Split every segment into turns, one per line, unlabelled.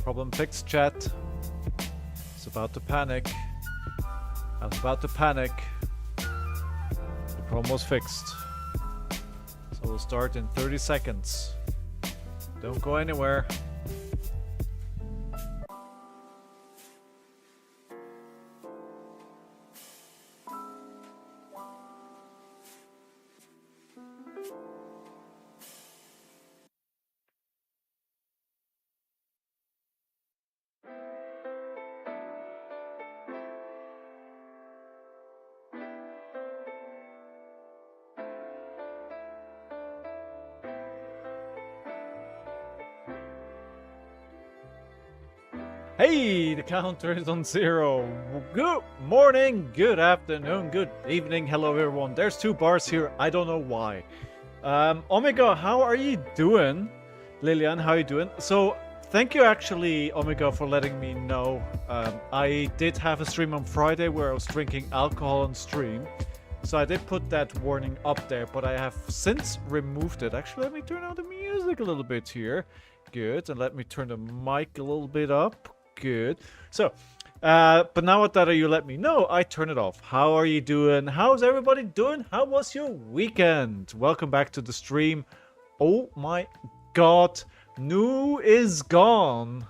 Problem fixed, chat. It's about to panic. I was about to panic. The problem was fixed. So we'll start in 30 seconds. Don't go anywhere. Hey, the counter is on 0. Good morning, good afternoon, good evening. Hello, everyone. There's 2 bars here. I don't know why. Omega, how are you doing? Lillian, how are you doing? So, thank you actually, Omega, for letting me know. I did have a stream on Friday where I was drinking alcohol on stream. So I did put that warning up there, but I have since removed it. Actually, let me turn on the music a little bit here. Good. And let me turn the mic a little bit up. Good. So, but now that you let me know, I turn it off. How are you doing? How's everybody doing? How was your weekend? Welcome back to the stream. Oh my god. Nu is gone.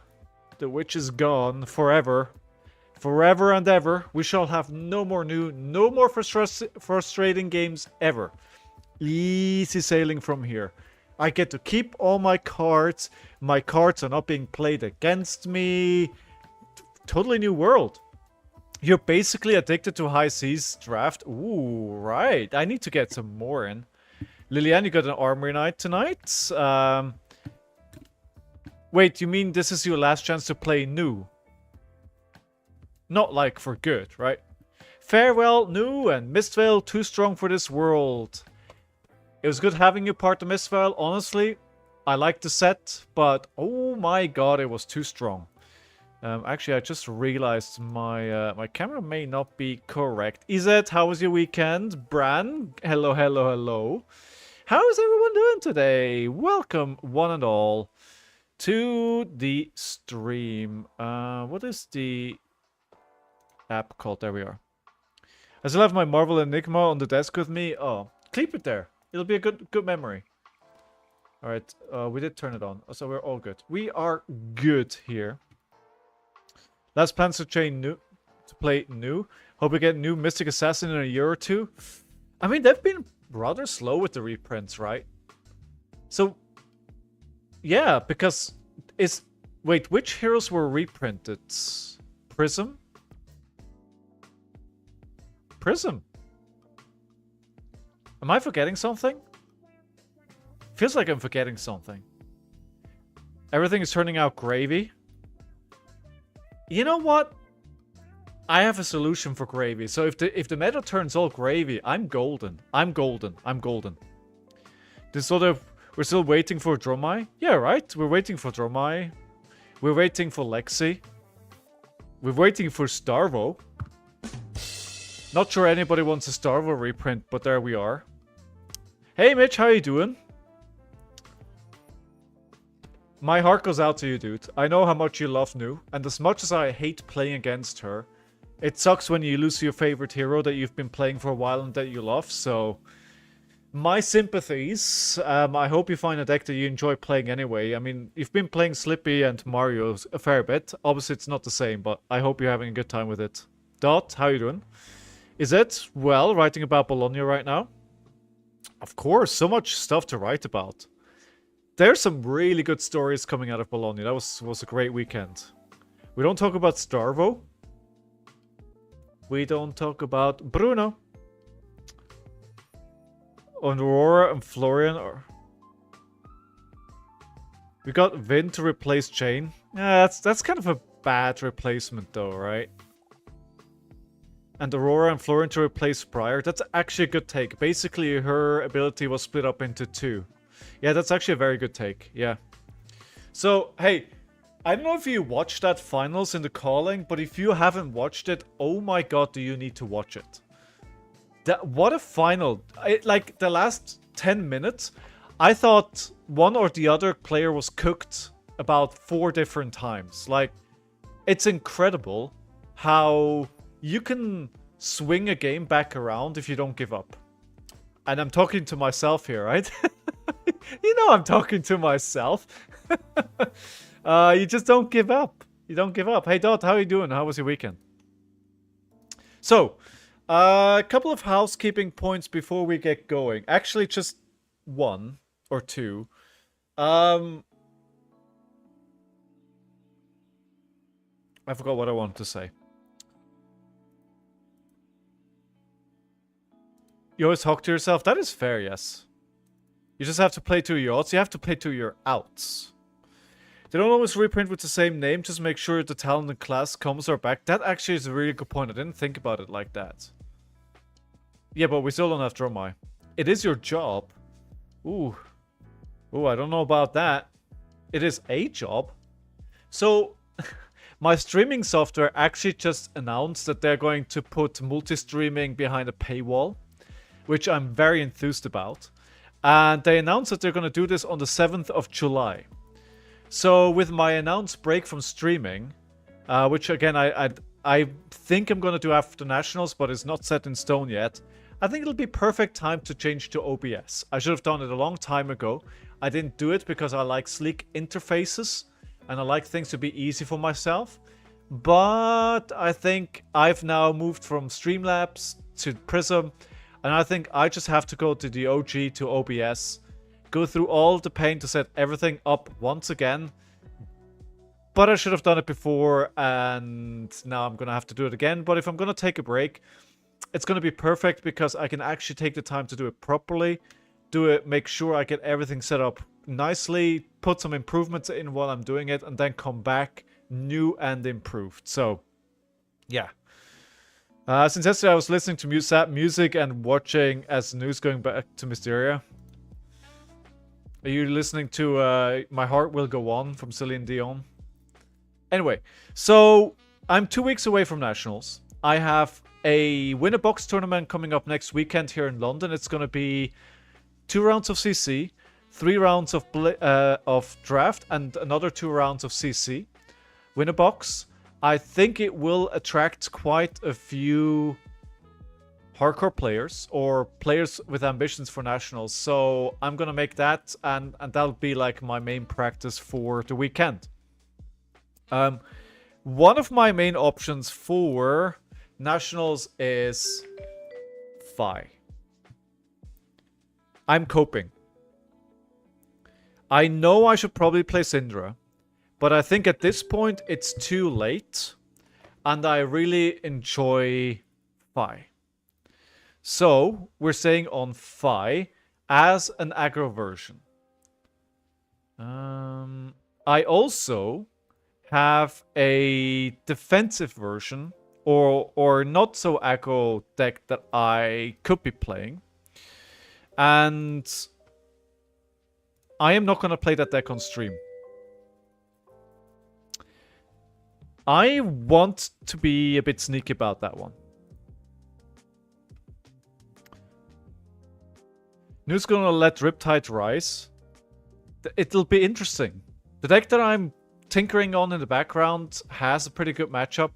The witch is gone forever. Forever and ever. We shall have no more Nu. No more frustrating games ever. Easy sailing from here. I get to keep all my cards. My cards are not being played against me. Totally new world. You're basically addicted to High Seas draft. Ooh, right. I need to get some more in. Liliane, you got an armory night tonight. Wait, you mean this is your last chance to play Nu? Not like for good, right? Farewell, Nu and Mistvale, too strong for this world. It was good having you part of Mistvale. Honestly, I liked the set, but oh my god, it was too strong. Actually, I just realized my my camera may not be correct. Izet, how was your weekend? Bran, hello, hello, hello. How is everyone doing today? Welcome, one and all, to the stream. What is the app called? There we are. I still have my Marvel Enigma on the desk with me. Oh, keep it there. It'll be a good memory. Alright, we did turn it on, so we're all good. We are good here. Last plans to play Nu. Hope we get new Mystic Assassin in a year or 2. I mean, they've been rather slow with the reprints, right? So, yeah, because it's... Wait, which heroes were reprinted? Prism? Prism? Am I forgetting something? Feels like I'm forgetting something. Everything is turning out gravy. You know what? I have a solution for gravy. So if the meta turns all gravy, I'm golden. I'm golden. I'm golden. This sort of... We're still waiting for Dromai? Yeah, right? We're waiting for Dromai. We're waiting for Lexi. We're waiting for Starvo. Not sure anybody wants a Starvo reprint, but there we are. Hey Mitch, how you doing? My heart goes out to you, dude. I know how much you love Nu, and as much as I hate playing against her, it sucks when you lose your favorite hero that you've been playing for a while and that you love, so... My sympathies. I hope you find a deck that you enjoy playing anyway. I mean, you've been playing Slippy and Mario a fair bit. Obviously, it's not the same, but I hope you're having a good time with it. Dot, how you doing? Is it? Well, writing about Bologna right now? Of course, so much stuff to write about. There's some really good stories coming out of Bologna. That was a great weekend. We don't talk about Starvo. We don't talk about Bruno. And Aurora and Florian are... We got Vin to replace Jane. Yeah, that's kind of a bad replacement though, right? And Aurora and Florian to replace Briar. That's actually a good take. Basically, her ability was split up into 2. Yeah, that's actually a very good take. Yeah. So, hey, I don't know if you watched that finals in the calling, but if you haven't watched it, oh my god, do you need to watch it. What a final. Like, the last 10 minutes, I thought one or the other player was cooked about 4 different times. Like, it's incredible how you can swing a game back around if you don't give up. And I'm talking to myself here, right? You know I'm talking to myself. You just don't give up. You don't give up. Hey, Dot, how are you doing? How was your weekend? So, a couple of housekeeping points before we get going. Actually, just 1 or 2. I forgot what I wanted to say. You always talk to yourself? That is fair, yes. You just have to play to your odds. You have to play to your outs. They don't always reprint with the same name. Just make sure the talent in class comes are back. That actually is a really good point. I didn't think about it like that. Yeah, but we still don't have Dromai. It is your job. Ooh. Ooh, I don't know about that. It is a job. So, my streaming software actually just announced that they're going to put multi-streaming behind a paywall, which I'm very enthused about. And they announced that they're going to do this on the 7th of July. So with my announced break from streaming, which again I think I'm going to do after Nationals, but it's not set in stone yet, I think it'll be perfect time to change to OBS. I should have done it a long time ago. I didn't do it because I like sleek interfaces and I like things to be easy for myself. But I think I've now moved from Streamlabs to Prism, and I think I just have to go to the OG to OBS, go through all the pain to set everything up once again. But I should have done it before, and now I'm going to have to do it again. But if I'm going to take a break, it's going to be perfect because I can actually take the time to do it properly, make sure I get everything set up nicely, put some improvements in while I'm doing it, and then come back new and improved. So, yeah. Since yesterday I was listening to sad music and watching as news going back to Mysteria. Are you listening to My Heart Will Go On from Celine Dion? Anyway, so I'm 2 weeks away from Nationals. I have a Win-A-Box tournament coming up next weekend here in London. It's going to be 2 rounds of CC, 3 rounds of draft, and another 2 rounds of CC. Win-A-Box. I think it will attract quite a few hardcore players or players with ambitions for Nationals. So I'm going to make that, and that'll be like my main practice for the weekend. One of my main options for Nationals is Fi. I'm coping. I know I should probably play Syndra, but I think at this point it's too late, and I really enjoy Fi. So we're saying on Fi as an aggro version. I also have a defensive version or not so aggro deck that I could be playing. And I am not going to play that deck on stream. I want to be a bit sneaky about that one. Who's going to let Riptide rise? It'll be interesting. The deck that I'm tinkering on in the background has a pretty good matchup.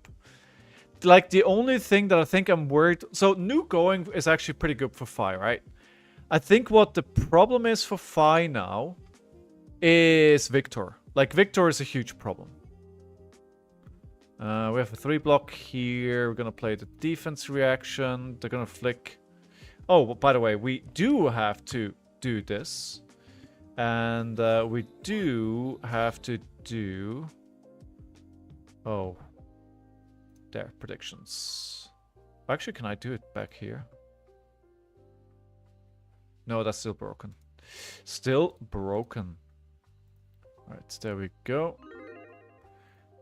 Like, the only thing that I think I'm worried... So, Nuke going is actually pretty good for Fi, right? I think what the problem is for Fi now is Victor. Like, Victor is a huge problem. We have a 3-block here. We're going to play the defense reaction. They're going to flick. Oh, by the way, we do have to do this. And we do have to do... Oh. There, predictions. Actually, can I do it back here? No, that's still broken. Still broken. Alright, there we go.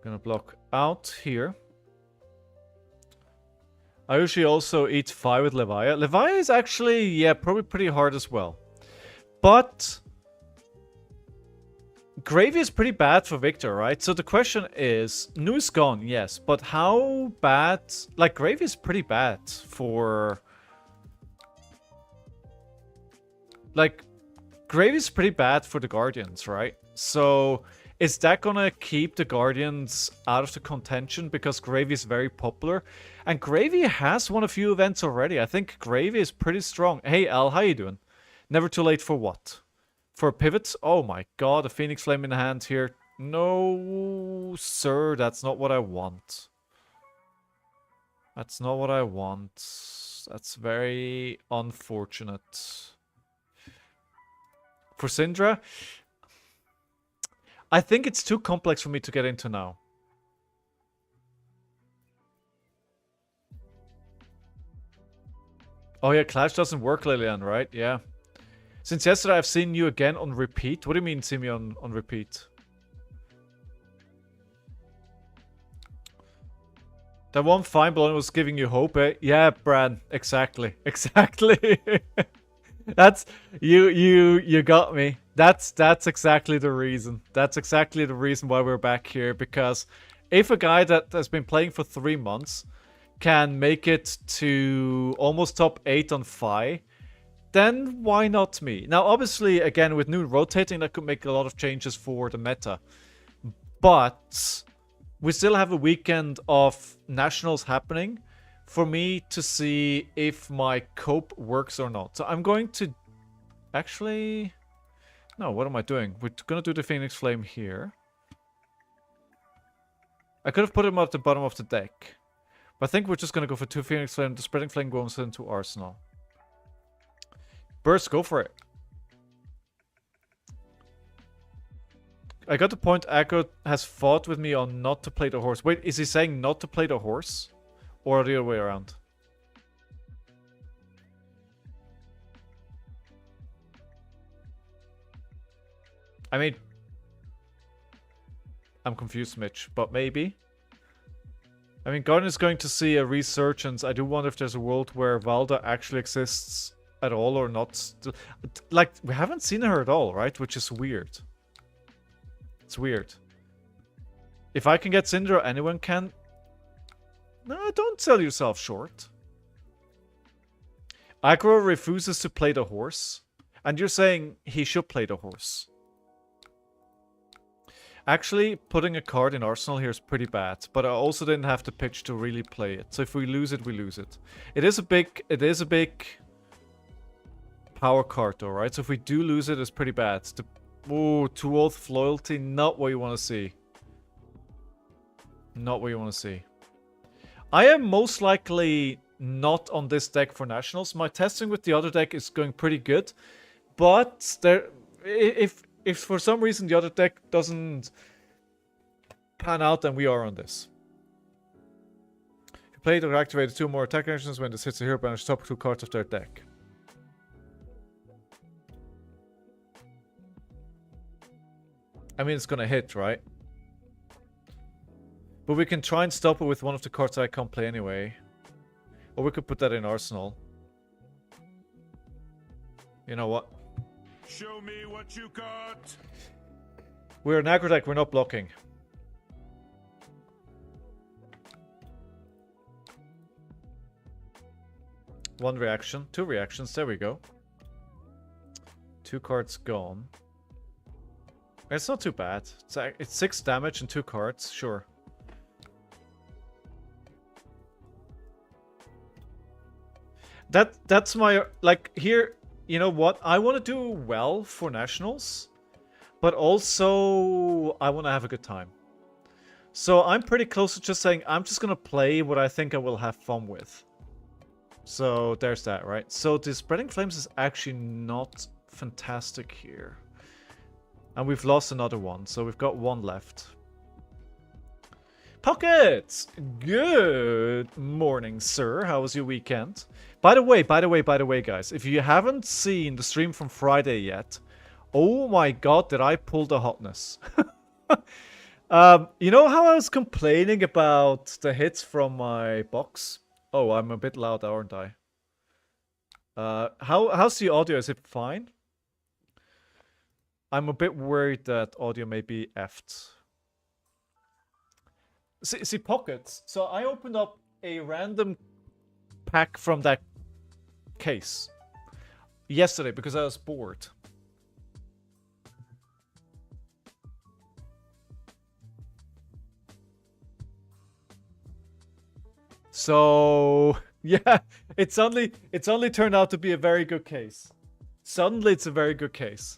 Gonna block out here. I usually also eat Fi with Levia. Levia is actually, yeah, probably pretty hard as well. But Gravy is pretty bad for Victor, right? So the question is, Nu is gone, yes, but how bad... Like, Gravy is pretty bad for... Like, Gravy is pretty bad for the Guardians, right? So Is that gonna keep the Guardians out of the contention? Because Gravy is very popular. And Gravy has won a few events already. I think Gravy is pretty strong. Hey, Al, how you doing? Never too late for what? For pivots? Oh my god, a Phoenix Flame in the hand here. No, sir, that's not what I want. That's not what I want. That's very unfortunate. For Syndra, I think it's too complex for me to get into now. Oh yeah, Clash doesn't work, Lillian, right? Yeah. Since yesterday, I've seen you again on repeat. What do you mean, see me on repeat? That one fine Bologna was giving you hope, eh? Yeah, Bran. Exactly. Exactly. That's you got me. That's exactly the reason. That's exactly the reason why we're back here. Because if a guy that has been playing for 3 months can make it to almost top 8 on Fi, then why not me? Now, obviously, again, with new rotating, that could make a lot of changes for the meta. But we still have a weekend of nationals happening for me to see if my cope works or not. So I'm going to... Actually... No, what am I doing? We're going to do the Phoenix Flame here. I could have put him at the bottom of the deck. But I think we're just going to go for 2 Phoenix Flame. The Spreading Flame goes into Arsenal. Burst, go for it. I got the point. Aggro has fought with me on not to play the horse. Wait, is he saying not to play the horse? Or the other way around? I mean... I'm confused, Mitch, but maybe. I mean, Garden is going to see a resurgence. I do wonder if there's a world where Valda actually exists at all or not. Like, we haven't seen her at all, right? Which is weird. It's weird. If I can get Syndra, anyone can. No, don't sell yourself short. Aggro refuses to play the horse. And you're saying he should play the horse. Actually, putting a card in Arsenal here is pretty bad. But I also didn't have the pitch to really play it. So if we lose it, we lose it. It is a big power card though, right? So if we do lose it, it's pretty bad. Ooh, 2 oath loyalty, not what you want to see. Not what you want to see. I am most likely not on this deck for nationals. My testing with the other deck is going pretty good. But if for some reason the other deck doesn't pan out, then we are on this. If you play or activate 2 more attack actions when this hits a hero, banish top 2 cards of their deck. I mean, it's gonna hit, right? But we can try and stop it with one of the cards I can't play anyway. Or we could put that in Arsenal. You know what?
Show me what you got.
We're an aggro deck, we're not blocking. One reaction, 2 reactions, there we go. 2 cards gone. It's not too bad. It's 6 damage and 2 cards, sure. That's my, like, here, you know what? I want to do well for nationals, but also I want to have a good time. So I'm pretty close to just saying I'm just going to play what I think I will have fun with. So there's that, right? So the Spreading Flames is actually not fantastic here. And we've lost another one, so we've got 1 left. Pockets! Good morning, sir. How was your weekend? By the way, guys, if you haven't seen the stream from Friday yet, oh my god, did I pull the hotness. You know how I was complaining about the hits from my box? Oh, I'm a bit loud, aren't I? How's the audio? Is it fine? I'm a bit worried that audio may be effed. See, pockets. So I opened up a random pack from that case yesterday because I was bored. So yeah, it's only turned out to be a very good case. Suddenly it's a very good case.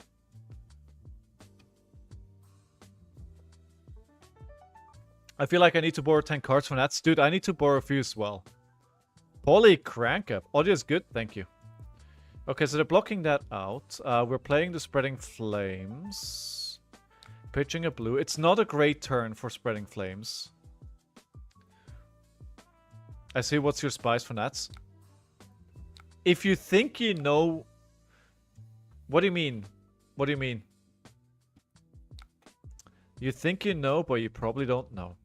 I feel like I need to borrow 10 cards from that. Dude, I need to borrow a few as well. Poly crank up. Audio is good, thank you. Okay, so they're blocking that out. We're playing the Spreading Flames. Pitching a blue. It's not a great turn for Spreading Flames. I see. What's your spice for Nats? If you think you know... What do you mean? What do you mean? You think you know, but you probably don't know.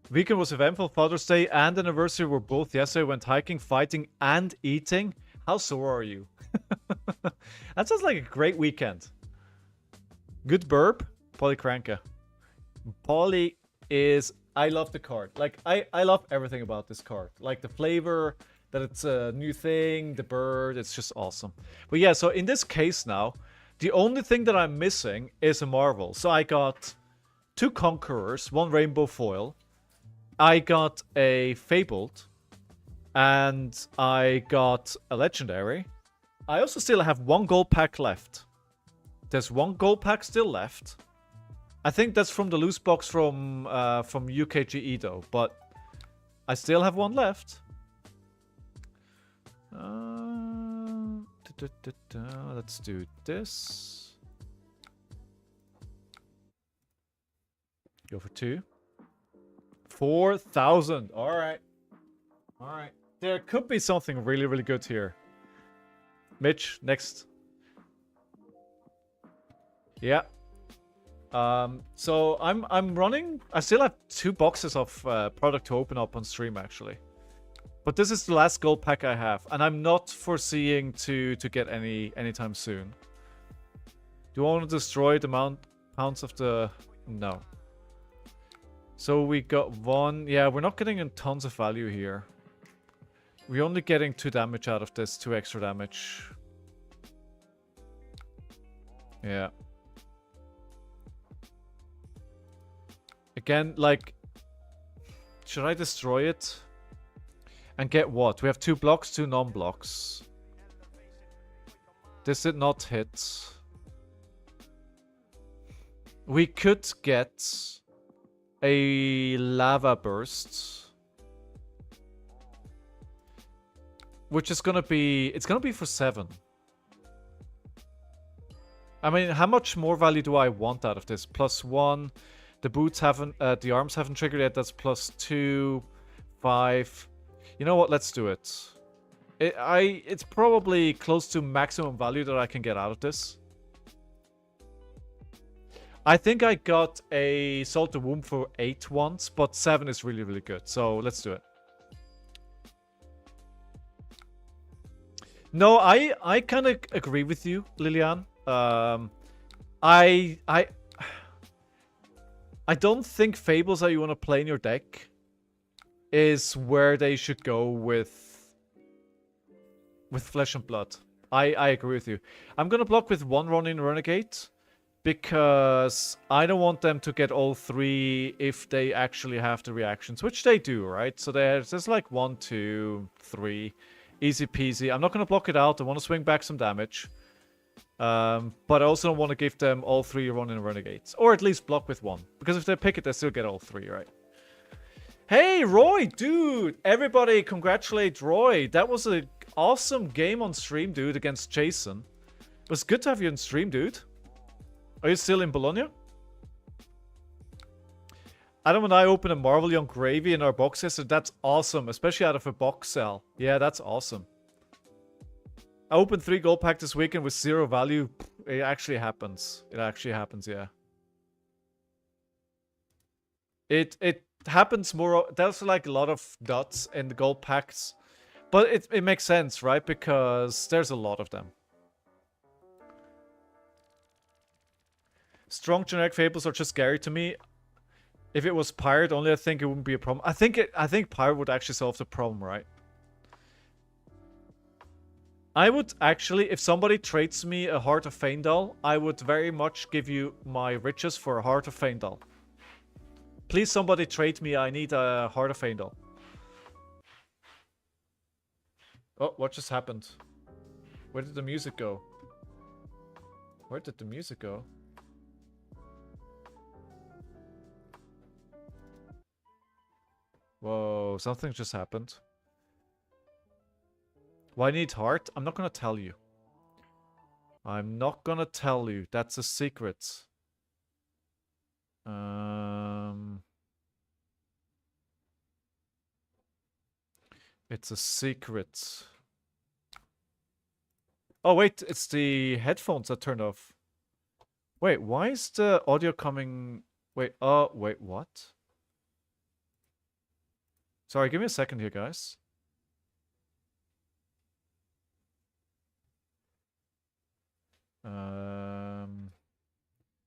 Weekend was eventful. Father's Day and anniversary were both yesterday. Went hiking, fighting, and eating. How sore are you? That sounds like a great weekend. Good burp. Polycranka. Poly is... I love the card. Like, I love everything about this card. Like, the flavor, that it's a new thing, the bird, it's just awesome. But yeah, so in this case now, the only thing that I'm missing is a Marvel. So I got 2 Conquerors, 1 Rainbow Foil. I got a Fabled. And I got a Legendary. I also still have 1 gold pack left. There's 1 gold pack still left. I think that's from the loose box from UKGE though, but I still have 1 left. Let's do this. Go for 2. 4,000. Alright. Alright. There could be something really, really good here. Mitch, next. Yeah. So I'm running. I still have 2 boxes of product to open up on stream actually, but this is the last gold pack I have, and I'm not foreseeing to get any anytime soon. Do I want to destroy the pounds of the... No. So we got 1. Yeah, we're not getting in tons of value here. We're only getting 2 damage out of this, 2 extra damage. Yeah. Again, like, should I destroy it? And get what? We have 2 blocks, 2 non-blocks. This did not hit. We could get a lava burst. Which is gonna be... It's gonna be for 7. I mean, how much more value do I want out of this? +1... The boots haven't, the arms haven't triggered yet. That's +2, 5. You know what? Let's do it. It's probably close to maximum value that I can get out of this. I think I got a Salt the Womb for 8 once, but 7 is really, really good. So let's do it. No, I kind of agree with you, Lilian. I don't think Fables that you want to play in your deck is where they should go with Flesh and Blood. I agree with you. I'm going to block with 1 Ronin Renegade because I don't want them to get all 3 if they actually have the reactions, which they do, right? So there's like 1, 2, 3. Easy peasy. I'm not going to block it out. I want to swing back some damage. But I also don't want to give them all 3 Ronin Renegades. Or at least block with 1. Because if they pick it, they still get all 3, right? Hey, Roy, dude! Everybody congratulate Roy. That was an awesome game on stream, dude, against Jason. It was good to have you on stream, dude. Are you still in Bologna? Adam and I opened a Marvel Young Gravy in our boxes, so that's awesome. Especially out of a box cell. Yeah, that's awesome. I opened 3 gold pack this weekend with 0 value. It actually happens. It actually happens, yeah. It happens more... There's like a lot of dots in the gold packs. But it makes sense, right? Because there's a lot of them. Strong generic fables are just scary to me. If it was pirate only, I think it wouldn't be a problem. I think pirate would actually solve the problem, right? I would actually, if somebody trades me a Heart of Faendal, I would very much give you my riches for a Heart of Faendal. Please, somebody trade me. I need a Heart of Faendal. Oh, what just happened? Where did the music go? Where did the music go? Whoa, something just happened. Why need heart? I'm not gonna tell you. I'm not gonna tell you. That's a secret. It's a secret. Oh, wait, it's the headphones that turned off. Wait, why is the audio coming... Wait, wait, what? Sorry, give me a second here, guys.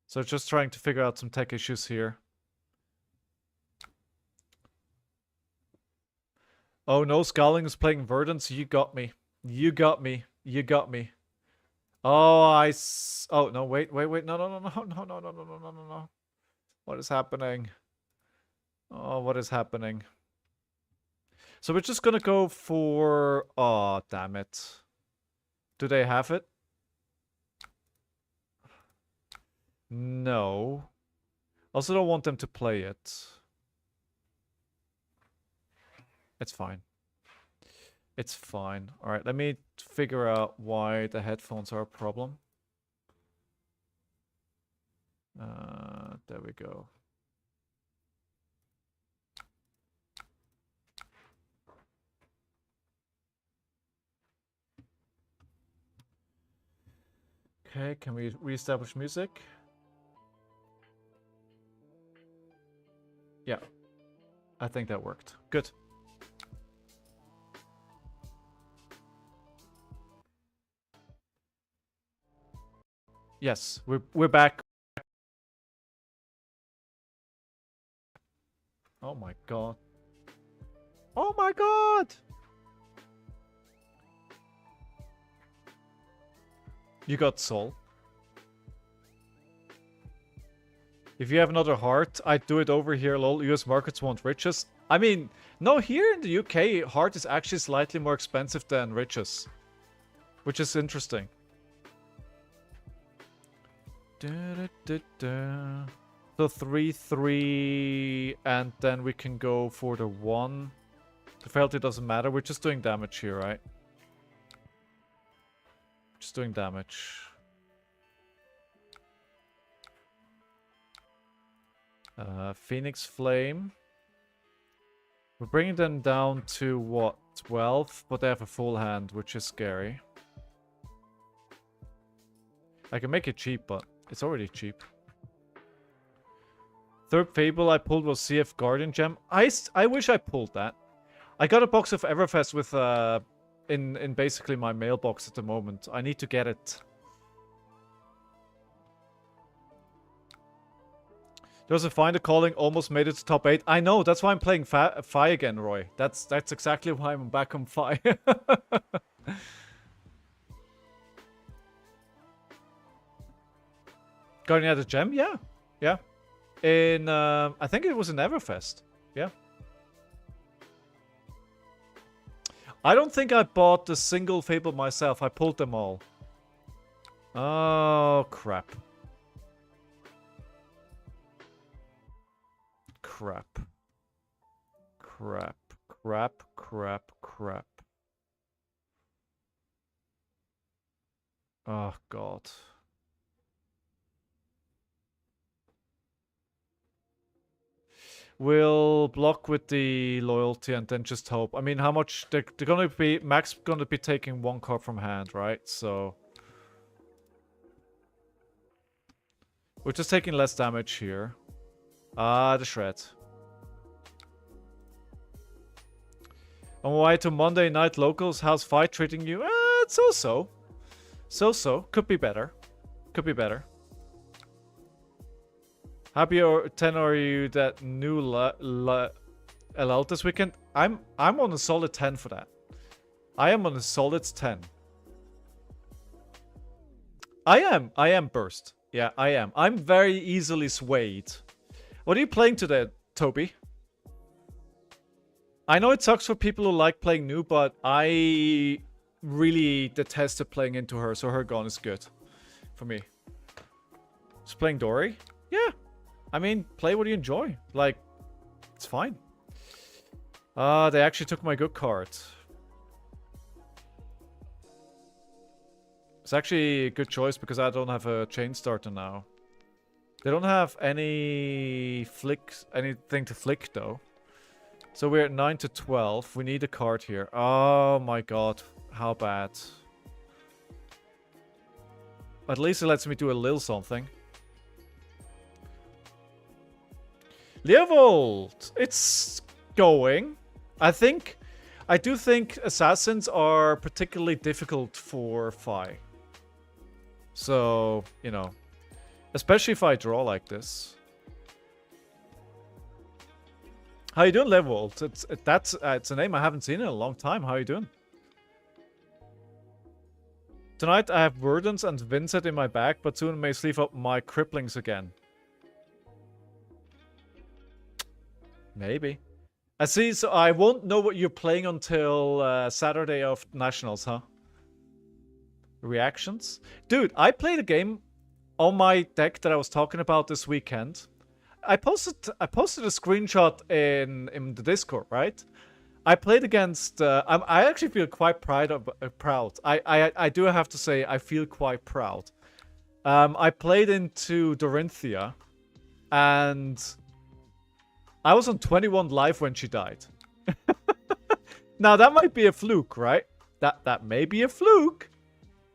So just trying to figure out some tech issues here. Oh no, Scowling is playing Verdant, so you got me. You got me. You got me. Oh, oh, no, wait. No. What is happening? Oh, what is happening? So we're just gonna go for... Oh, damn it. Do they have it? No. Also don't want them to play it. It's fine. It's fine. Alright, let me figure out why the headphones are a problem. There we go. Okay, can we reestablish music? Yeah. I think that worked. Good. Yes, we're back. Oh my god. Oh my god! You got soul. If you have another heart, I'd do it over here, lol. US markets want riches. I mean, no, here in the UK, heart is actually slightly more expensive than riches. Which is interesting. So 3-3, and then we can go for the 1. The fealty doesn't matter. We're just doing damage here, right? Just doing damage. Phoenix Flame. We're bringing them down to what? 12, but they have a full hand, which is scary. I can make it cheap, but it's already cheap. Third Fable I pulled was CF Guardian Gem. I wish I pulled that. I got a box of Everfest with in basically my mailbox at the moment. I need to get it. There was a Finder Calling, almost made it to top 8. I know, that's why I'm playing Fi again, Roy. That's exactly why I'm back on Fi. Guardian had a gem? Yeah. Yeah. In, I think it was in Everfest. Yeah. I don't think I bought the single Fable myself. I pulled them all. Oh, crap. Crap. Crap. Crap. Crap. Crap. Oh, God. We'll block with the loyalty and then just hope. I mean, how much... They're gonna be... Max gonna be taking 1 card from hand, right? So... We're just taking less damage here. Ah, the shred. On my way to Monday night locals, how's fight treating you? It's so-so. So-so. Could be better. Could be better. Happy or 10 are you that new LL this weekend? I'm on a solid 10 for that. I am on a solid 10. I am burst. Yeah, I am. I'm very easily swayed. What are you playing today Toby. I know it sucks for people who like playing new, but I really detested playing into her, so her gone is good for me. Just playing Dory? Yeah. I mean, play what you enjoy. Like, it's fine. They actually took my good card. It's actually a good choice because I don't have a chain starter now. They don't have anything to flick though. So we're at 9 to 12. We need a card here. Oh my god. How bad. At least it lets me do a little something. Leovold! It's going. I do think assassins are particularly difficult for Fi. So, you know. Especially if I draw like this. How you doing, Leovold? It's a name I haven't seen in a long time. How you doing? Tonight I have Verdance and Vincent in my bag, but soon may sleeve up my cripplings again. Maybe. I see, so I won't know what you're playing until Saturday of Nationals, huh? Reactions? Dude, I played a game on my deck that I was talking about this weekend. I posted a screenshot in the Discord, right? I played against... I actually feel quite proud. I do have to say, I feel quite proud. I played into Dorinthia, and I was on 21 live when she died. Now, that might be a fluke, right? That may be a fluke.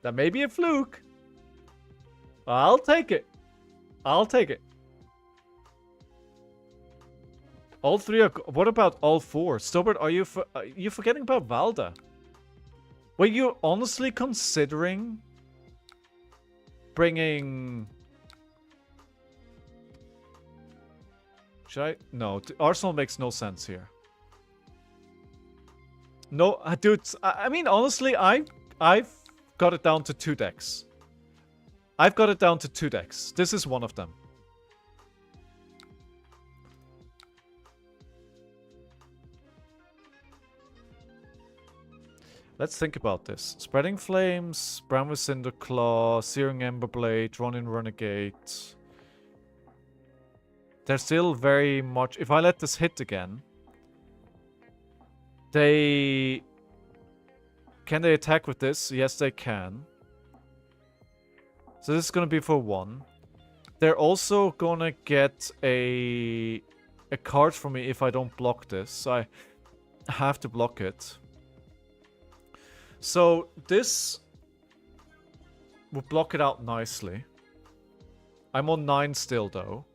That may be a fluke. I'll take it. I'll take it. All three are... What about all four? Stobart, are you forgetting about Valda? Were you honestly considering bringing... Should I? No, Arsenal makes no sense here. No, dude, I mean, honestly, I've got it down to 2 decks. I've got it down to 2 decks. This is one of them. Let's think about this. Spreading Flames, Bramwith Cinderclaw, Searing Emberblade, Ronin Renegade. They're still very much... If I let this hit again... They... Can they attack with this? Yes, they can. So this is going to be for 1. They're also going to get a card for me if I don't block this. So I have to block it. So this will block it out nicely. I'm on 9 still though.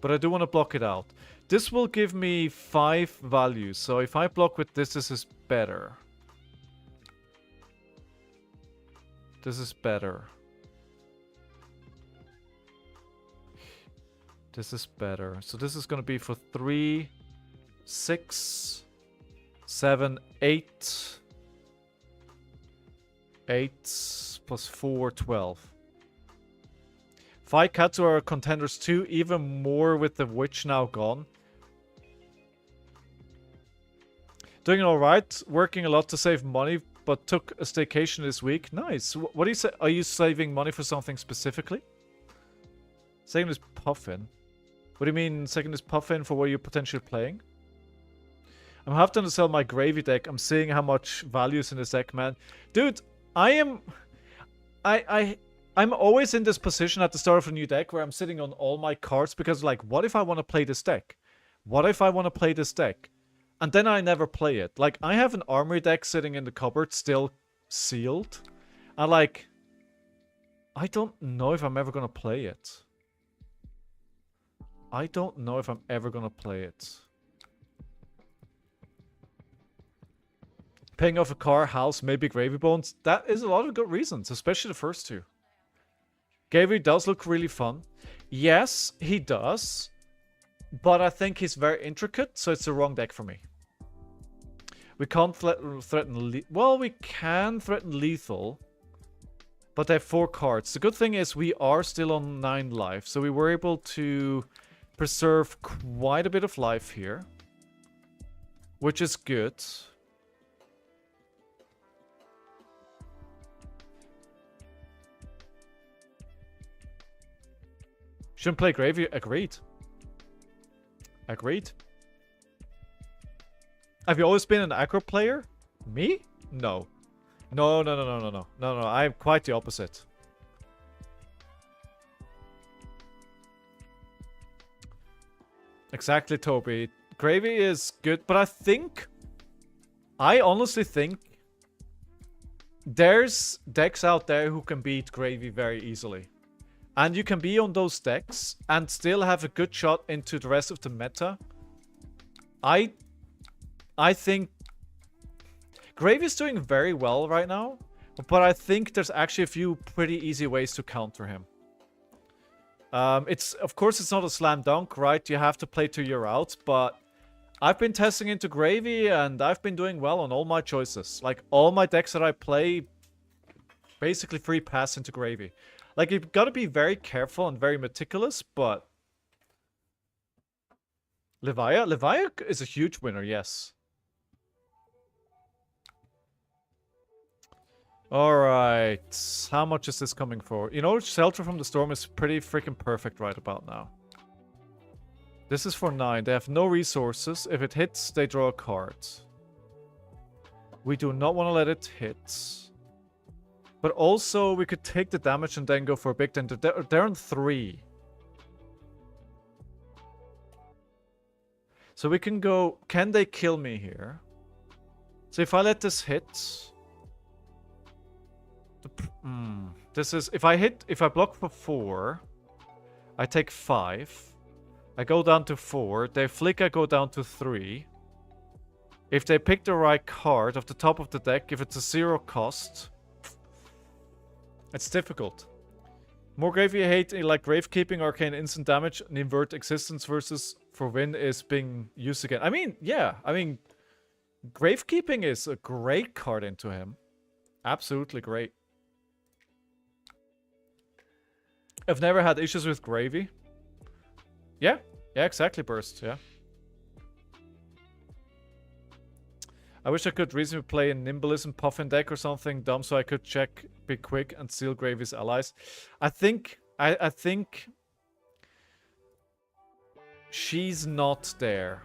But I do want to block it out. This will give me 5 values. So if I block with this, this is better. This is better. This is better. So this is going to be for 3, 6, 7, 8. 8 plus 4, 12. 5 Katsu are contenders too, even more with the witch now gone. Doing alright, working a lot to save money, but took a staycation this week. Nice. What do you say? Are you saving money for something specifically? Second is Puffin. What do you mean second is Puffin for what you're potentially playing? I'm having to sell my gravy deck. I'm seeing how much value is in this deck, man. Dude, I'm always in this position at the start of a new deck where I'm sitting on all my cards because, like, what if I want to play this deck? What if I want to play this deck? And then I never play it. Like, I have an armory deck sitting in the cupboard, still sealed. And, like, I don't know if I'm ever going to play it. I don't know if I'm ever going to play it. Paying off a car, house, maybe Gravy Bones. That is a lot of good reasons, especially the first 2. Gravy does look really fun. Yes, he does. But I think he's very intricate, so it's the wrong deck for me. We can't threaten... Well, we can threaten lethal. But they have 4 cards. The good thing is we are still on 9 life, so we were able to preserve quite a bit of life here, which is good. Shouldn't play Gravy. Agreed. Agreed. Have you always been an aggro player? Me? No. No, no, no, no, no, no. No, no, I'm quite the opposite. Exactly, Toby. Gravy is good, but I honestly think there's decks out there who can beat Gravy very easily. And you can be on those decks and still have a good shot into the rest of the meta. I think Gravy is doing very well right now, but I think there's actually a few pretty easy ways to counter him. Of course, it's not a slam dunk, right? You have to play to your routes, but I've been testing into Gravy and I've been doing well on all my choices. Like, all my decks that I play, basically free pass into Gravy. Like, you've got to be very careful and very meticulous, but Levia is a huge winner, yes. Alright, how much is this coming for? You know, Shelter from the Storm is pretty freaking perfect right about now. This is for 9. They have no resources. If it hits, they draw a card. We do not want to let it hit. But also, we could take the damage and then go for a big dent. They're on 3. So we can go... Can they kill me here? So if I let this hit... This is... If I block for 4, I take 5. I go down to 4. They flick, I go down to 3. If they pick the right card off the top of the deck, if it's a 0 cost... It's difficult. More Gravy hate, like Gravekeeping, Arcane Instant Damage, and Invert Existence versus for win is being used again. I mean, yeah. I mean, Gravekeeping is a great card into him. Absolutely great. I've never had issues with Gravy. Yeah. Yeah, exactly, Burst. Yeah. I wish I could reasonably play a Nimblism Puffin deck or something dumb so I could check, be quick, and steal Gravy's allies. I think she's not there.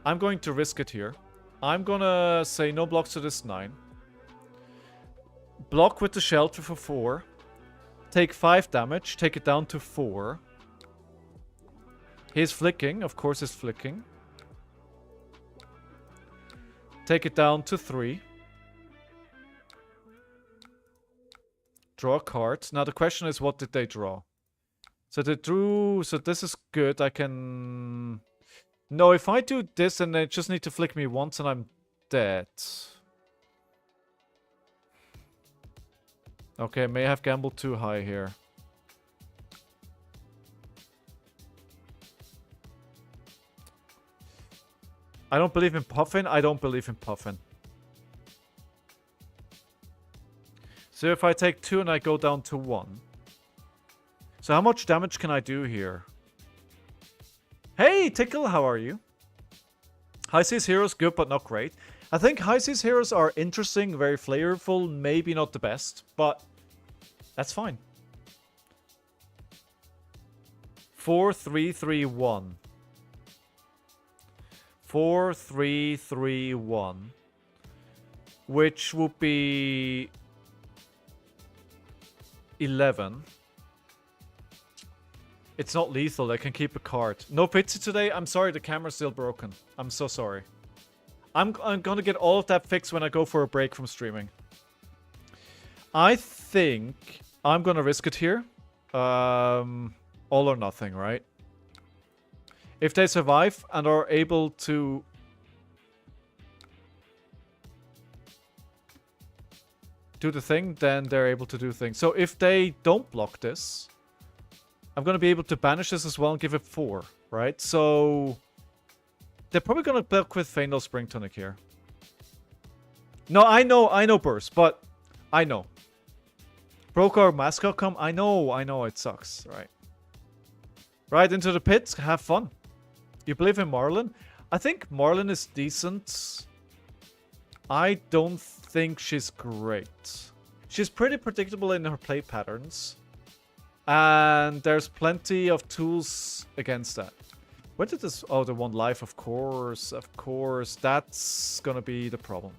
I'm going to risk it here. I'm gonna say no blocks to this 9. Block with the Shelter for 4. Take 5 damage, take it down to 4. He's flicking, of course he's flicking. Take it down to 3. Draw a card. Now the question is, what did they draw? So they drew... So this is good. I can... No, if I do this, then they just need to flick me once and I'm dead. Okay, may have gambled too high here. I don't believe in Puffin. I don't believe in Puffin. So if I take 2 and I go down to 1. So how much damage can I do here? Hey, Tickle, how are you? High Seas Heroes, good but not great. I think High Seas Heroes are interesting, very flavorful, maybe not the best, but that's fine. 4-3-3-1. 4-3-3-1. Which would be 11. It's not lethal, they can keep a card. No pizza today? I'm sorry, the camera's still broken. I'm so sorry. I'm gonna get all of that fixed when I go for a break from streaming. I think I'm gonna risk it here. All or nothing, right? If they survive and are able to... do the thing, then they're able to do things. So if they don't block this, I'm going to be able to banish this as well and give it 4, right? So they're probably going to block with Faendal Spring Tonic here. No, I know Burst, but I know. Pro card mascot come? I know, it sucks. Right. Right into the pit, have fun. You believe in Marlin? I think Marlin is decent. I don't think she's great. She's pretty predictable in her play patterns. And there's plenty of tools against that. Where did this... Oh, the one life, of course. Of course. That's gonna be the problem.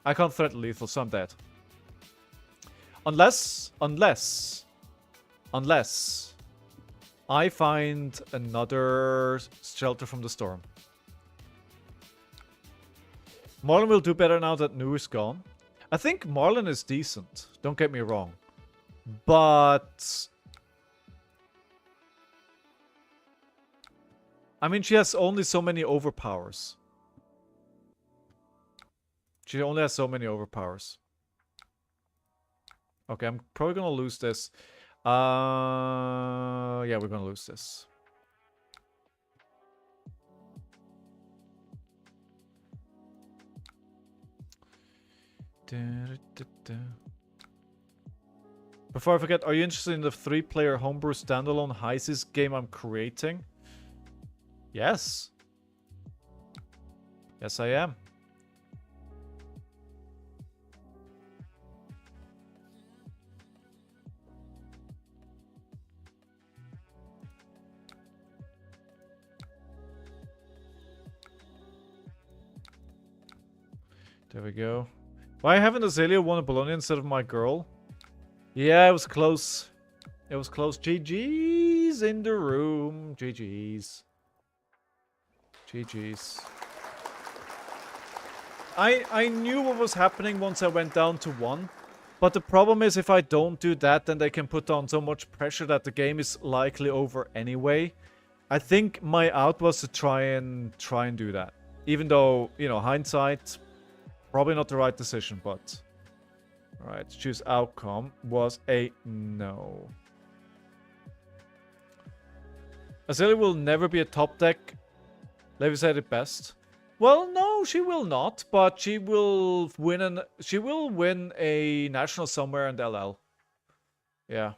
I can't threaten lethal, so I'm dead. Unless I find another shelter from the storm. Marlin will do better now that Nu is gone. I think Marlin is decent. Don't get me wrong. But... I mean, she has only so many overpowers. She only has so many overpowers. Okay, I'm probably gonna lose this. Yeah, we're gonna lose this. Before I forget, are you interested in the 3-player homebrew standalone Hysis game I'm creating? Yes. Yes, I am. There we go. Why haven't Azalea won a Bologna instead of my girl? Yeah, it was close. It was close. GG's in the room. GG's. GG's. I knew what was happening once I went down to 1. But the problem is if I don't do that, then they can put on so much pressure that the game is likely over anyway. I think my out was to try and do that. Even though, you know, hindsight, probably not the right decision, but... Alright, choose outcome was a no. Azalea will never be a top deck. Levi said it best. Well, no, she will not, but she will win a national somewhere in the LL. Yeah.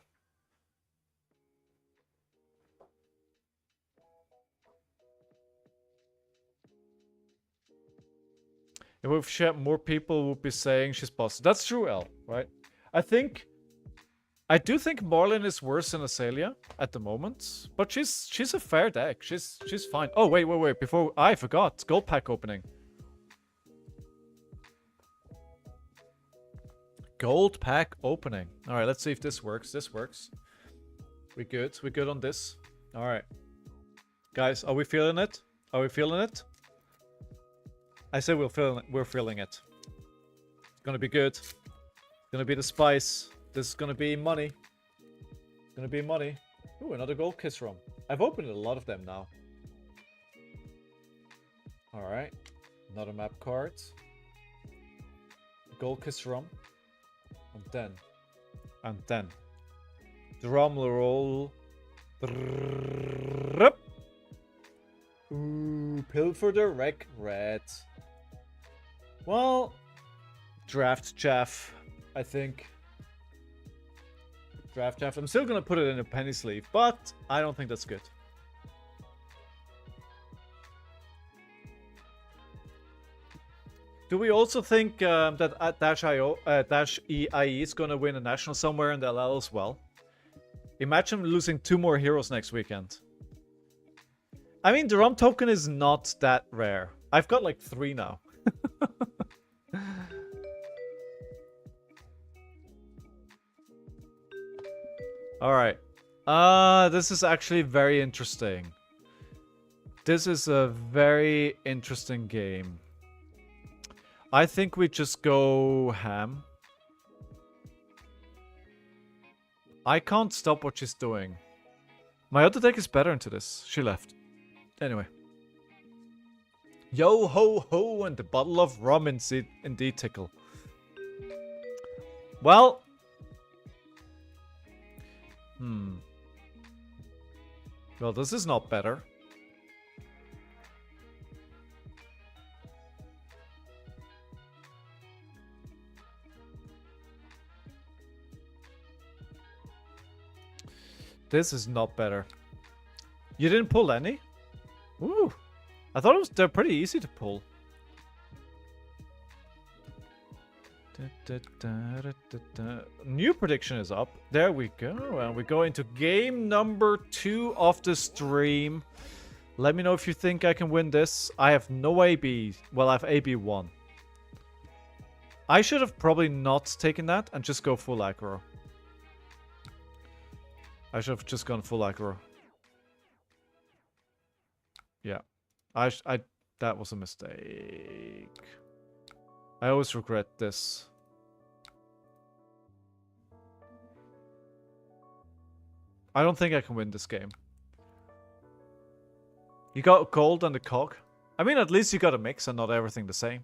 If we shared, more people would be saying she's boss. That's true, L, right? I do think Marlin is worse than Azalea at the moment, but she's a fair deck. She's fine. Oh wait. Before I forgot, gold pack opening. Gold pack opening. All right, let's see if this works. This works. We good? We good on this? All right, guys, are we feeling it? Are we feeling it? I say we're feeling it. It's gonna be good. It's gonna be the spice. This is gonna be money. It's gonna be money. Ooh, another gold kiss rum. I've opened a lot of them now. Alright. Another map card. Gold kiss rum. And then. Drum roll. Ooh, Pilfer the Wreck Red. Well, draft chaff, I think. Draft chaff. I'm still gonna put it in a penny sleeve, but I don't think that's good. Do we also think that Dash EIE is gonna win a national somewhere in the LL as well? Imagine losing 2 more heroes next weekend. I mean, the ROM token is not that rare. I've got like 3 now. Alright. This is actually very interesting. This is a very interesting game. I think we just go ham. I can't stop what she's doing. My other deck is better into this. She left. Anyway. Yo ho ho and the bottle of rum indeed tickle. Well. Well, this is not better. This is not better. You didn't pull any? Ooh. I thought they're pretty easy to pull. New prediction is up. There we go. And we go into game number 2 of the stream. Let me know if you think I can win this. I have no AB. Well, I have AB1. I should have probably not taken that and just go full aggro. I should have just gone full aggro. Yeah. That was a mistake. I always regret this. I don't think I can win this game. You got gold and the cog. I mean, at least you got a mix and not everything the same.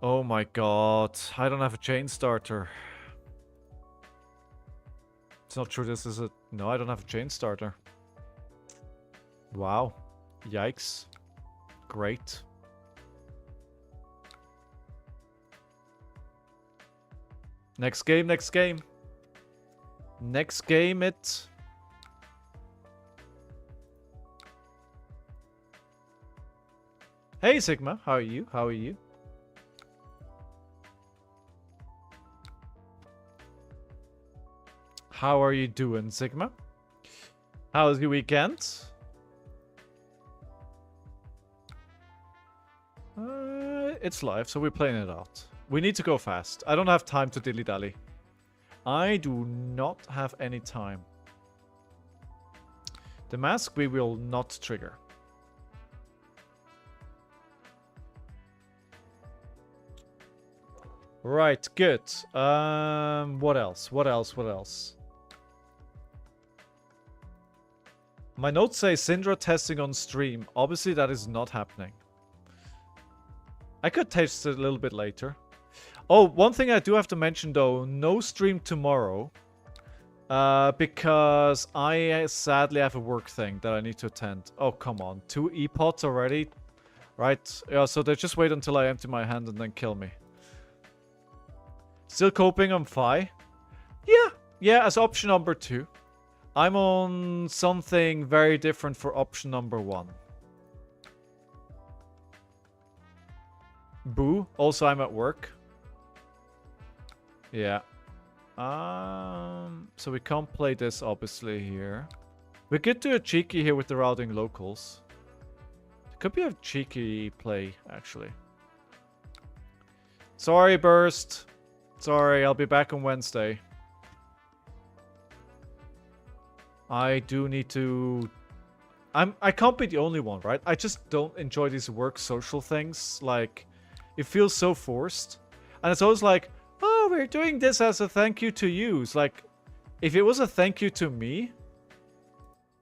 Oh my god. I don't have a chain starter. It's not true this is a... No, I don't have a chain starter. Wow. Yikes. Great. Next game, next game. Next game it... Hey Sigma, how are you? How are you? How are you doing, Sigma? How was your weekend? It's live, so we're playing it out. We need to go fast. I don't have time to dilly-dally. I do not have any time. The mask we will not trigger. Right, good. What else? What else? What else? My notes say Syndra testing on stream. Obviously, that is not happening. I could test it a little bit later. Oh, one thing I do have to mention though, no stream tomorrow. Because I sadly have a work thing that I need to attend. Oh, come on. 2 E-pots already? Right. Yeah, so they just wait until I empty my hand and then kill me. Still coping on Fi? Yeah, as option number 2. I'm on something very different for option number 1. Boo. Also, I'm at work. Yeah. So we can't play this, obviously, here. We could do a cheeky here with the routing locals. It could be a cheeky play, actually. Sorry, Burst. Sorry, I'll be back on Wednesday. I do need to... I can't be the only one, right? I just don't enjoy these work social things. Like, it feels so forced. And it's always like, oh, we're doing this as a thank you to you. It's like, if it was a thank you to me,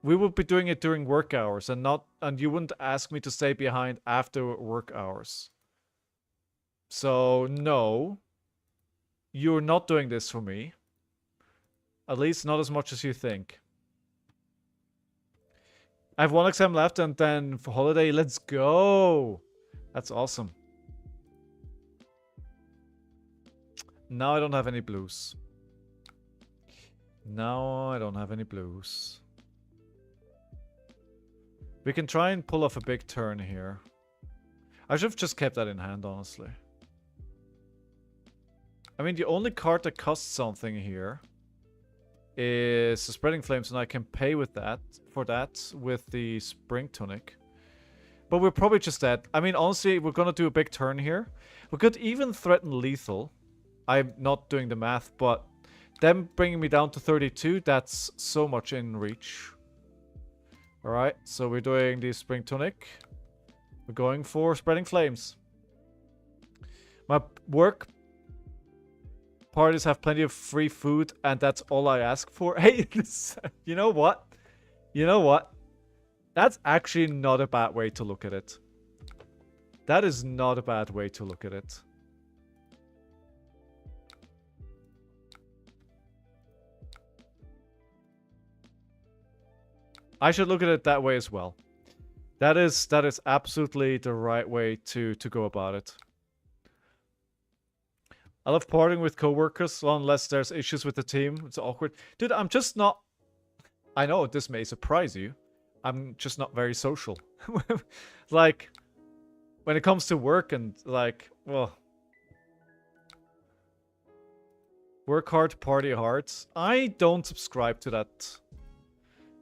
we would be doing it during work hours and you wouldn't ask me to stay behind after work hours. So, no. You're not doing this for me. At least not as much as you think. I have 1 exam left and then for holiday, let's go. That's awesome. Now I don't have any blues. Now I don't have any blues. We can try and pull off a big turn here. I should have just kept that in hand, honestly. I mean, the only card that costs something here is the Spreading Flames, and I can pay with that with the Spring Tunic. But we're probably just dead. I mean, honestly, we're gonna do a big turn here. We could even threaten lethal. I'm not doing the math, but them bringing me down to 32, that's so much in reach. Alright, so we're doing the Spring Tunic. We're going for Spreading Flames. My work parties have plenty of free food, and that's all I ask for. Hey, you know what? You know what? That's actually not a bad way to look at it. That is not a bad way to look at it. I should look at it that way as well. That is absolutely the right way to go about it. I love partying with coworkers, well, unless there's issues with the team. It's awkward. Dude, I'm just not... I know this may surprise you. I'm just not very social. Like, when it comes to work and, like, well... Work hard, party hard. I don't subscribe to that.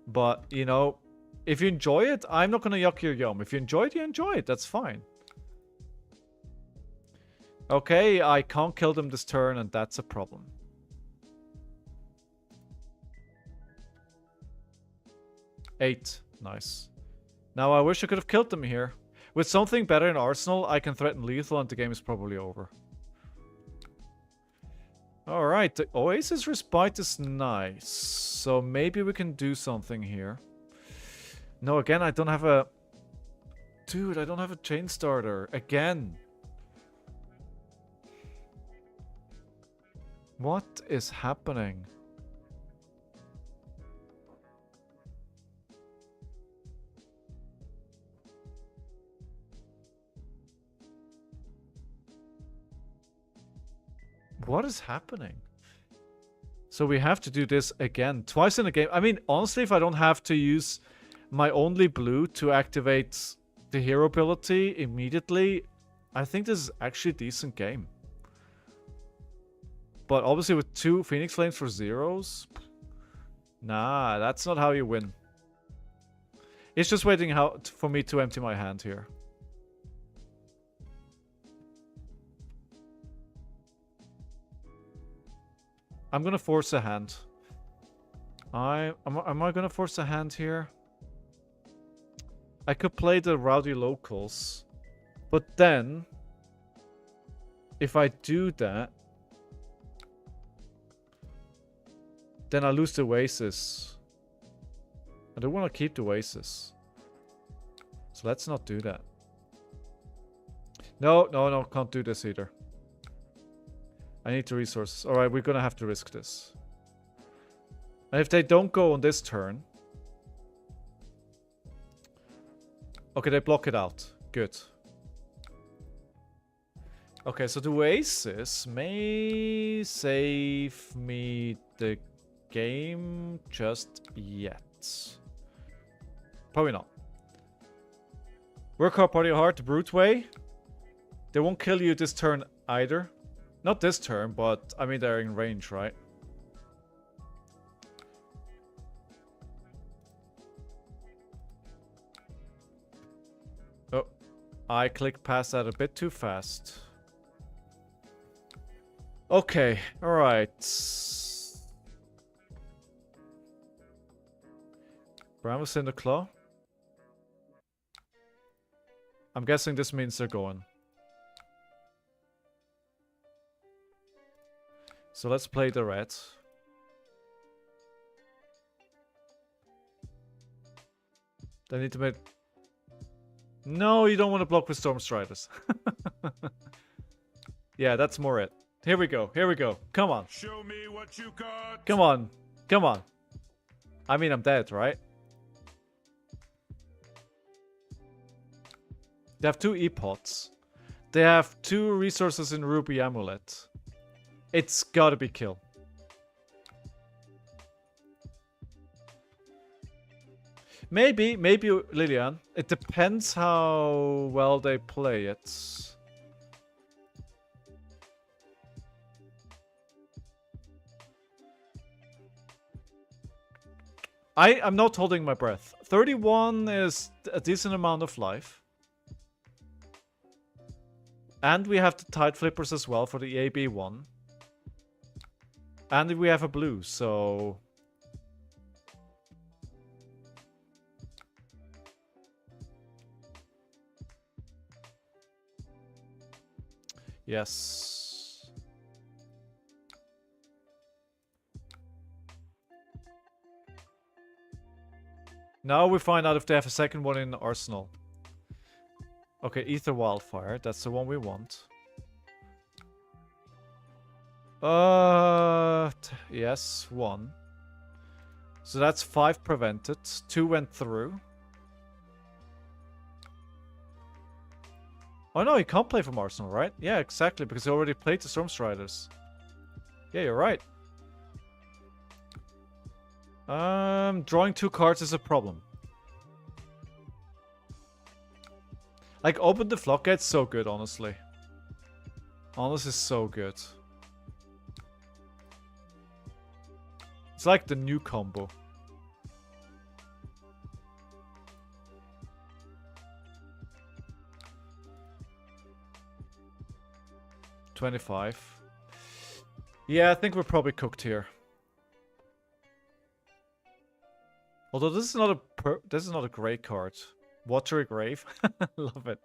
But, you know, if you enjoy it, I'm not gonna yuck your yum. If you enjoy it, you enjoy it. That's fine. Okay, I can't kill them this turn, and that's a problem. Eight. Nice. Now, I wish I could have killed them here. With something better in Arsenal, I can threaten lethal, and the game is probably over. Alright, the Oasis Respite is nice. So maybe we can do something here. No, again, I don't have a... Dude, I don't have a chain starter. Again. What is happening? What is happening? So we have to do this again. Twice in a game. I mean, honestly, if I don't have to use my only blue to activate the hero ability immediately, I think this is actually a decent game. But obviously with 2 Phoenix Flames for zeros? Nah, that's not how you win. It's just waiting for me to empty my hand here. I'm gonna force a hand. Am I gonna force a hand here? I could play the Rowdy Locals. But then... if I do that... then I lose the Oasis. I don't want to keep the Oasis. So let's not do that. No, can't do this either. I need the resources. Alright, we're gonna have to risk this. And if they don't go on this turn... okay, they block it out. Good. Okay, so the Oasis may save me the game just yet. Probably not. Work hard, party hard, the brute way. They won't kill you this turn either. Not this turn, but I mean they're in range, right? Oh, I clicked past that a bit too fast. Okay, alright. Brambles in the claw. I'm guessing this means they're going. So let's play the red. They need to make... no, you don't want to block with Storm Striders. Yeah, that's more it. Here we go, here we go. Come on.
Show me what you got.
Come on, come on. I mean, I'm dead, right? They have 2 E-pots. They have 2 resources in Ruby Amulet. It's gotta be kill. Maybe Lilian. It depends how well they play it. I'm not holding my breath. 31 is a decent amount of life. And we have the Tide Flippers as well for the AB1. And we have a blue, so... yes. Now we find out if they have a second one in the arsenal. Okay, Ether Wildfire. That's the one we want. Yes, 1. So that's 5 prevented. 2 went through. Oh no, he can't play from Arsenal, right? Yeah, exactly, because he already played the Stormstriders. Yeah, you're right. Drawing 2 cards is a problem. Like, Open the Floodgates, so good, honestly. Honestly, so good. It's like the new combo. $25. Yeah, I think we're probably cooked here. Although this is not a great card. Watery Grave. Love it.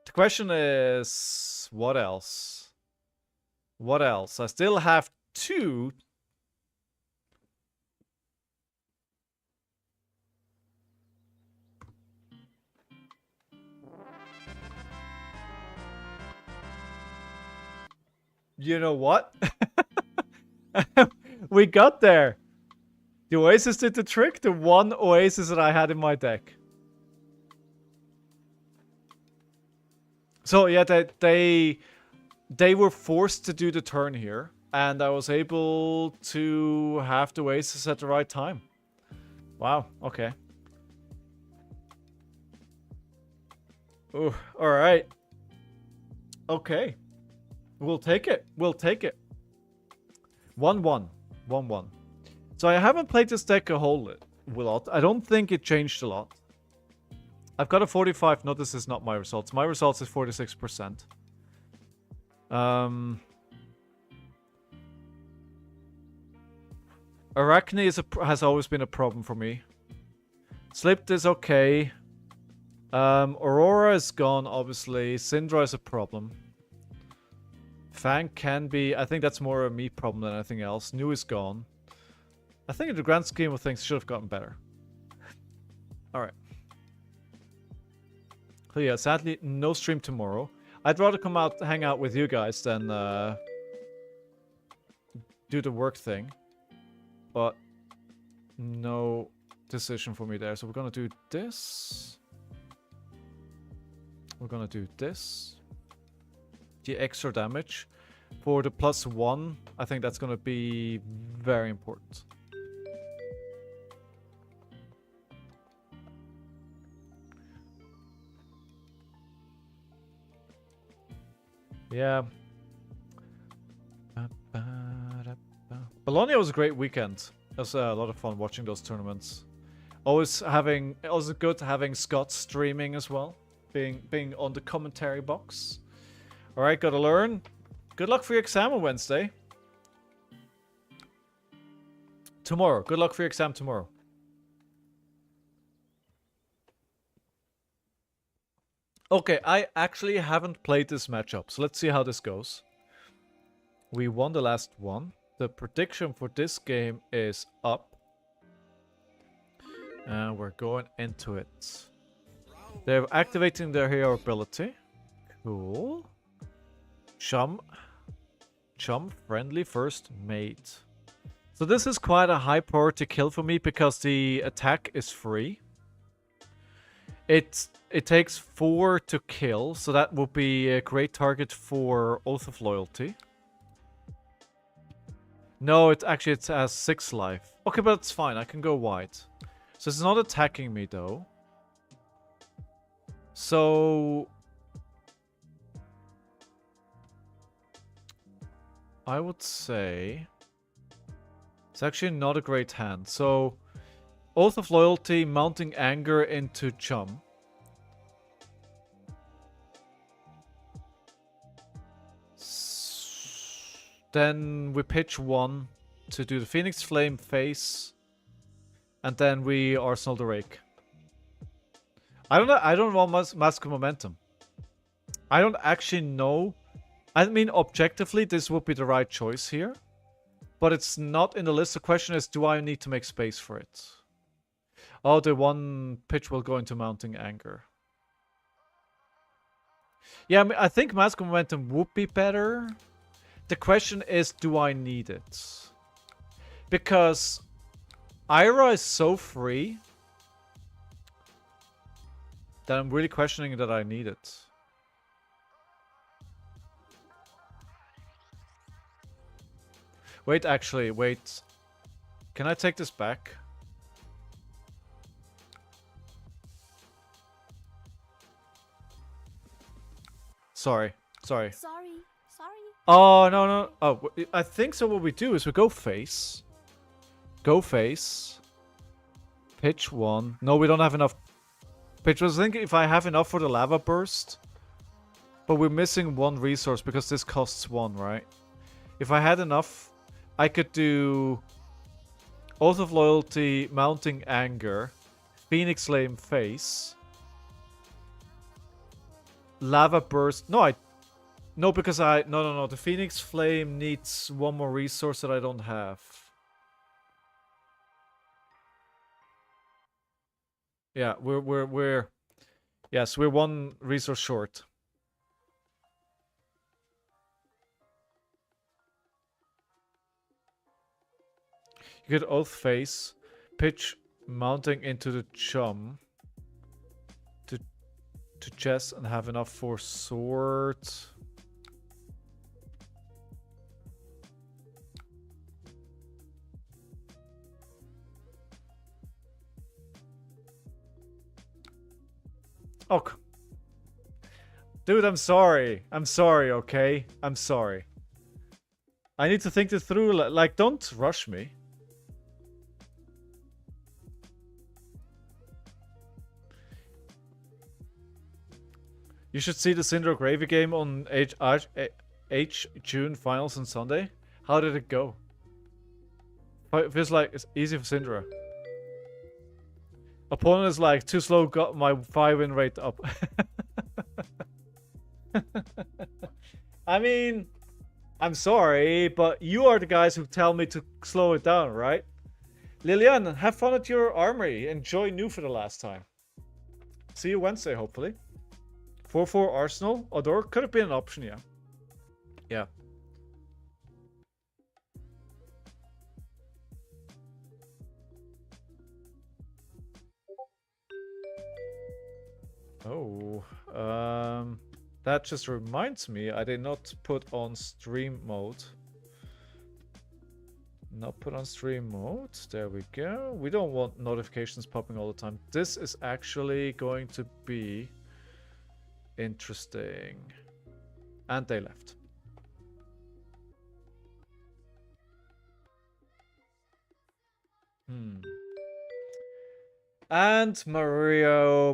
The question is, what else? What else? I still have 2. You know what? We got there. The Oasis did the trick. The one Oasis that I had in my deck. So yeah, they were forced to do the turn here, and I was able to have the Oasis at the right time. Wow. Okay. Oh, all right. Okay. We'll take it. We'll take it. 1-1. 1-1. So I haven't played this deck a whole lot. I don't think it changed a lot. I've got a 45. No, this is not my results. My results is 46%. Arachne has always been a problem for me. Slipped is okay. Aurora is gone, obviously. Syndra is a problem. Fang can be... I think that's more a me problem than anything else. New is gone. I think in the grand scheme of things, should have gotten better. Alright. So yeah, sadly, no stream tomorrow. I'd rather come out, hang out with you guys than do the work thing. But no decision for me there. So we're gonna do this. We're gonna do this. The extra damage. For the +1, I think that's gonna be very important. Yeah. Bologna was a great weekend. It was a lot of fun watching those tournaments. Also good having Scott streaming as well. Being on the commentary box. Alright, gotta learn. Good luck for your exam on Wednesday. Tomorrow. Good luck for your exam tomorrow. Okay, I actually haven't played this matchup, so let's see how this goes. We won the last one. The prediction for this game is up. And we're going into it. They're activating their hero ability. Cool. Chum friendly first mate. So this is quite a high priority kill for me because the attack is free. It takes 4 to kill, so that would be a great target for Oath of Loyalty. No, it has 6 life. Okay, but it's fine. I can go wide. So it's not attacking me though. So I would say it's actually not a great hand. So Oath of Loyalty, Mounting Anger into Chum. Then we pitch 1 to do the Phoenix Flame face. And then we Arsenal the Rake. I don't know. I don't want Mask of Momentum. I don't actually know. I mean, objectively, this would be the right choice here. But it's not in the list. The question is, do I need to make space for it? Oh, the 1 pitch will go into Mounting Anger. Yeah, I mean, I think Mask of Momentum would be better. The question is, do I need it? Because Ira is so free. that I'm really questioning that I need it. Wait, actually, wait. Can I take this back? Sorry.
Sorry.
Oh, no, no. Oh, I think so what we do is we go face. Go face. Pitch 1. No, we don't have enough. Pitch, I was thinking if I have enough for the lava burst. But we're missing 1 resource because this costs 1, right? If I had enough, I could do Oath of Loyalty, Mounting Anger, Phoenix Flame Face, Lava Burst. No, because no. The Phoenix Flame needs 1 more resource that I don't have. Yeah, yes, we're 1 resource short. You get Oath Face, pitch mounting into the chum to chest and have enough for sword. Oh, dude, I'm sorry. I'm sorry, okay? I'm sorry. I need to think this through. Like, don't rush me. You should see the Syndra Gravy game on H June finals on Sunday. How did it go? Feels like it's easy for Syndra. Opponent is like, too slow, got my 5-win rate up. I mean, I'm sorry, but you are the guys who tell me to slow it down, right? Lilian, have fun at your armory. Enjoy new for the last time. See you Wednesday, hopefully. 4-4 Arsenal. Odor could have been an option, yeah. Yeah. Oh, that just reminds me, I did not put on stream mode. Not put on stream mode. There we go. We don't want notifications popping all the time. This is actually going to be interesting. And they left. And Mario.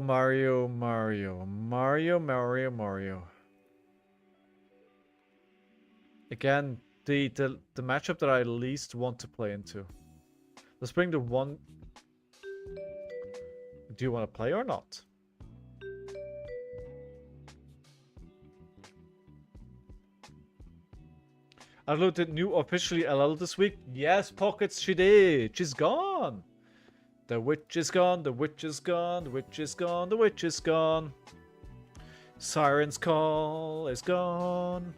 Again, the matchup that I least want to play into. Let's bring the one. Do you want to play or not? I looked at new officially LL this week. Yes, Pockets, she did. She's gone. The witch is gone. The witch is gone. The witch is gone. The witch is gone. Siren's Call is gone.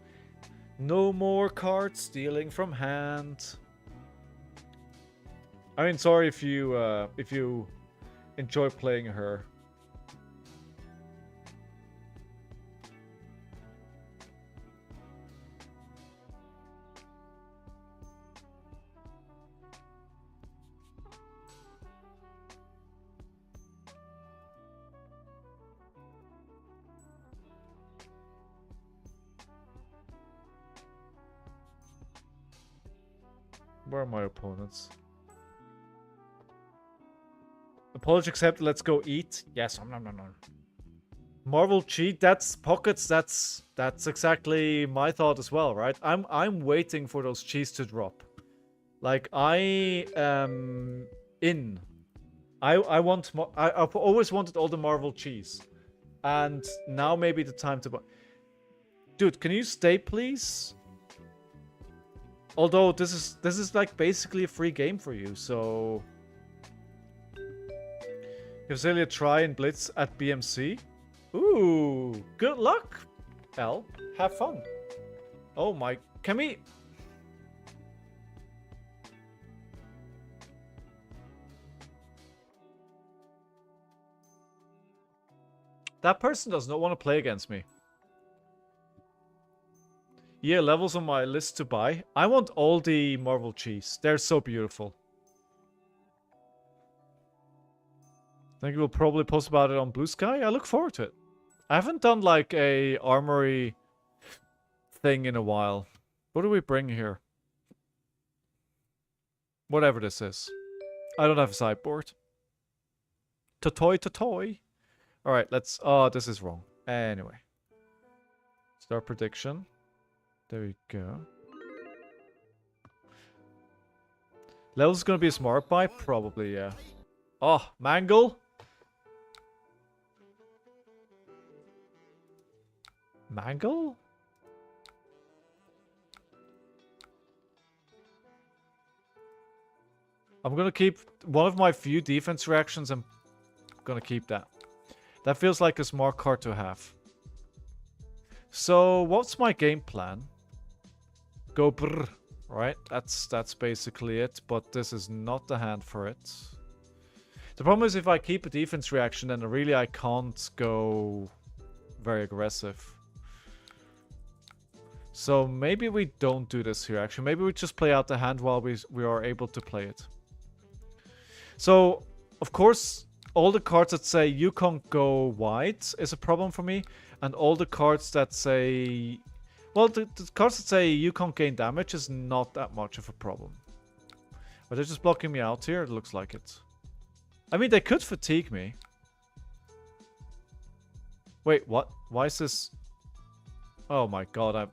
No more cards stealing from hand. I mean, sorry if you enjoy playing her. Where are my opponents? Apology accepted. Let's go eat. Yes. No. Marvel cheat. That's Pockets. That's exactly my thought as well, right? I'm waiting for those cheese to drop. Like I am in. I've always wanted all the Marvel cheese, and now may be the time to buy. Dude, can you stay, please? Although this is like basically a free game for you, so give Zelia a try and blitz at BMC. Ooh, good luck, L. Have fun. Oh my, can we? That person does not want to play against me. Yeah, levels on my list to buy. I want all the Marvel cheese. They're so beautiful. I think we'll probably post about it on Blue Sky. I look forward to it. I haven't done like a armory thing in a while. What do we bring here? Whatever this is. I don't have a sideboard. To toy. Alright, let's... Oh, this is wrong. Anyway. Start prediction. There we go. Level's gonna be a smart buy? Probably, yeah. Oh, Mangle? Mangle? I'm gonna keep one of my few defense reactions. I'm gonna keep that. That feels like a smart card to have. So, what's my game plan? Go brr, right? That's basically it, but this is not the hand for it. The problem is if I keep a defense reaction, then really I can't go very aggressive. So maybe we don't do this here, actually. Maybe we just play out the hand while we are able to play it. So, of course, all the cards that say you can't go wide is a problem for me. And all the cards that say... Well, the cards that say you can't gain damage is not that much of a problem. But they're just blocking me out here, it looks like it. I mean, they could fatigue me. Wait, what? Why is this... Oh my god,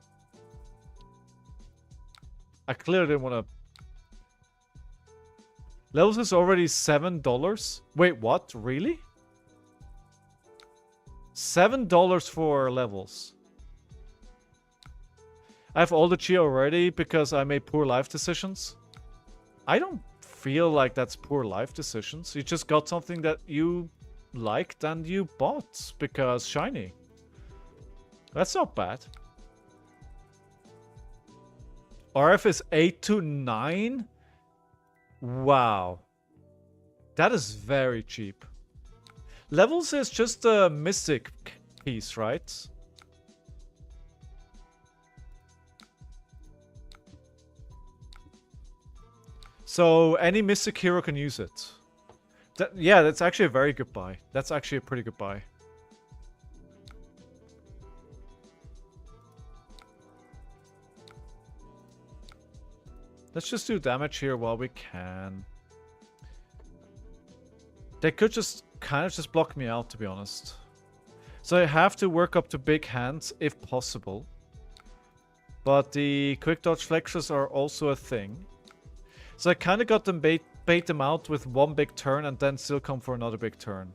I clearly didn't want to... Levels is already $7? Wait, what? Really? $7 for levels. I have all the chi already because I made poor life decisions. I don't feel like that's poor life decisions. You just got something that you liked and you bought because shiny. That's not bad. RF is 8 to 9? Wow. That is very cheap. Levels is just a mystic piece, right? So any mystic hero can use it. Yeah, that's actually a very good buy. That's actually a pretty good buy. Let's just do damage here while we can. They could just kind of just block me out, to be honest. So I have to work up to big hands if possible. But the quick dodge flexes are also a thing. So I kind of got them bait them out with one big turn and then still come for another big turn.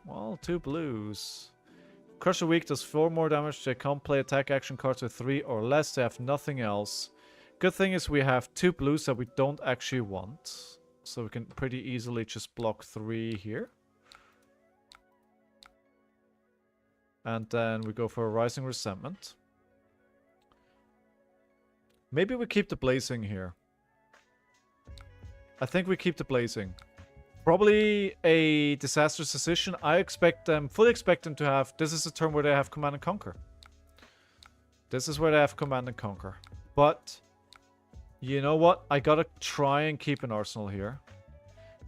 Well, 2 blues. Crusher Weak does 4 more damage. They can't play attack action cards with 3 or less. They have nothing else. Good thing is we have 2 blues that we don't actually want. So we can pretty easily just block 3 here. And then we go for a Rising Resentment. Maybe we keep the Blazing here. I think we keep the Blazing. Probably a disastrous decision. I expect them, fully expect them to have... This is a turn where they have Command and Conquer. This is where they have Command and Conquer. But... You know what? I gotta try and keep an arsenal here.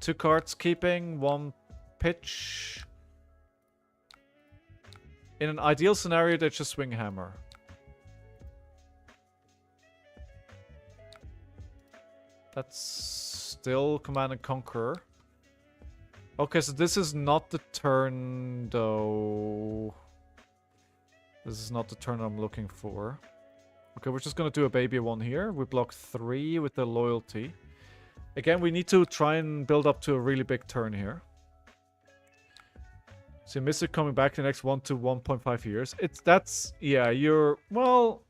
2 cards keeping, 1 pitch. In an ideal scenario, they just swing hammer. That's still Command and Conquer. Okay, so this is not the turn, though. This is not the turn I'm looking for. Okay, we're just gonna do a baby one here. We block 3 with the loyalty. Again, we need to try and build up to a really big turn here. So Mystic coming back the next 1 to 1.5 years. Yeah, you're, well...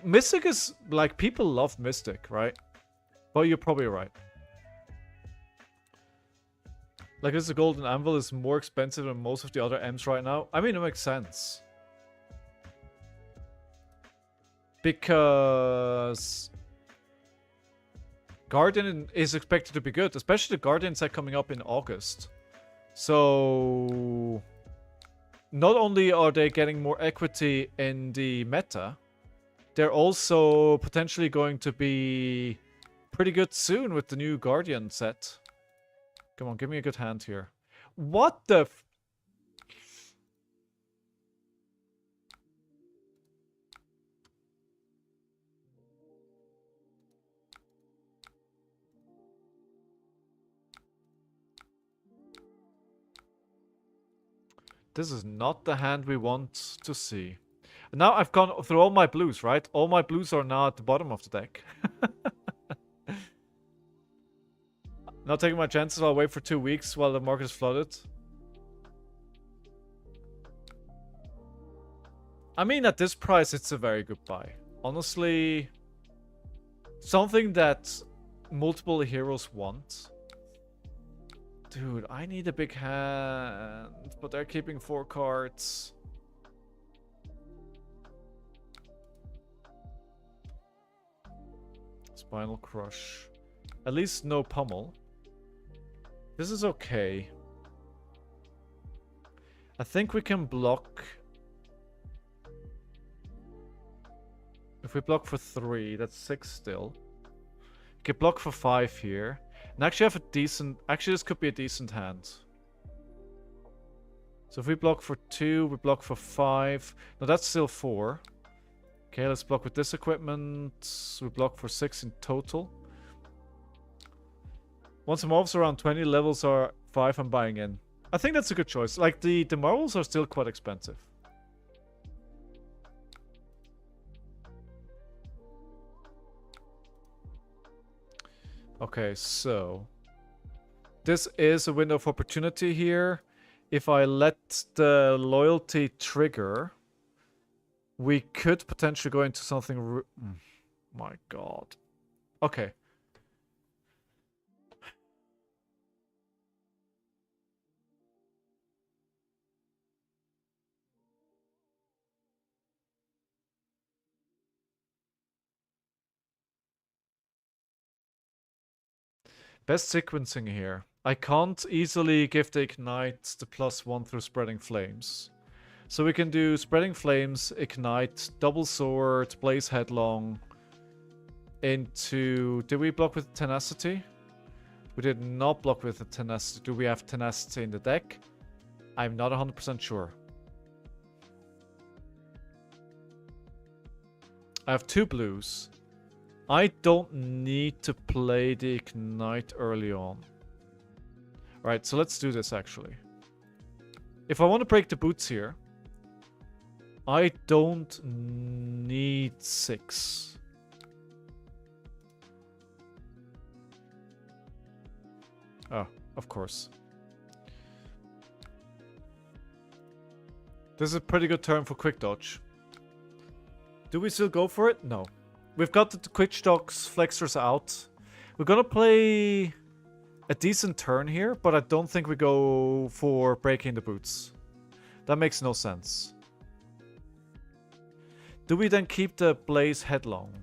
Mystic is, like, people love Mystic, right? Well, you're probably right. Like, this Golden Anvil is more expensive than most of the other M's right now. I mean, it makes sense. Because Guardian is expected to be good, especially the Guardian set coming up in August. So not only are they getting more equity in the meta, they're also potentially going to be pretty good soon with the new Guardian set. Come on, give me a good hand here. What the f... This is not the hand we want to see. Now I've gone through all my blues, right? All my blues are now at the bottom of the deck. Not taking my chances, I'll wait for 2 weeks while the market is flooded. I mean, at this price, it's a very good buy. Honestly, something that multiple heroes want. Dude, I need a big hand, but they're keeping 4 cards. Spinal Crush. At least no pummel. This is okay. I think we can block. If we block for 3, that's 6 still. We can block for 5 here. And actually have a decent... Actually, this could be a decent hand. So if we block for 2, we block for 5. No, that's still 4. Okay, let's block with this equipment. We block for 6 in total. Once the mobs around 20, levels are 5, I'm buying in. I think that's a good choice. Like, the marbles are still quite expensive. Okay, so... This is a window of opportunity here. If I let the loyalty trigger, we could potentially go into something... My god. Okay. Best sequencing here. I can't easily give the Ignite the +1 through Spreading Flames. So we can do Spreading Flames, Ignite, Double Sword, Blaze Headlong into... Did we block with Tenacity? We did not block with the Tenacity. Do we have Tenacity in the deck? I'm not 100% sure. I have 2 blues. I don't need to play the Ignite early on. Alright, so let's do this actually. If I want to break the boots here, I don't need 6. Oh, of course. This is a pretty good turn for quick dodge. Do we still go for it? No. We've got the quick stocks flexors out. We're gonna play a decent turn here, but I don't think we go for breaking the boots. That makes no sense. Do we then keep the Blaze Headlong?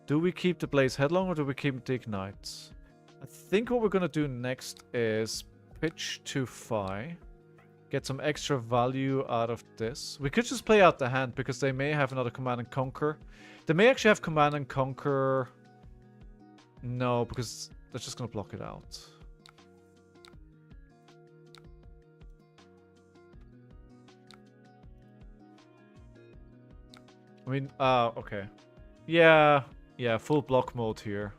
Do we keep the Blaze Headlong or do we keep the Ignite? I think what we're gonna do next is pitch to Fi. Get some extra value out of this. We could just play out the hand because they may have another Command and Conquer. They may actually have Command and Conquer. No, because they're just going to block it out. I mean, okay. Yeah, full block mode here.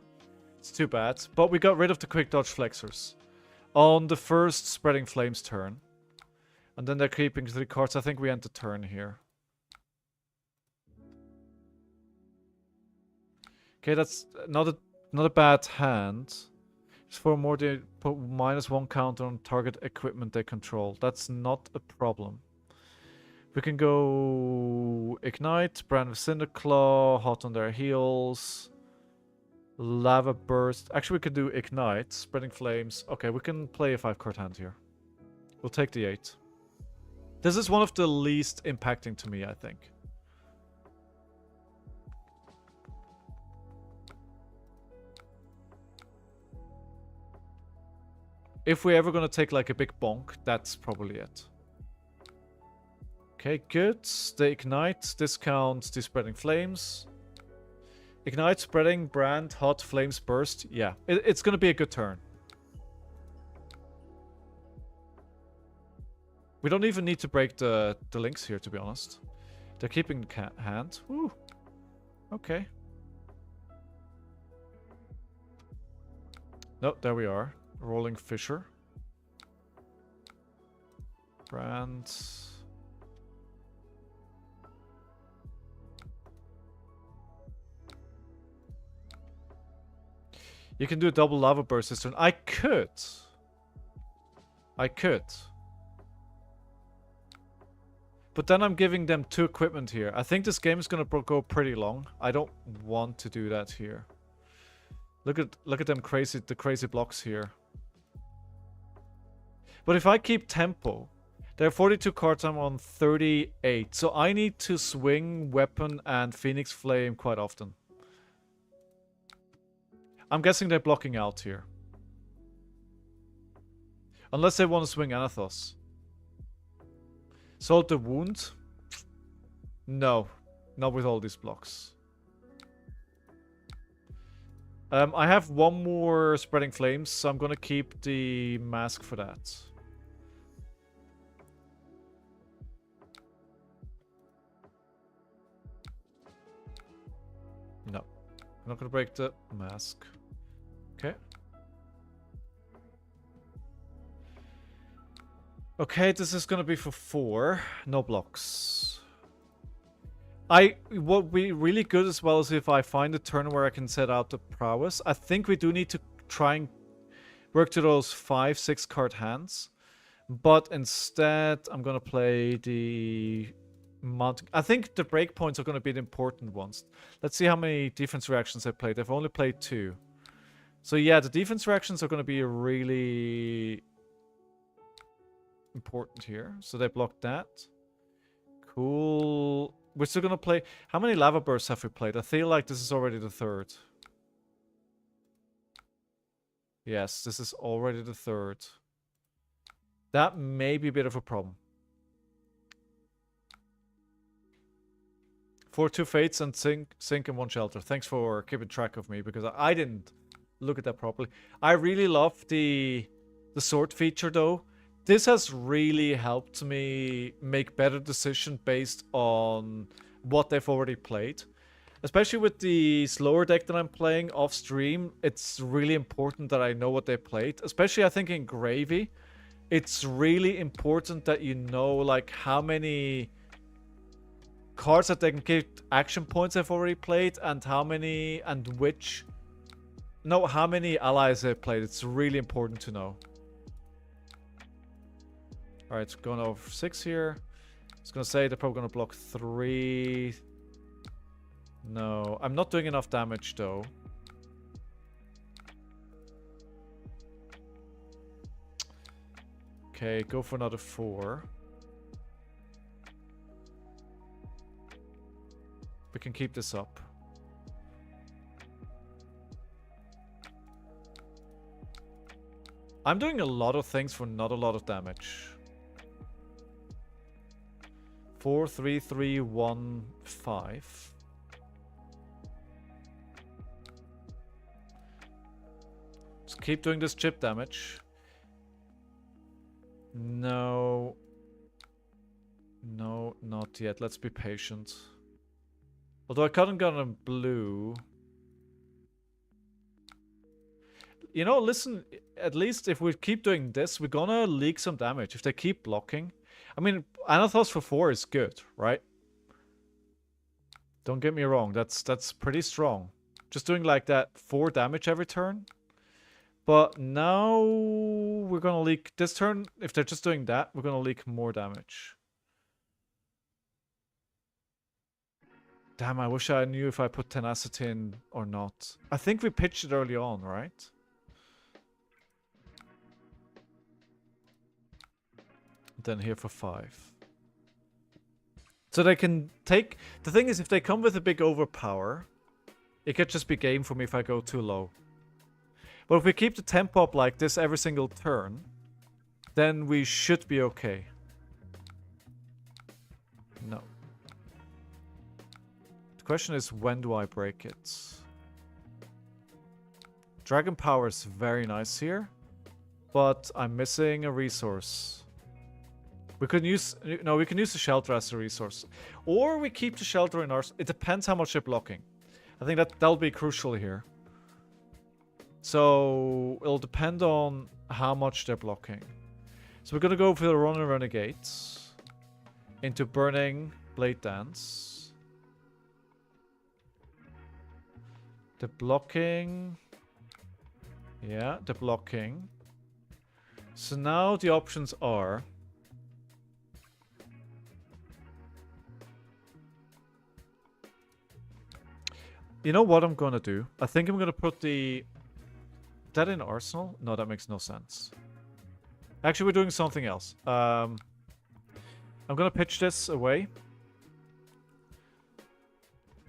It's too bad. But we got rid of the quick dodge flexors on the first Spreading Flames turn. And then they're keeping 3 cards. I think we end the turn here. Okay, that's not a bad hand. It's for more they put -1 counter on target equipment they control. That's not a problem. We can go Ignite, Brand of Cinderclaw, Hot on their heels. Lava Burst. Actually, we could do Ignite, Spreading Flames. Okay, we can play a 5-card hand here. We'll take the 8. This is one of the least impacting to me, I think. if we're ever gonna take like a big bonk, that's probably it. Okay, good. They ignite, discount, the spreading flames. Ignite, spreading, brand, hot, flames, burst. Yeah, it's gonna be a good turn. We don't even need to break the links here, to be honest. They're keeping the hand. Woo. Okay. No, there we are. Rolling Fisher. Brand. You can do a double lava burst this turn. I could. But then I'm giving them 2 equipment here. I think this game is gonna go pretty long. I don't want to do that here. Look at them the crazy blocks here. But if I keep tempo, there are 42 cards. I'm on 38, so I need to swing Weapon and Phoenix Flame quite often. I'm guessing they're blocking out here. Unless they want to swing Anathos. Salt the Wound? No. Not with all these blocks. I have 1 more Spreading Flames, so I'm gonna keep the mask for that. No. I'm not gonna break the mask. Okay. Okay, this is gonna be for 4. No blocks. What would be really good as well is if I find a turn where I can set out the prowess. I think we do need to try and work to those 5-6 card hands. But instead, I'm gonna play the Mount. I think the breakpoints are gonna be the important ones. Let's see how many defense reactions I played. I've only played 2. So yeah, the defense reactions are gonna be really important here. So they blocked that. Cool. We're still gonna play. How many lava bursts have we played? I feel like this is already the 3rd. Yes, this is already the 3rd. That may be a bit of a problem. 4 2 fates and sink and 1 shelter. Thanks for keeping track of me because I didn't look at that properly. I really love the sword feature though. This has really helped me make better decisions based on what they've already played. Especially with the slower deck that I'm playing off stream, it's really important that I know what they played. Especially I think in Gravy, it's really important that you know like how many cards that they can give action points they've already played and how many and which... No, how many allies they've played. It's really important to know. Alright, going over 6 here. I was gonna say they're probably gonna block 3. No, I'm not doing enough damage though. Okay, go for another 4. We can keep this up. I'm doing a lot of things for not a lot of damage. 4, 3, 3, 1, 5. Just keep doing this chip damage. No. No, not yet. Let's be patient. Although I couldn't get on blue. You know, listen, at least if we keep doing this, we're gonna leak some damage if they keep blocking. I mean, Anathos for 4 is good, right? Don't get me wrong, that's pretty strong. Just doing like that 4 damage every turn. But now we're gonna leak this turn. If they're just doing that, we're gonna leak more damage. Damn, I wish I knew if I put tenacity in or not. I think we pitched it early on, right? Then here for 5. So they can take... The thing is, if they come with a big overpower, it could just be game for me if I go too low. But if we keep the tempo up like this every single turn, then we should be okay. No. The question is, when do I break it? Dragon Power is very nice here, but I'm missing a resource. We could use... No, we can use the shelter as a resource. Or we keep the shelter in our... It depends how much they're blocking. I think that'll be crucial here. So it'll depend on how much they're blocking. So we're gonna go for the Running Renegades into Burning Blade Dance. The blocking... Yeah, the blocking. So now the options are... You know what I'm gonna do? I think I'm gonna put the... That in Arsenal? No, that makes no sense. Actually, we're doing something else. I'm gonna pitch this away.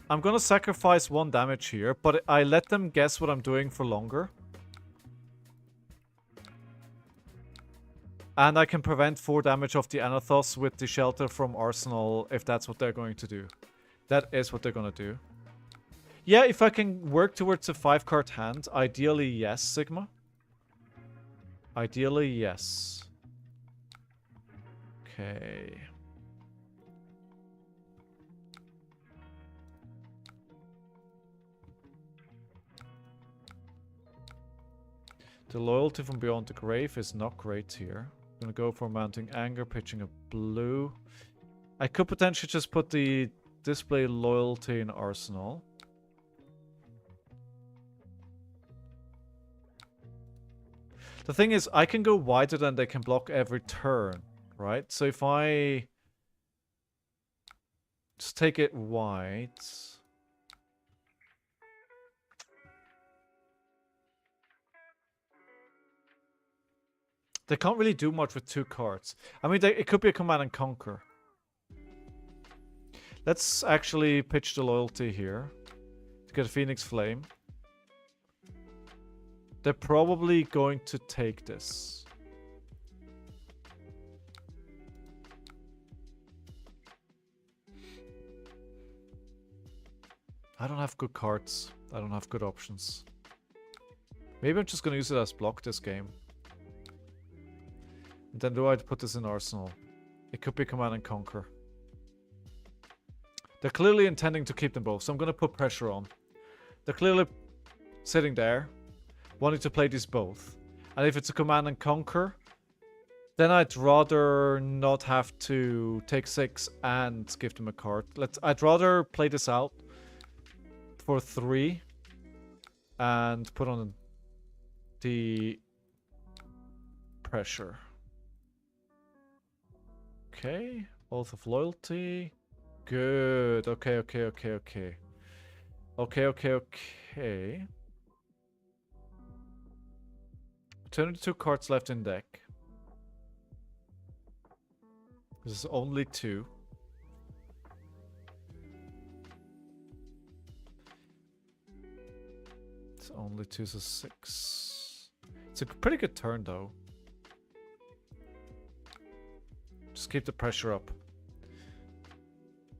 I'm gonna sacrifice 1 damage here, but I let them guess what I'm doing for longer. And I can prevent 4 damage of the Anathos with the shelter from Arsenal if that's what they're going to do. That is what they're gonna do. Yeah, if I can work towards a 5-card hand, ideally yes, Sigma. Ideally yes. Okay. The loyalty from Beyond the Grave is not great here. I'm gonna go for Mounting Anger, pitching a blue. I could potentially just put the display loyalty in Arsenal. The thing is, I can go wider than they can block every turn, right? So if I just take it wide... They can't really do much with 2 cards. I mean, it could be a Command and Conquer. Let's actually pitch the loyalty here to get a Phoenix Flame. They're probably going to take this. I don't have good cards. I don't have good options. Maybe I'm just going to use it as block this game. And then do I put this in Arsenal? It could be Command and Conquer. They're clearly intending to keep them both, so I'm going to put pressure on. They're clearly sitting there, wanting to play these both. And if it's a Command and Conquer, then I'd rather not have to take 6 and give them a card. I'd rather play this out for 3 and put on the pressure. Okay, Oath of Loyalty. Good. Okay. Turn 2 cards left in deck. This is only 2. It's only 2, so 6. It's a pretty good turn, though. Just keep the pressure up.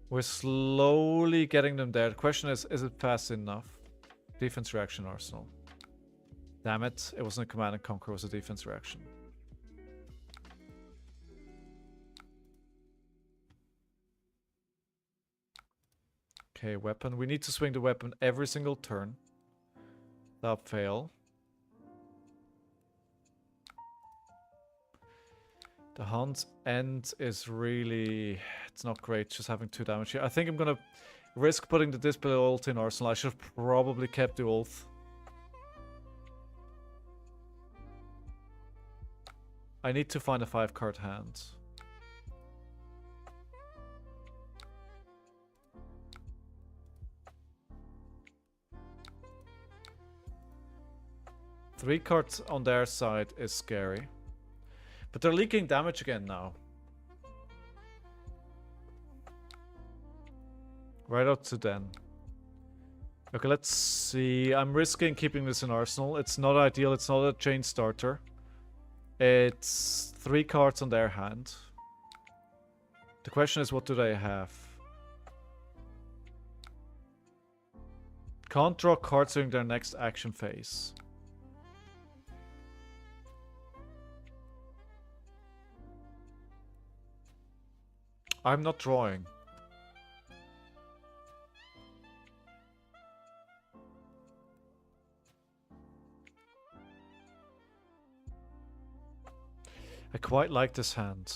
We're slowly getting them there. The question is it fast enough? Defense reaction Arsenal. Damn it. It wasn't a Command and Conquer, it was a defense reaction. Okay, weapon. We need to swing the weapon every single turn. Without fail. The Hunt's End is really... It's not great just having 2 damage here. I think I'm gonna risk putting the display ult in Arsenal. I should have probably kept the ult. I need to find a 5-card hand. Three cards on their side is scary. But they're leaking damage again now. Right out to Den. Okay, let's see. I'm risking keeping this in Arsenal. It's not ideal. It's not a chain starter. It's 3 cards on their hand. The question is, what do they have? Can't draw cards during their next action phase. I'm not drawing. I quite like this hand.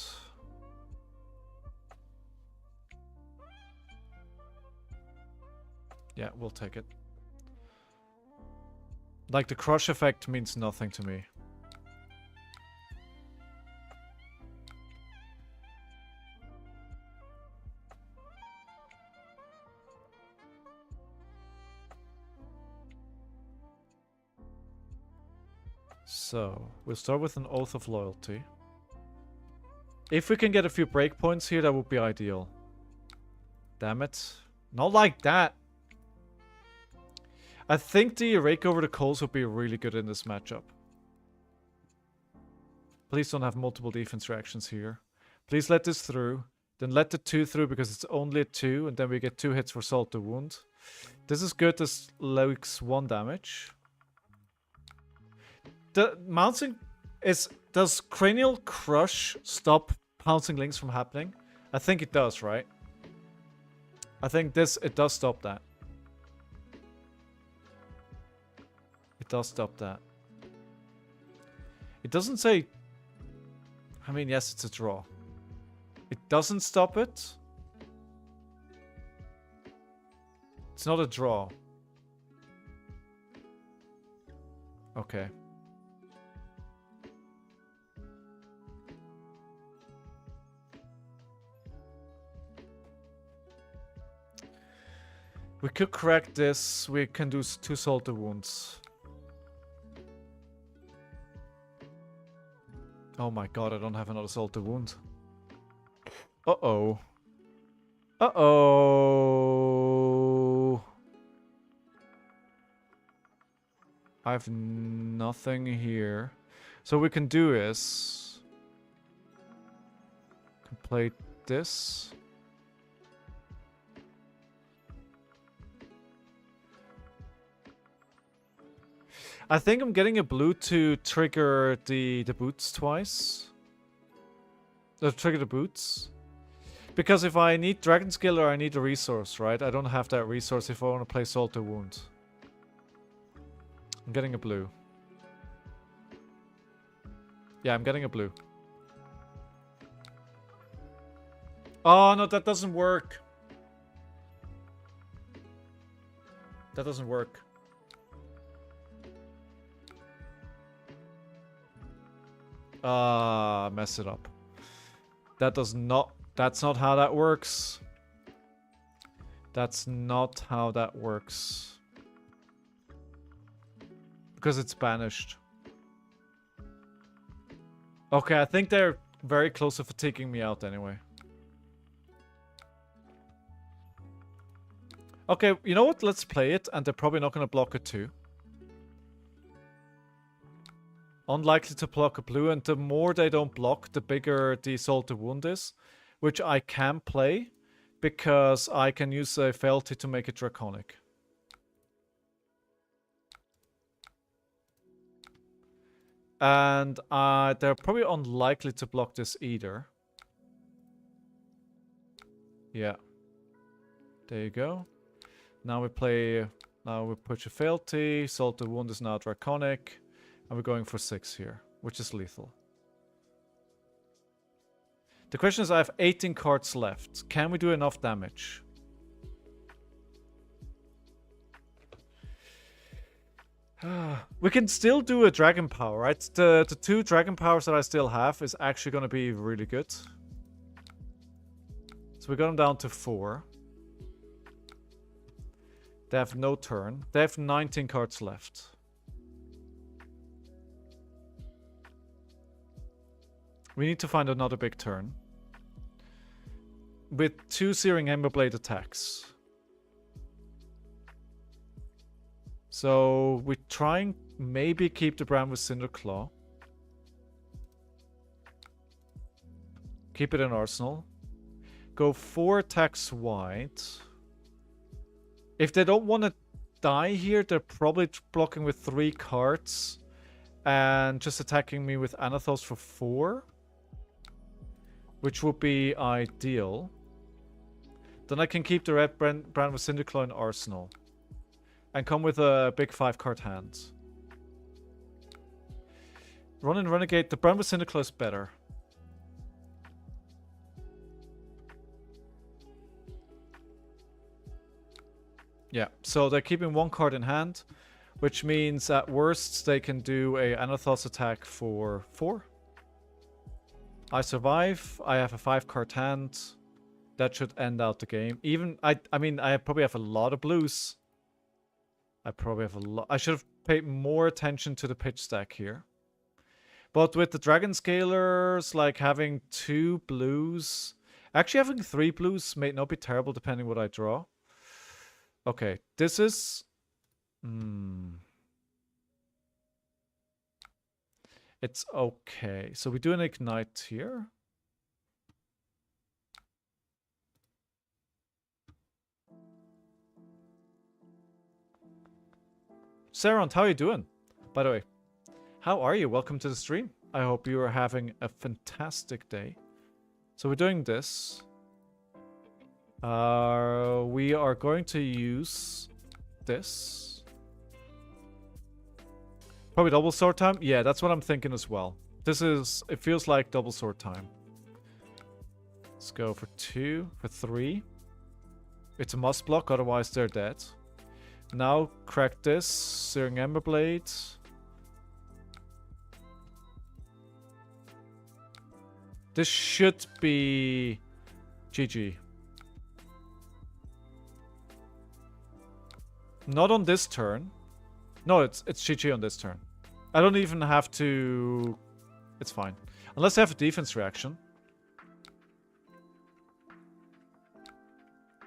Yeah, we'll take it. Like, the crush effect means nothing to me. So, we'll start with an Oath of Loyalty. If we can get a few breakpoints here, that would be ideal. Damn it. Not like that. I think the Rake Over the Coals would be really good in this matchup. Please don't have multiple defense reactions here. Please let this through. Then let the 2 through because it's only a 2. And then we get 2 hits for Salt to Wound. This is good. This likes 1 damage. The Mounting is... Does Cranial Crush stop Pouncing Links from happening? I think it does, right? I think this... It does stop that. It does stop that. It doesn't say... I mean, yes, it's a draw. It doesn't stop it. It's not a draw. Okay. We could correct this. We can do 2 Salty Wounds. Oh my god, I don't have another Salty Wound. Uh-oh. Uh-oh. I have nothing here. So what we can do is... can play this. I think I'm getting a blue to trigger the boots twice. Trigger the boots. Because if I need Dragon Skill or I need a resource, right? I don't have that resource if I want to play Salt to Wound. I'm getting a blue. Yeah, I'm getting a blue. Oh, no, that doesn't work. That doesn't work. Mess it up. That does not... That's not how that works. That's not how that works. Because it's banished. Okay, I think they're very close to fatiguing me out anyway. Okay, you know what? Let's play it, and they're probably not going to block it too. Unlikely to block a blue, and the more they don't block, the bigger the Salt to Wound is. Which I can play, because I can use a Fealty to make it Draconic. And they're probably unlikely to block this either. Yeah. There you go. Now we play... Now we push a Fealty, Salt to Wound is now Draconic. And we're going for 6 here, which is lethal. The question is, I have 18 cards left. Can we do enough damage? We can still do a Dragon Power, right? The 2 Dragon Powers that I still have is actually going to be really good. So we got them down to 4. They have no turn. They have 19 cards left. We need to find another big turn. With 2 Searing Emberblade attacks. So we try and maybe keep the brand with Cinderclaw. Keep it in arsenal. Go 4 attacks wide. If they don't want to die here, they're probably blocking with 3 cards. And just attacking me with Anathos for 4. Which would be ideal. Then I can keep the red brand with Cinderclaw in arsenal. And come with a big 5-card hand. Run and Renegade. The brand with Cinderclaw is better. Yeah, so they're keeping 1 card in hand. Which means at worst they can do a Anathos attack for 4. I survive. I have a 5-card hand. That should end out the game. Even, I mean, I probably have a lot of blues. I probably have a lot. I should have paid more attention to the pitch stack here. But with the Dragon Scalers, like having 2 blues. Actually, having 3 blues may not be terrible depending what I draw. Okay, this is... It's okay. So we do an Ignite here. Sarant, how are you doing? By the way, how are you? Welcome to the stream. I hope you are having a fantastic day. So we're doing this. We are going to use this. Probably double sword time? Yeah, that's what I'm thinking as well. This is... It feels like double sword time. Let's go for 2, for 3. It's a must block, otherwise they're dead. Now crack this. Searing Emberblade. This should be... GG. Not on this turn. No, it's GG on this turn. I don't even have to... It's fine. Unless I have a defense reaction.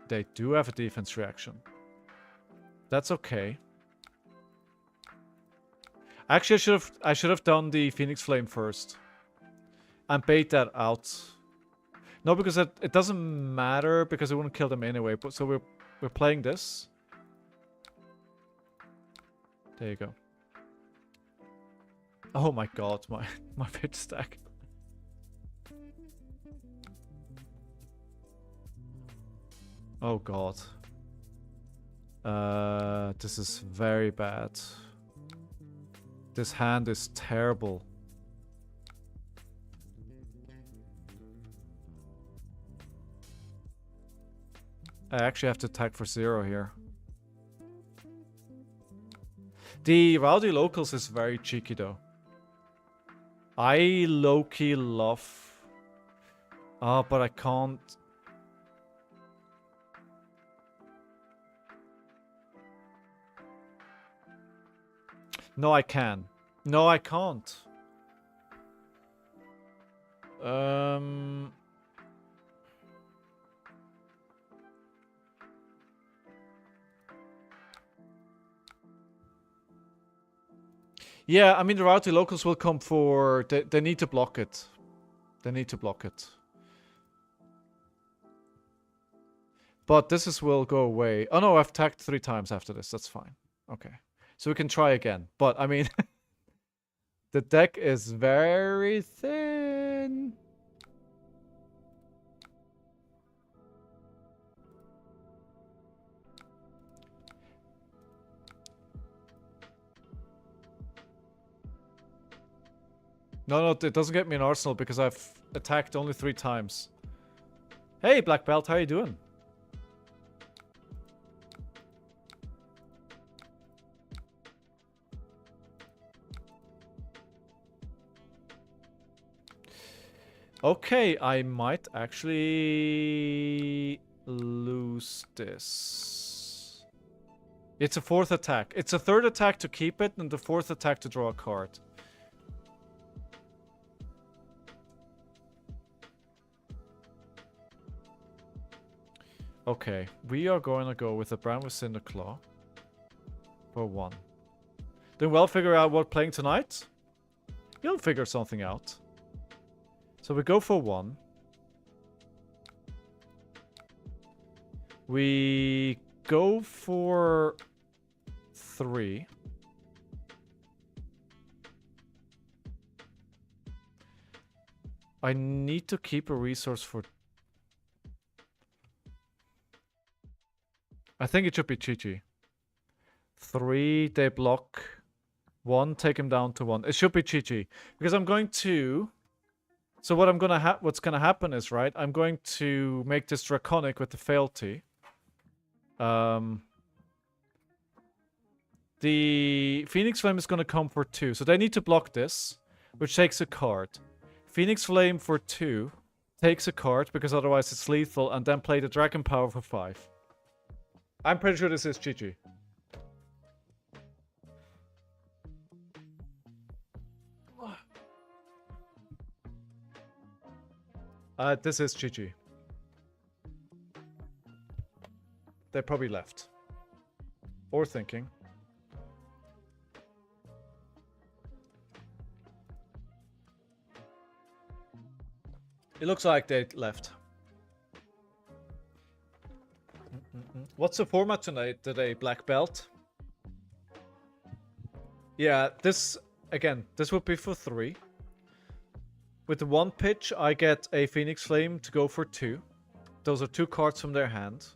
They do have a defense reaction. That's okay. Actually, I should have done the Phoenix Flame first. And bait that out. No, because it doesn't matter because it wouldn't kill them anyway. But so we're playing this. There you go. Oh my god, my pitch stack. Oh god. This is very bad. This hand is terrible. I actually have to attack for 0 here. The Rowdy Locals is very cheeky though. I low-key love... Oh, but I can't... No, I can. No, I can't. Yeah, I mean, the Rowdy Locals will come for... They need to block it. They need to block it. But this will go away. Oh no, I've attacked 3 times after this. That's fine. Okay. So we can try again. But, I mean... the deck is very thin. No, it doesn't get me an arsenal because I've attacked only 3 times. Hey, Black Belt, how you doing? Okay, I might actually lose this. It's a 4th attack. It's a 3rd attack to keep it and the 4th attack to draw a card. Okay, we are going to go with a Brown with Cinderclaw. for 1. Doing well, figure out what playing tonight? You'll figure something out. So we go for 1. We go for 3. I need to keep a resource for... I think it should be Chi-Chi. 3, they block. 1, take him down to 1. It should be Chi-Chi. Because I'm going to... So what what's gonna happen is, right, I'm going to make this Draconic with the fealty. The Phoenix Flame is gonna come for 2. So they need to block this, which takes a card. Phoenix Flame for 2 takes a card, because otherwise it's lethal, and then play the Dragon Power for 5. I'm pretty sure this is Chi-Chi. This is Chi-Chi. They probably left. Or thinking. It looks like they left. What's the format tonight? Today, black belt? Yeah, this, again, this would be for 3. With the 1 pitch, I get a Phoenix Flame to go for 2. Those are 2 cards from their hand.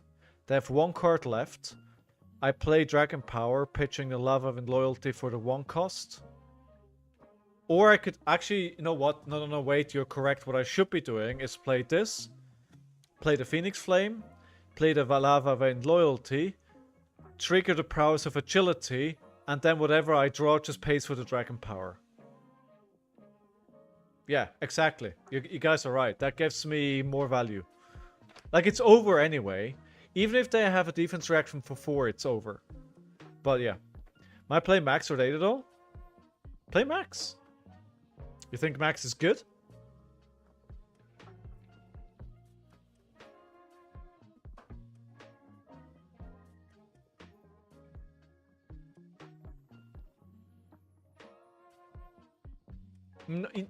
They have 1 card left. I play Dragon Power, pitching the Lava and Loyalty for the 1 cost. Or I could actually, you know what? No, wait, you're correct. What I should be doing is play this. Play the Phoenix Flame. Play the Lava Vein Loyalty. Trigger the Prowess of Agility. And then whatever I draw just pays for the Dragon Power. Yeah, exactly. You guys are right. That gives me more value. Like, it's over anyway. Even if they have a defense reaction for 4, it's over. But yeah. Might play Max or Data though? Play Max. You think Max is good?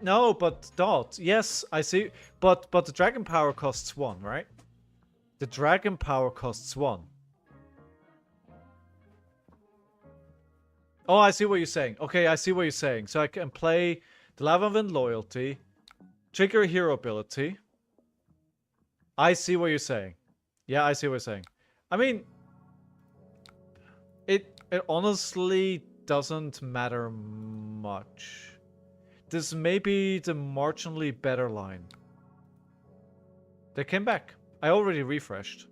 No, but Dot. Yes, I see. But the Dragon Power costs 1, right? The Dragon Power costs 1. Oh, I see what you're saying. Okay, I see what you're saying. So I can play the Lava Wind Loyalty, trigger a hero ability. I see what you're saying. Yeah, I see what you're saying. I mean, it honestly doesn't matter much. This may be the marginally better line. They came back. I already refreshed.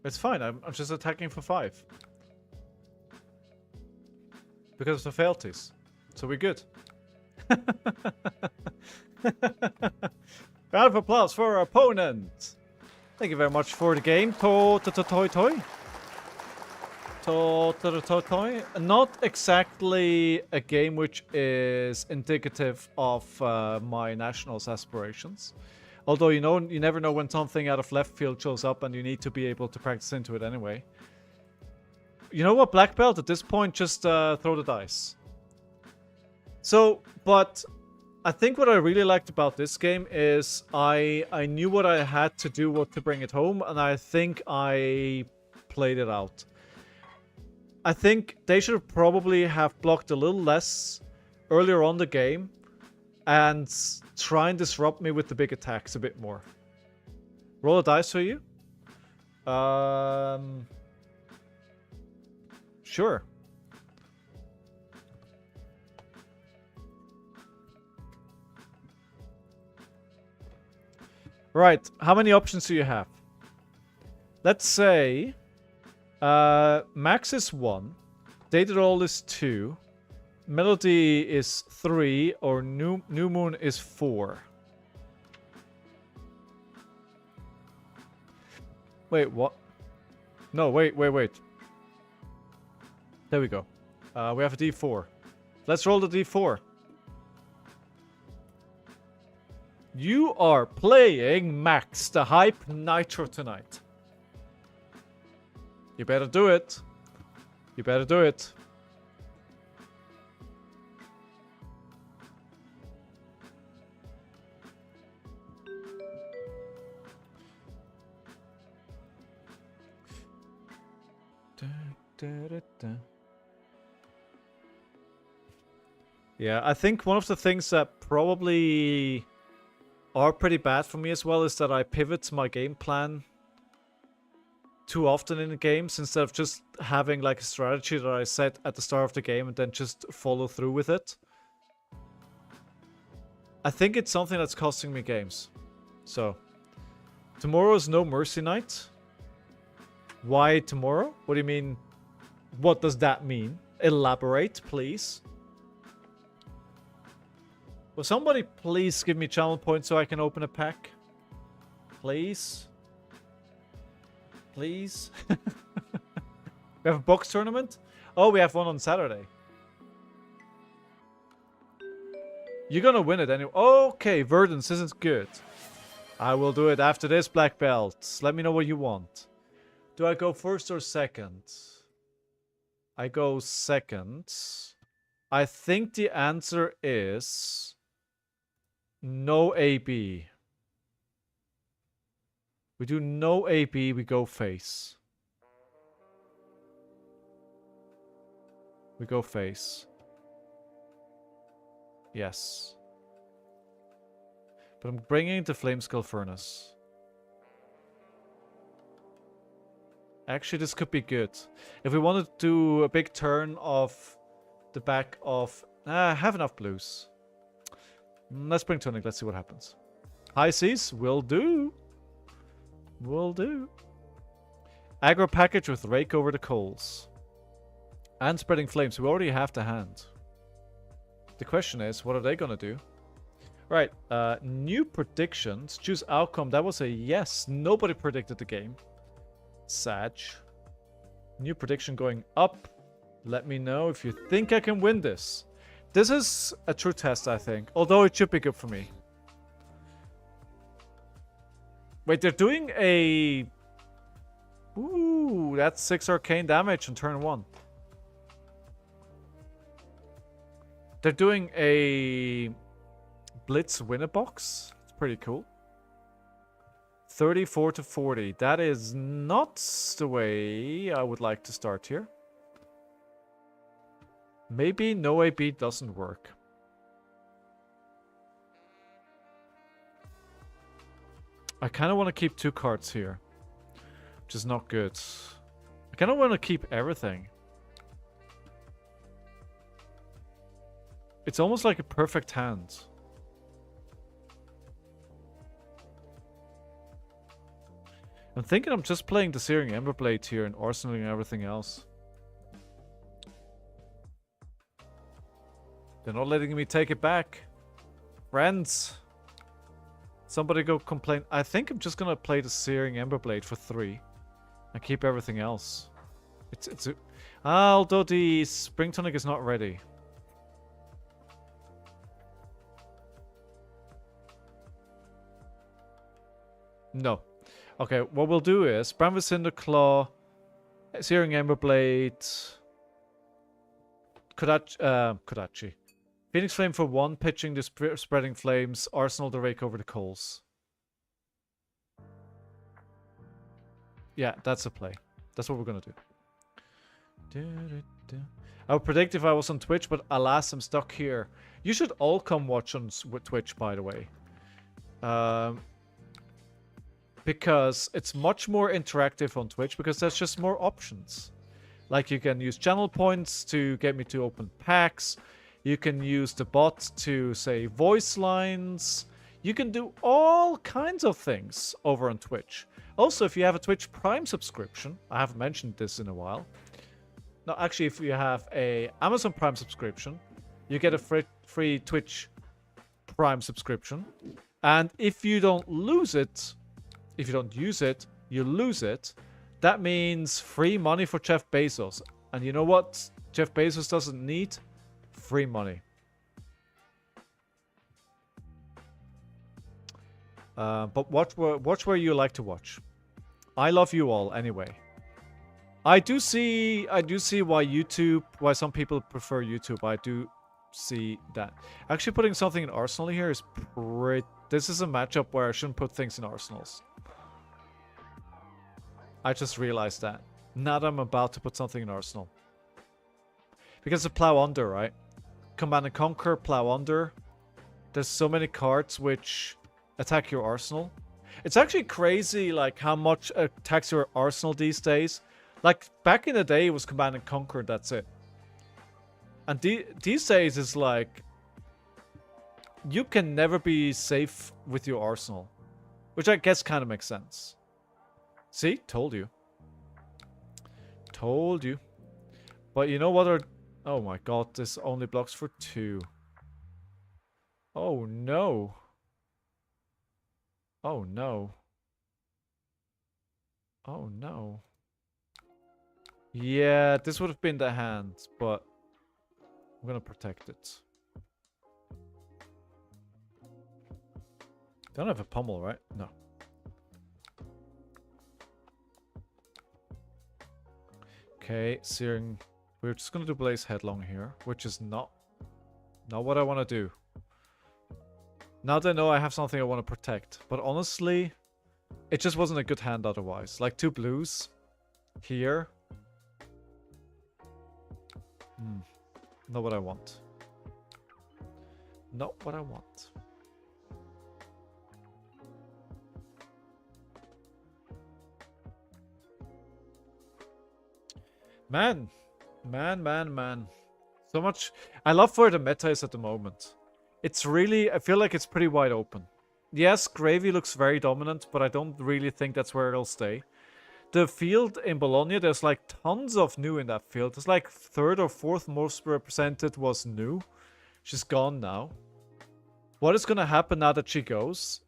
It's fine. I'm just attacking for 5. Because of the fealties. So we're good. Round of applause for our opponent. Thank you very much for the game. Not exactly a game which is indicative of my nationals aspirations. Although, you know, you never know when something out of left field shows up and you need to be able to practice into it anyway. You know what, Black Belt? At this point, just throw the dice. So, but I think what I really liked about this game is I knew what I had to do, what to bring it home, and I think I played it out. I think they should probably have blocked a little less earlier on the game and try and disrupt me with the big attacks a bit more. Roll a dice for you? Sure. Right, how many options do you have? Let's say Max is 1, Dated All is 2, Melody is 3, or New Moon is 4. Wait, what? No, wait. There we go. We have a D4. Let's roll the D4. You are playing Max, the Hype Nitro tonight. You better do it. You better do it. Yeah, I think one of the things that probably are pretty bad for me as well is that I pivot my game plan too often in the games instead of just having like a strategy that I set at the start of the game and then just follow through with it. I think it's something that's costing me games. So, tomorrow is No Mercy Night. Why tomorrow? What do you mean? What does that mean? Elaborate, please. Will somebody please give me channel points so I can open a pack? Please? Please? We have a box tournament? Oh, we have one on Saturday. You're gonna win it anyway. Okay, Verdance, this is good. I will do it after this, black belt. Let me know what you want. Do I go first or second? I go second. I think the answer is no AB. We do no AB, we go face. We go face. Yes. But I'm bringing the Flameskull Furnace. Actually, this could be good. If we wanted to do a big turn of the back of... I have enough blues. Let's bring Tonic, let's see what happens. High seas, will do. Will do. Aggro package with Rake over the Coals. And Spreading Flames, we already have the hand. The question is, what are they gonna do? Right, new predictions. Choose outcome, that was a yes. Nobody predicted the game. Sag. New prediction going up. Let me know if you think I can win this. This is a true test, I think. Although it should be good for me. Wait, they're doing a... Ooh, that's 6 arcane damage on turn 1. They're doing a... Blitz winner box. It's pretty cool. 34 to 40. That is not the way I would like to start here. Maybe no AB doesn't work. I kind of want to keep 2 cards here. Which is not good. I kind of want to keep everything. It's almost like a perfect hand. I'm thinking I'm just playing the Searing Emberblade here and arsenaling everything else. They're not letting me take it back. Friends. Somebody go complain. I think I'm just gonna play the Searing Emberblade for 3. And keep everything else. Although the Spring Tonic is not ready. No. Okay, what we'll do is Bramble Cinder Claw, Searing Emberblade, Kodachi. Phoenix Flame for 1, pitching the Spreading Flames, Arsenal the Rake over the Coals. Yeah, that's a play. That's what we're gonna do. I would predict if I was on Twitch, but alas, I'm stuck here. You should all come watch on Twitch, by the way. Because it's much more interactive on Twitch, because there's just more options. Like, you can use channel points to get me to open packs. You can use the bot to say voice lines. You can do all kinds of things over on Twitch. Also, if you have a Twitch Prime subscription, I haven't mentioned this in a while. No, actually, if you have a Amazon Prime subscription, you get a free Twitch Prime subscription. And if you don't lose it, if you don't use it, you lose it, that means free money for Jeff Bezos. And you know what Jeff Bezos doesn't need? Free money. But watch where you like to watch. I love you all anyway. I do see why some people prefer YouTube. I do see that. Actually putting something in Arsenal here is pretty... This is a matchup where I shouldn't put things in Arsenals. I just realized that. Now that I'm about to put something in Arsenal. Because the Plow Under, right? Command and Conquer, Plow Under. There's so many cards which attack your Arsenal. It's actually crazy like how much attacks your Arsenal these days. Like, back in the day, it was Command and Conquer, that's it. And these days, it's like... You can never be safe with your Arsenal. Which I guess kind of makes sense. See? Told you. Told you. But you know what are... Oh my god, this only blocks for 2. Oh no. Oh no. Oh no. Yeah, this would have been the hand, but I'm gonna protect it. Don't have a pummel, right? No. Okay, Searing. We're just gonna do Blaze Headlong here, which is not what I want to do. Now that I know I have something I want to protect, but honestly, it just wasn't a good hand otherwise. Like 2 blues here. Not what I want. Not what I want. Man. So much. I love where the meta is at the moment. It's really, I feel like it's pretty wide open. Yes, Gravy looks very dominant, but I don't really think that's where it'll stay. The field in Bologna, there's like tons of new in that field. It's like 3rd or 4th most represented was new. She's gone now. What is going to happen now that she goes?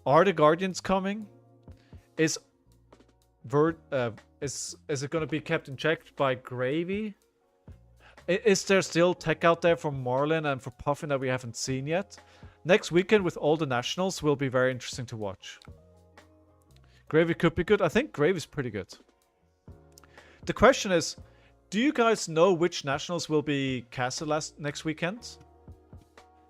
Are the Guardians coming? Is it going to be kept in check by Gravy? Is there still tech out there for Marlin and for Puffin that we haven't seen yet? Next weekend with all the nationals will be very interesting to watch. Gravy could be good. I think Gravy's pretty good. The question is, do you guys know which nationals will be casted next weekend?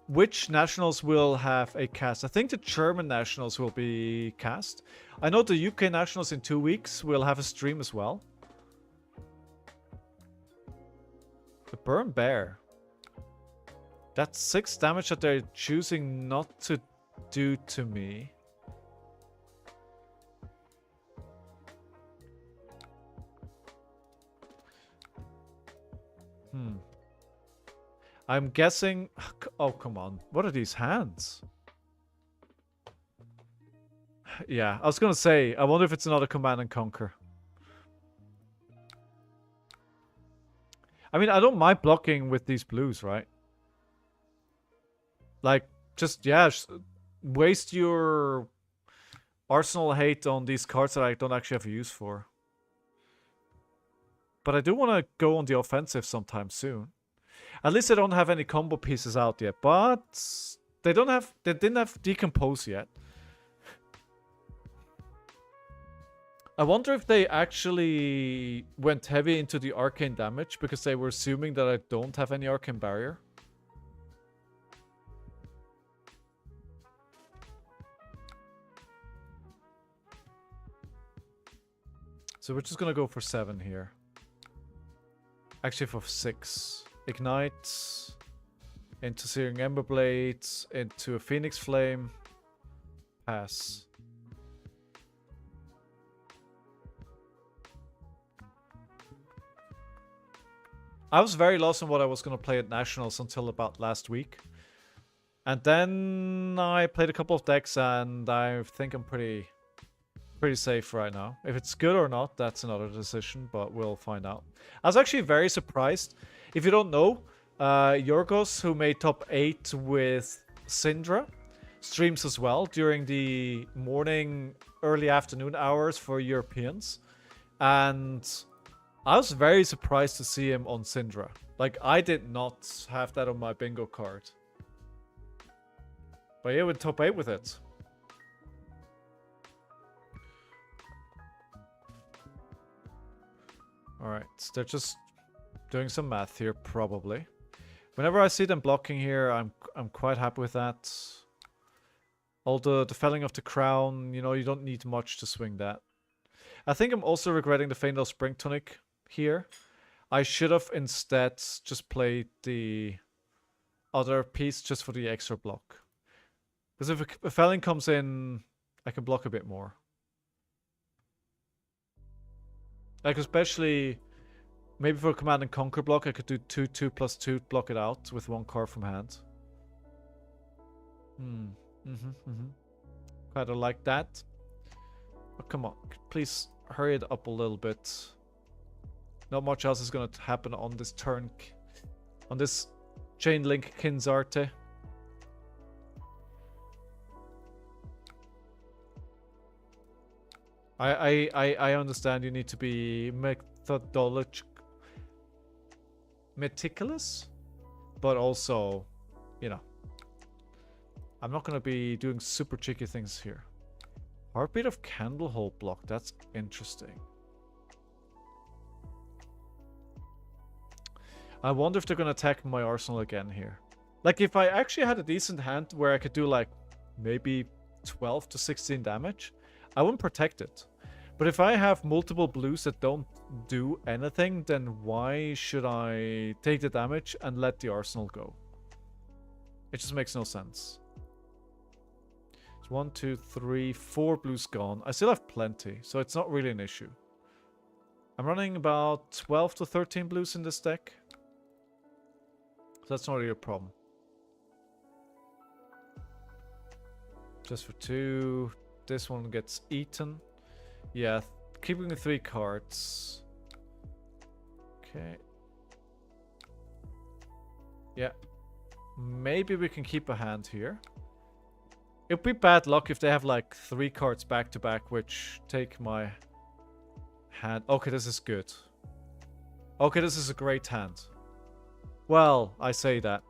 Which nationals will have a cast? I think the German nationals will be cast. I know the UK nationals in 2 weeks will have a stream as well. The Burn Bear. That's 6 damage that they're choosing not to do to me. I'm guessing... Oh, come on. What are these hands? Yeah, I was gonna say, I wonder if it's another Command and Conquer. I mean, I don't mind blocking with these blues, right? Like, just, yeah, waste your Arsenal hate on these cards that I don't actually have a use for. But I do want to go on the offensive sometime soon. At least I don't have any combo pieces out yet, but they didn't have Decompose yet. I wonder if they actually went heavy into the arcane damage because they were assuming that I don't have any arcane barrier. So we're just gonna go for 7 here. Actually for 6. Ignite. Into Searing Ember Blades. Into a Phoenix Flame. Pass. I was very lost on what I was going to play at Nationals until about last week. And then I played a couple of decks and I think I'm pretty safe right now. If it's good or not, that's another decision, but we'll find out. I was actually very surprised. If you don't know, Yorgos, who made top 8 with Syndra, streams as well during the morning, early afternoon hours for Europeans. And I was very surprised to see him on Syndra. Like, I did not have that on my bingo card. But yeah, with top 8 with it. Alright, so they're just doing some math here, probably. Whenever I see them blocking here, I'm quite happy with that. Although the felling of the crown, you know, you don't need much to swing that. I think I'm also regretting the Faendal Spring Tonic here. I should have instead just played the other piece just for the extra block. Because if a felling comes in, I can block a bit more. Like, especially, maybe for a Command and Conquer block, I could do 2/2 plus 2, block it out with 1 card from hand. Kind of like that. Oh, come on, please hurry it up a little bit. Not much else is going to happen on this turn, on this Chain Link Kinzarte. I understand you need to be meticulous, but also, you know, I'm not going to be doing super cheeky things here. Heartbeat of Candlehold block, that's interesting. I wonder if they're going to attack my arsenal again here. Like, if I actually had a decent hand where I could do, like, maybe 12 to 16 damage, I wouldn't protect it. But if I have multiple blues that don't do anything, then why should I take the damage and let the arsenal go? It just makes no sense. It's 1, 2, 3, 4 blues gone. I still have plenty, so it's not really an issue. I'm running about 12 to 13 blues in this deck. So that's not really a problem. Just for 2. This one gets eaten. Yeah, keeping the 3 cards. Okay. Yeah. Maybe we can keep a hand here. It'd be bad luck if they have like 3 cards back to back, which take my hand. Okay, this is good. Okay, this is a great hand. Well, I say that.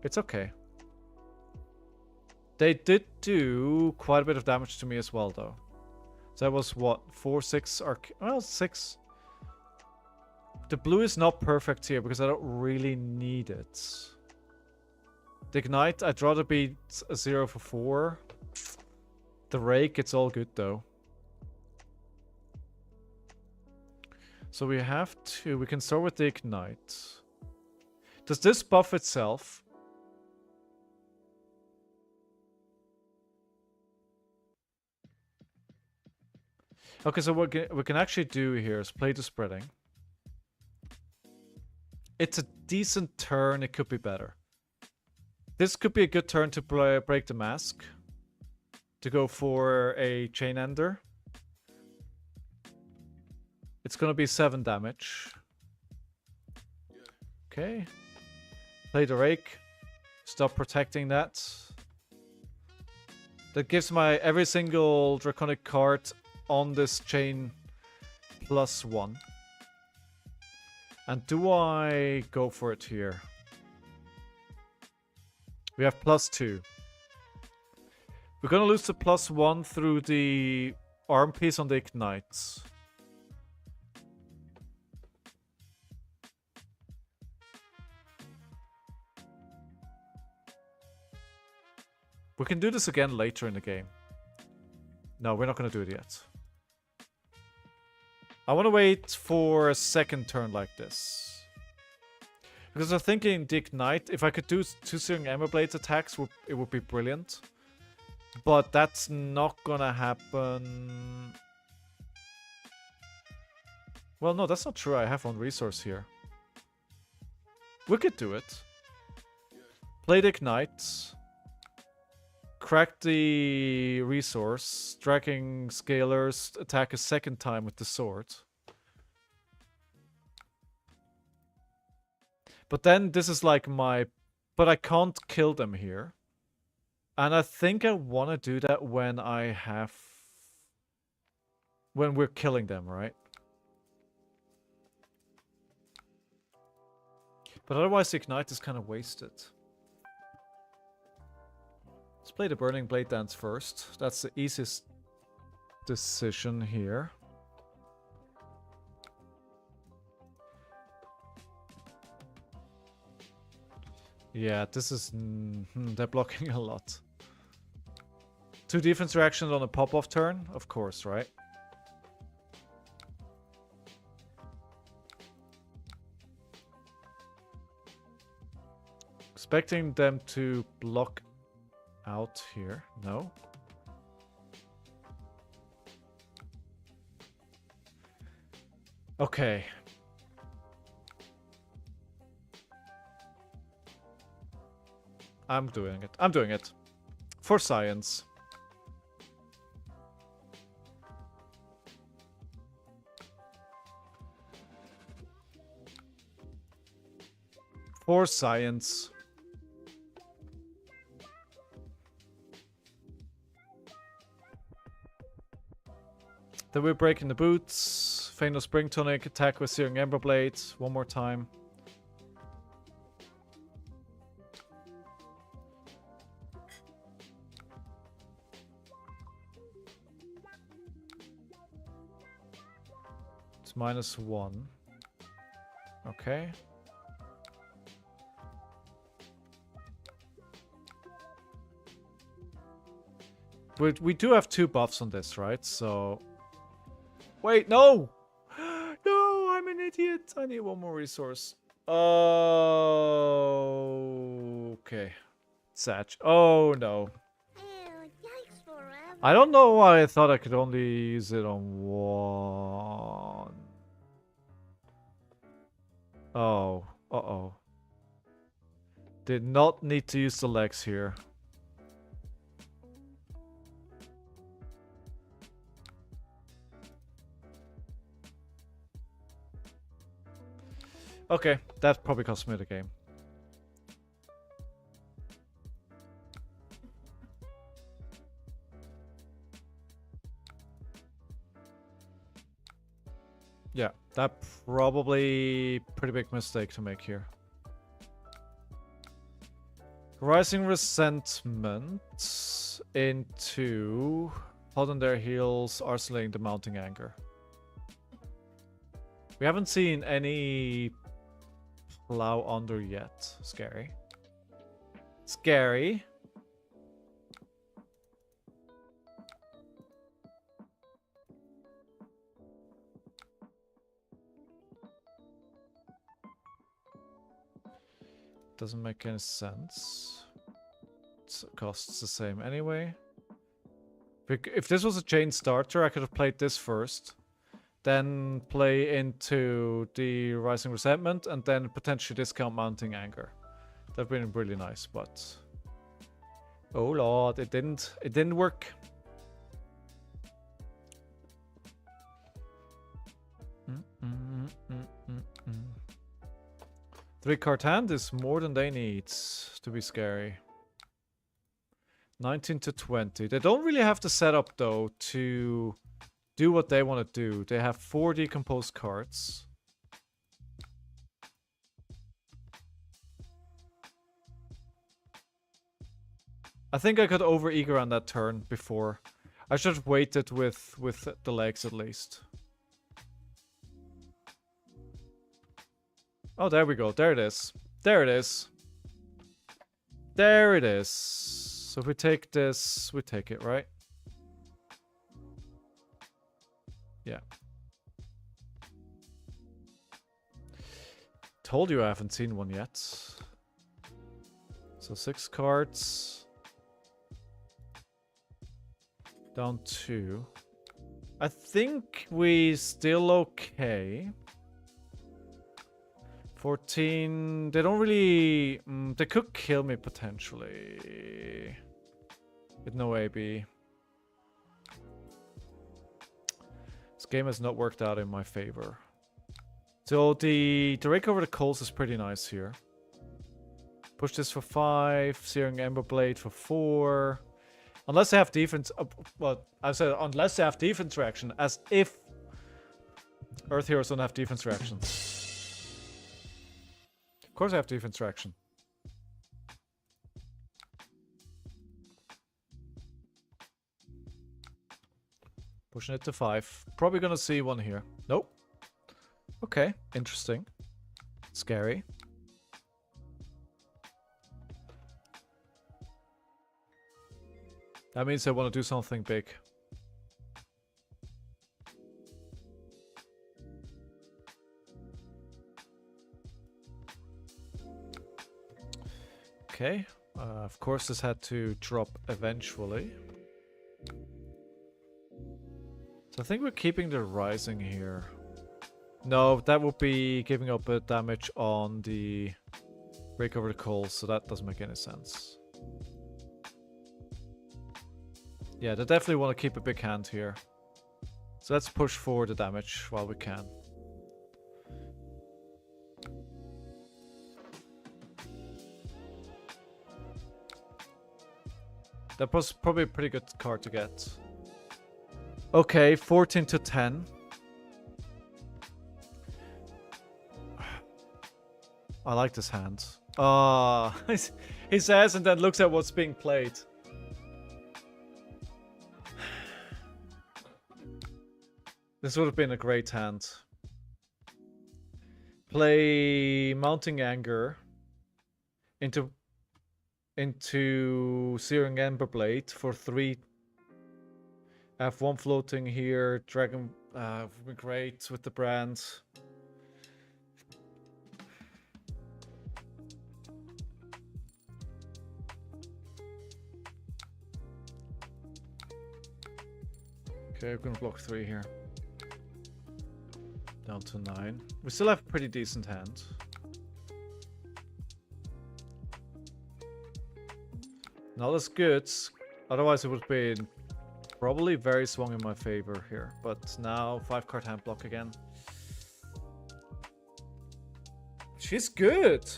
It's okay. They did do quite a bit of damage to me as well, though. So that was what? 4, 6 arc. Well, 6. The blue is not perfect here because I don't really need it. The Ignite, I'd rather be a 0 for 4. The Rake, it's all good though. So we have to. We can start with the Ignite. Does this buff itself? Okay, so what we can actually do here is play the spreading. It's a decent turn. It could be better. This could be a good turn to break the mask. To go for a Chain Ender. It's going to be 7 damage. Okay. Play the Rake. Stop protecting that. That gives my every single Draconic card on this chain +1. And do I go for it here? We have +2. We're gonna lose the +1 through the arm piece on the Ignites. We can do this again later in the game. No, we're not gonna do it yet. I want to wait for a second turn like this. Because I'm thinking the Ignite, if I could do 2 Searing Ember Blades attacks, it would be brilliant. But that's not gonna happen. Well, no, that's not true. I have 1 resource here. We could do it. Play the Ignite. Crack the resource, dragging Scalers, attack a second time with the sword. But then this is like my... But I can't kill them here. And I think I want to do that when we're killing them, right? But otherwise, the Ignite is kind of wasted. Let's play the Burning Blade Dance first. That's the easiest decision here. Yeah, this is... they're blocking a lot. 2 defense reactions on a pop-off turn? Of course, right? Expecting them to block out here. No. Okay. I'm doing it. I'm doing it. For science. For science. Then we're breaking the boots. Fatal Spring Tonic, attack with Searing Ember Blade. One more time. It's -1. Okay. We do have 2 buffs on this, right? So... Wait, no! No, I'm an idiot. I need 1 more resource. Oh... Okay. Satch. Oh, no. I don't know why I thought I could only use it on 1. Oh. Uh-oh. Did not need to use the legs here. Okay, that probably cost me the game. Yeah, that probably pretty big mistake to make here. Rising Resentment into Hold on their heels, arsenalating the mounting anger. We haven't seen any plow under yet. Scary. Scary. Doesn't make any sense. It costs the same anyway. If this was a chain starter, I could have played this first. Then play into the Rising Resentment, and then potentially discount Mounting Anger. That'd been really nice, but... oh lord, it didn't work. Three-card hand is more than they need to be scary. 19 to 20. They don't really have the setup, though, to do what they want to do. They have 4 decomposed cards. I think I could over-eager on that turn before. I should have waited with the legs at least. Oh, there we go. There it is. There it is. There it is. So if we take this, we take it, right? Yeah. Told you I haven't seen one yet. So 6 cards. Down 2. I think we still okay. 14. They don't really... they could kill me potentially. With no AB. This game has not worked out in my favor. So the rake over the coals is pretty nice here. Push this for 5. Searing Ember Blade for 4. Unless they have defense... well, I said unless they have defense reaction. As if Earth Heroes don't have defense reactions. Of course I have defense reaction. Pushing it to 5. Probably gonna see one here. Nope. Okay, interesting. Scary. That means I want to do something big. Okay. Of course this had to drop eventually. So I think we're keeping the rising here. No, that would be giving up a damage on the break over the coals, so that doesn't make any sense. Yeah, they definitely want to keep a big hand here. So let's push for the damage while we can. That was probably a pretty good card to get. Okay, 14 to 10. I like this hand. Ah, he says and then looks at what's being played. This would have been a great hand. Play Mounting Anger into Searing Emberblade for 3. I have 1 floating here. Dragon would be great with the brand. Okay, we're gonna block 3 here. Down to 9. We still have a pretty decent hand. Not as good. Otherwise it would have been probably very swung in my favor here. But now 5-card hand block again. She's good.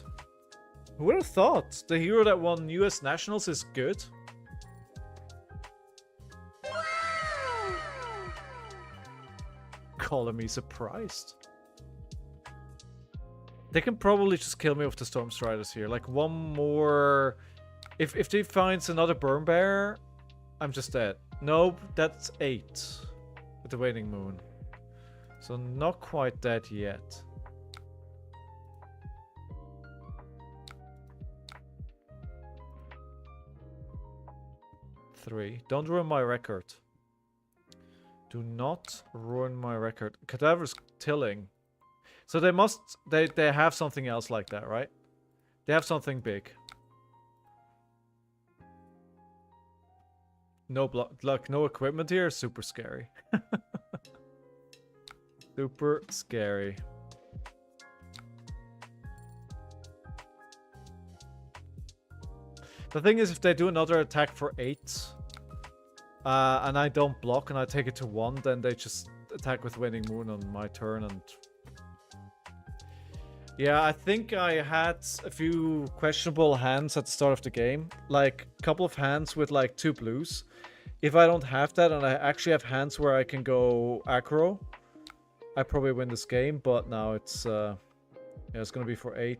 Who would have thought? The hero that won US Nationals is good. Calling me surprised. They can probably just kill me with the Storm Striders here. Like one more... If they finds another Burn Bear, I'm just dead. Nope, that's 8. With the Waning Moon. So not quite dead yet. Three. Don't ruin my record. Do not ruin my record. Cadaver's tilling. So they must... They have something else like that, right? They have something big. No luck, no equipment here. Super scary. Super scary. The thing is, if they do another attack for 8, and I don't block and I take it to 1, then they just attack with Waning Moon on my turn. And yeah, I think I had a few questionable hands at the start of the game. Like, a couple of hands with like 2 blues. If I don't have that and I actually have hands where I can go aggro, I probably win this game. But now it's, yeah, it's gonna be for 8.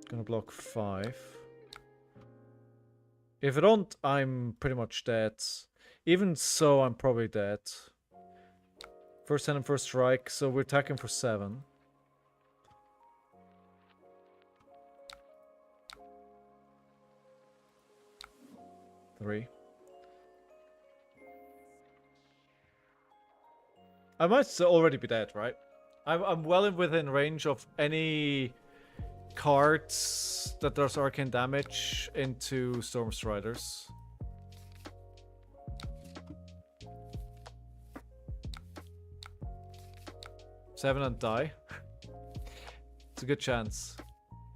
Gonna block 5. If I don't, I'm pretty much dead. Even so, I'm probably dead. First hand and first strike, so we're attacking for 7. Three. I might already be dead, right? I'm well within range of any cards that does arcane damage into Storm Striders. Seven and die. It's a good chance.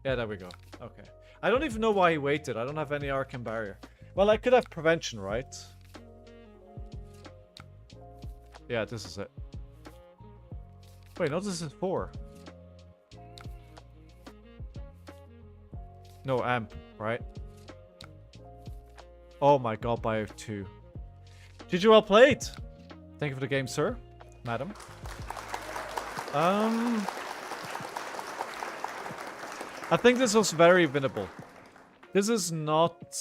Yeah, there we go. Okay. I don't even know why he waited. I don't have any arcane barrier. Well, I could have prevention, right? Yeah, this is it. Wait, no, this is 4. No, amp, right? Oh my god, I have 2. GG, well played! Thank you for the game, sir. Madam. I think this was very winnable. This is not...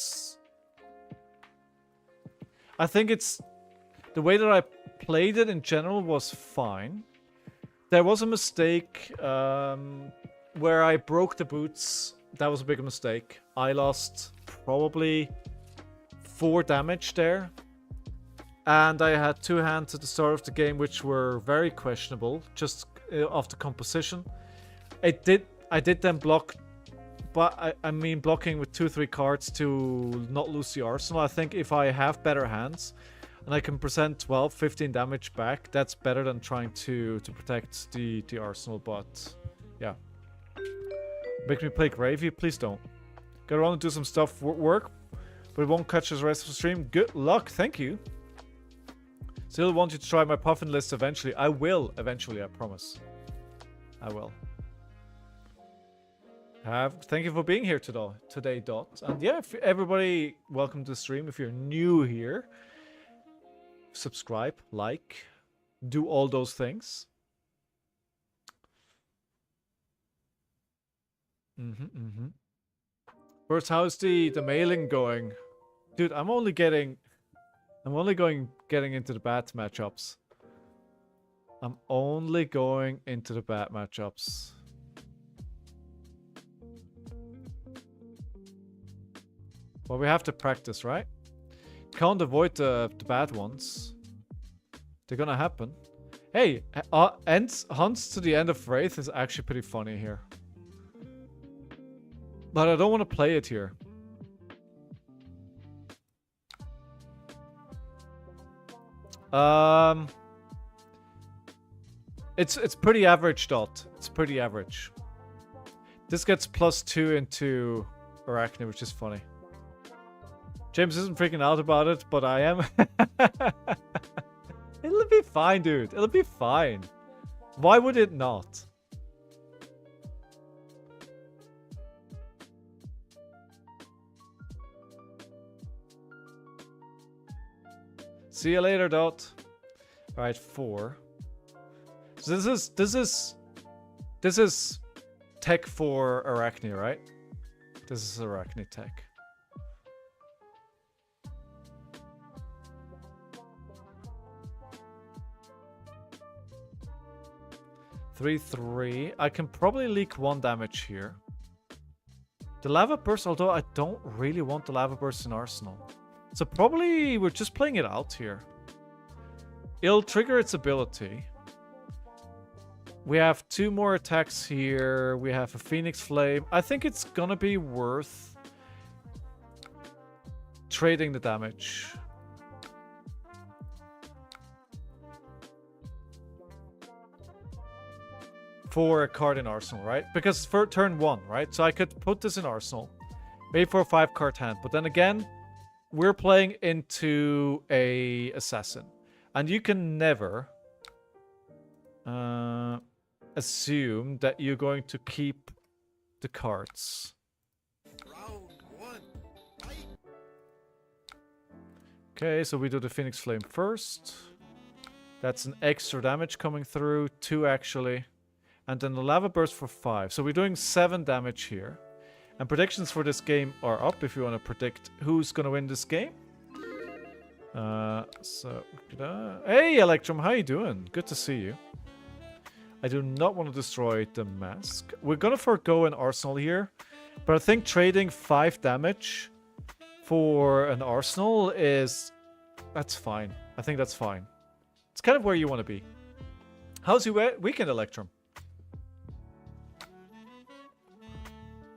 I think it's... The way that I played it in general was fine. There was a mistake where I broke the boots. That was a big mistake. I lost probably 4 damage there. And I had 2 hands at the start of the game which were very questionable, just off the composition. I did then block, but I mean blocking with 2-3 cards to not lose the arsenal. I think if I have better hands and I can present 12-15 damage back, that's better than trying to protect the arsenal. But yeah, make me play Gravy, please don't. Gotta run and do some stuff work, but it won't catch the rest of the stream. Good luck, thank you. Still want you to try my puffin list eventually. I will eventually, I promise. I will. Thank you for being here today, Dot. And yeah, if everybody, welcome to the stream. If you're new here, subscribe, like, do all those things. First, how's the mailing going? Dude, I'm only getting into the bad matchups. I'm only going into the bad matchups. Well, we have to practice, right? Can't avoid the bad ones. They're gonna happen. Hey, Hunts to the End of Wraith is actually pretty funny here. But I don't want to play it here. It's pretty average, Dot. It's pretty average. This gets +2 into Arachne, which is funny. James isn't freaking out about it, but I am. It'll be fine, dude. It'll be fine. Why would it not? See you later, Dot. Alright, 4. So this is tech for Arachne, right? This is Arachne tech. $3-3. I can probably leak 1 damage here. The Lava Burst, although I don't really want the Lava Burst in Arsenal. So probably we're just playing it out here. It'll trigger its ability. We have 2 more attacks here. We have a Phoenix Flame. I think it's gonna be worth trading the damage. For a card in Arsenal, right? Because for turn 1, right? So I could put this in Arsenal. Maybe for a 5-card hand. But then again, we're playing into a Assassin. And you can never assume that you're going to keep the cards.
Round 1. Fight.
Okay, so we do the Phoenix Flame first. That's an extra damage coming through. 2 actually. And then the Lava Burst for 5. So we're doing 7 damage here. And predictions for this game are up if you want to predict who's going to win this game. Hey, Electrum, how you doing? Good to see you. I do not want to destroy the mask. We're going to forego an Arsenal here. But I think trading 5 damage for an Arsenal is... That's fine. I think that's fine. It's kind of where you want to be. How's your weekend, Electrum?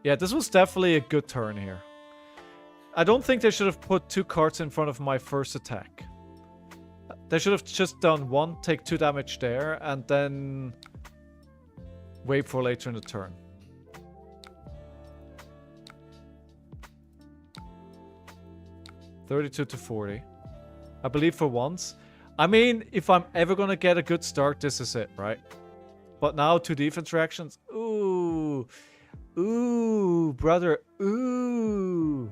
Yeah, this was definitely a good turn here. I don't think they should have put 2 cards in front of my first attack. They should have just done 1, take 2 damage there, and then wait for later in the turn. $32 to $40. I believe for once. I mean, if I'm ever gonna get a good start, this is it, right? But now 2 defense reactions. Ooh. Ooh, brother. Ooh.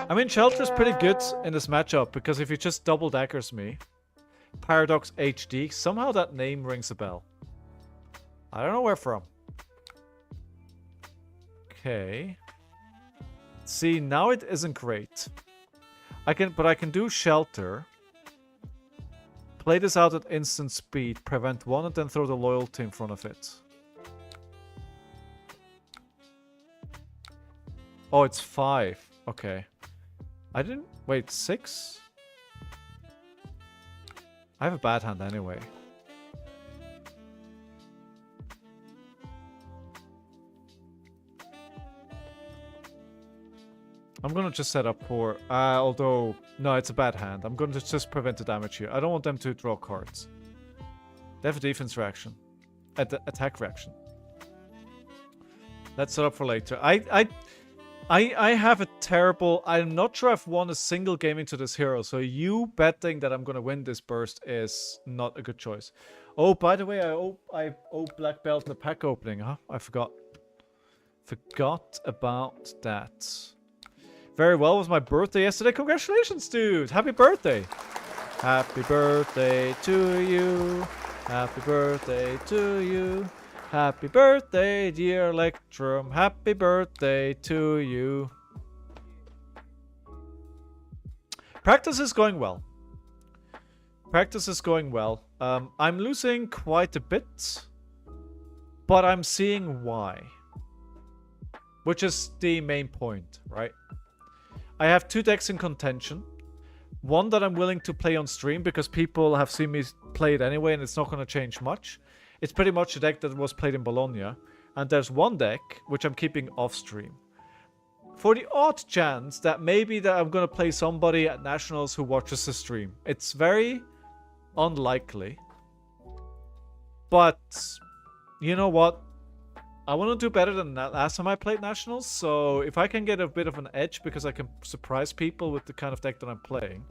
I mean, Shelter's pretty good in this matchup because if he just double daggers me, Paradox HD, somehow that name rings a bell. I don't know where from. Okay. See, now it isn't great. I can do Shelter. Play this out at instant speed, prevent 1, and then throw the loyalty in front of it. Oh, it's 5. Okay. I didn't... Wait, 6? I have a bad hand anyway. I'm gonna just set up for... although... No, it's a bad hand. I'm gonna just prevent the damage here. I don't want them to draw cards. They have a defense reaction. Attack reaction. Let's set up for later. I have a terrible... I'm not sure I've won a single game into this hero, so you betting that I'm gonna win this burst is not a good choice. Oh, by the way, I owe Black Belt in the pack opening, huh? I forgot. Forgot about that. Very well, it was my birthday yesterday. Congratulations, dude! Happy birthday! Happy birthday to you. Happy birthday to you. Happy birthday, dear Electrum. Happy birthday to you. Practice is going well. Practice is going well. I'm losing quite a bit, but I'm seeing why. Which is the main point, right? I have 2 decks in contention. One that I'm willing to play on stream because people have seen me play it anyway and it's not going to change much. It's pretty much a deck that was played in Bologna. And there's one deck which I'm keeping off stream. For the odd chance that maybe that I'm going to play somebody at Nationals who watches the stream. It's very unlikely. But, you know what? I want to do better than that last time I played Nationals, so if I can get a bit of an edge because I can surprise people with the kind of deck that I'm playing.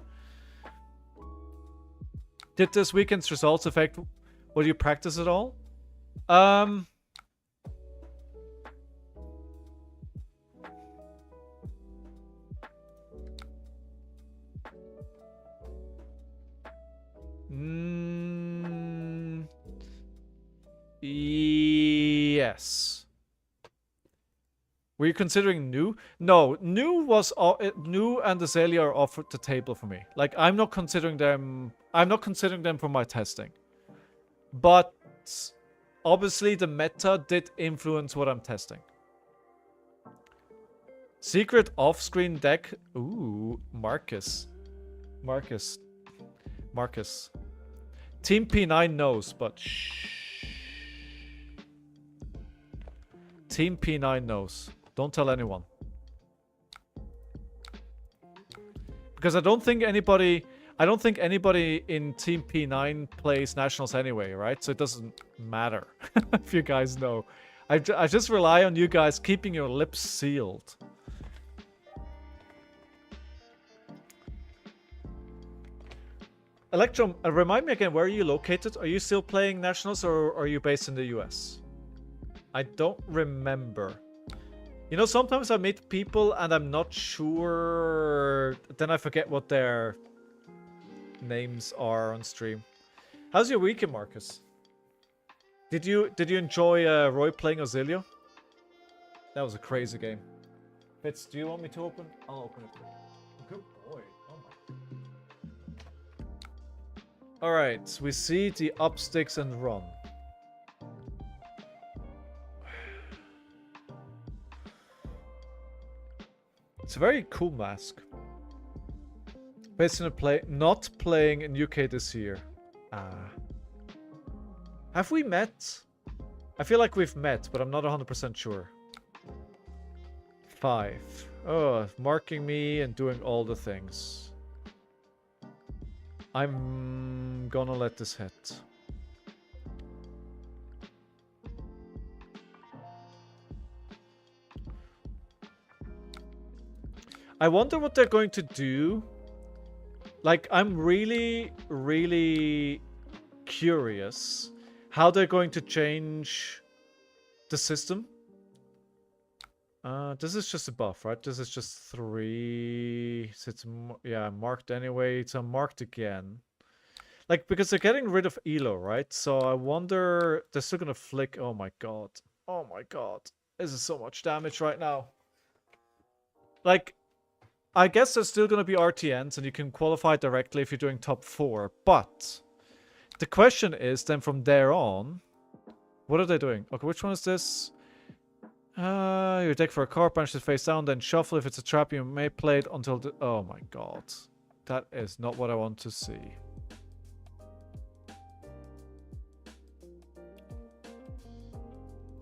Did this weekend's results affect what you practice at all? Yes. Were you considering new? No, new was new and Azalea are off the table for me. Like I'm not considering them. I'm not considering them for my testing. But obviously the meta did influence what I'm testing. Secret off-screen deck. Ooh, Marcus. Team P9 knows, but shh. Team P9 knows. Don't tell anyone. Because I don't think anybody in Team P9 plays Nationals anyway, right? So it doesn't matter if you guys know. I just rely on you guys keeping your lips sealed. Electrum, remind me again, where are you located? Are you still playing Nationals or are you based in the US? I don't remember. You know, sometimes I meet people and I'm not sure. Then I forget what their names are on stream. How's your weekend, Marcus? Did you enjoy Roy playing Ozilio? That was a crazy game. Fitz, do you want me to open? I'll open it. Good boy. Oh my. Alright, we see the up sticks and run. It's a very cool mask. Based on not playing in UK this year. Have we met? I feel like we've met, but I'm not 100% sure. 5. Oh, marking me and doing all the things. I'm gonna let this hit. I wonder what they're going to do Like, I'm really, really curious how they're going to change the system. This is just a buff, right? This is just 3. So it's, yeah, marked anyway. So marked again. Like, because they're getting rid of Elo, right? So I wonder... They're still gonna flick... Oh my god. Oh my god. This is so much damage right now. Like, I guess there's still gonna be RTNs, and you can qualify directly if you're doing top 4. But the question is, then from there on... What are they doing? Okay, which one is this? You deck for a card, punch it face down, then shuffle. If it's a trap, you may play it until the... Oh my god. That is not what I want to see.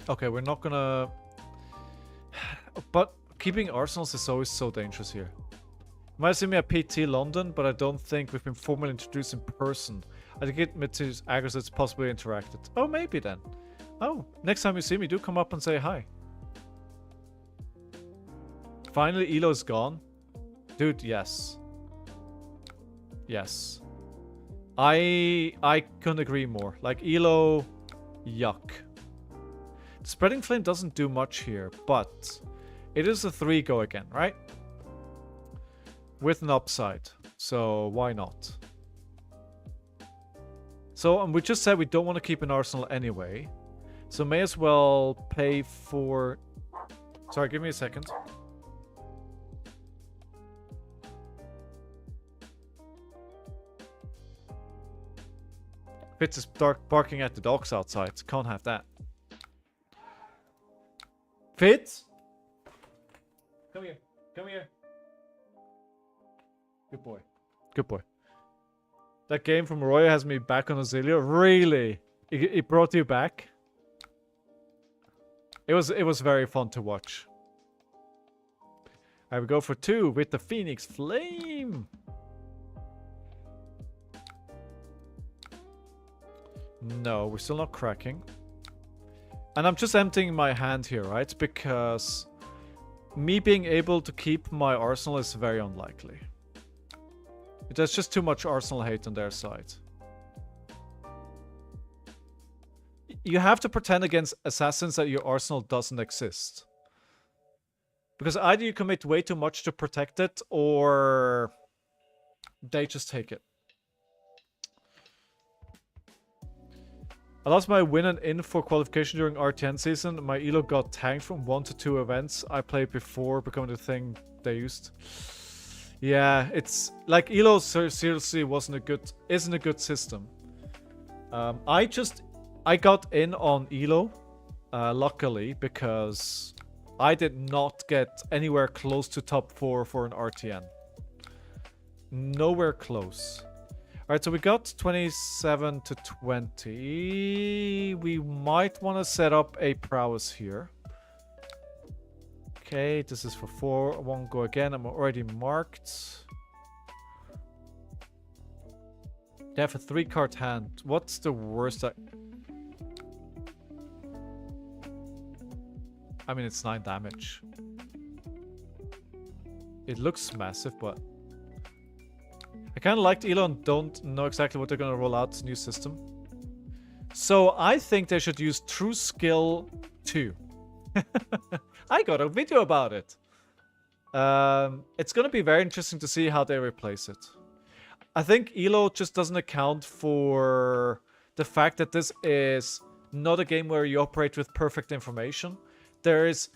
Okay, we're not gonna... But keeping Arsenals is always so dangerous here. You might have seen me at PT London, but I don't think we've been formally introduced in person. I think it meant to aggregates possibly interacted. Oh, maybe then. Oh, next time you see me, do come up and say hi. Finally, Elo's gone. Dude, yes. Yes. I couldn't agree more. Like, Elo, yuck. Spreading Flame doesn't do much here, but it is a 3 go again, right? With an upside. So, why not? So, we just said we don't want to keep an Arsenal anyway. So, may as well pay for... Sorry, give me a second. Fitz is barking at the dogs outside. Can't have that. Fitz? Come here. Come here. Good boy. Good boy. That game from Roya has me back on Azalea. Really? It brought you back? It was very fun to watch. I will go for 2 with the Phoenix Flame. No, we're still not cracking. And I'm just emptying my hand here, right? Because me being able to keep my Arsenal is very unlikely. There's just too much Arsenal hate on their side. You have to pretend against assassins that your Arsenal doesn't exist. Because either you commit way too much to protect it, or they just take it. I lost my win and in for qualification during RTN season. My elo got tanked from 1 to 2 events I played before becoming the thing they used. Yeah, it's like elo seriously isn't a good system. I got in on elo, luckily, because I did not get anywhere close to top 4 for an RTN. Nowhere close. Alright, so we got 27 to 20. We might want to set up a prowess here. Okay, this is for 4. I won't go again. I'm already marked. They have a 3-card hand. What's the worst I mean, it's 9 damage. It looks massive, but... I kind of liked Elo and don't know exactly what they're going to roll out. This new system. So I think they should use True Skill 2. I got a video about it. It's going to be very interesting to see how they replace it. I think Elo just doesn't account for the fact that this is not a game where you operate with perfect information. There is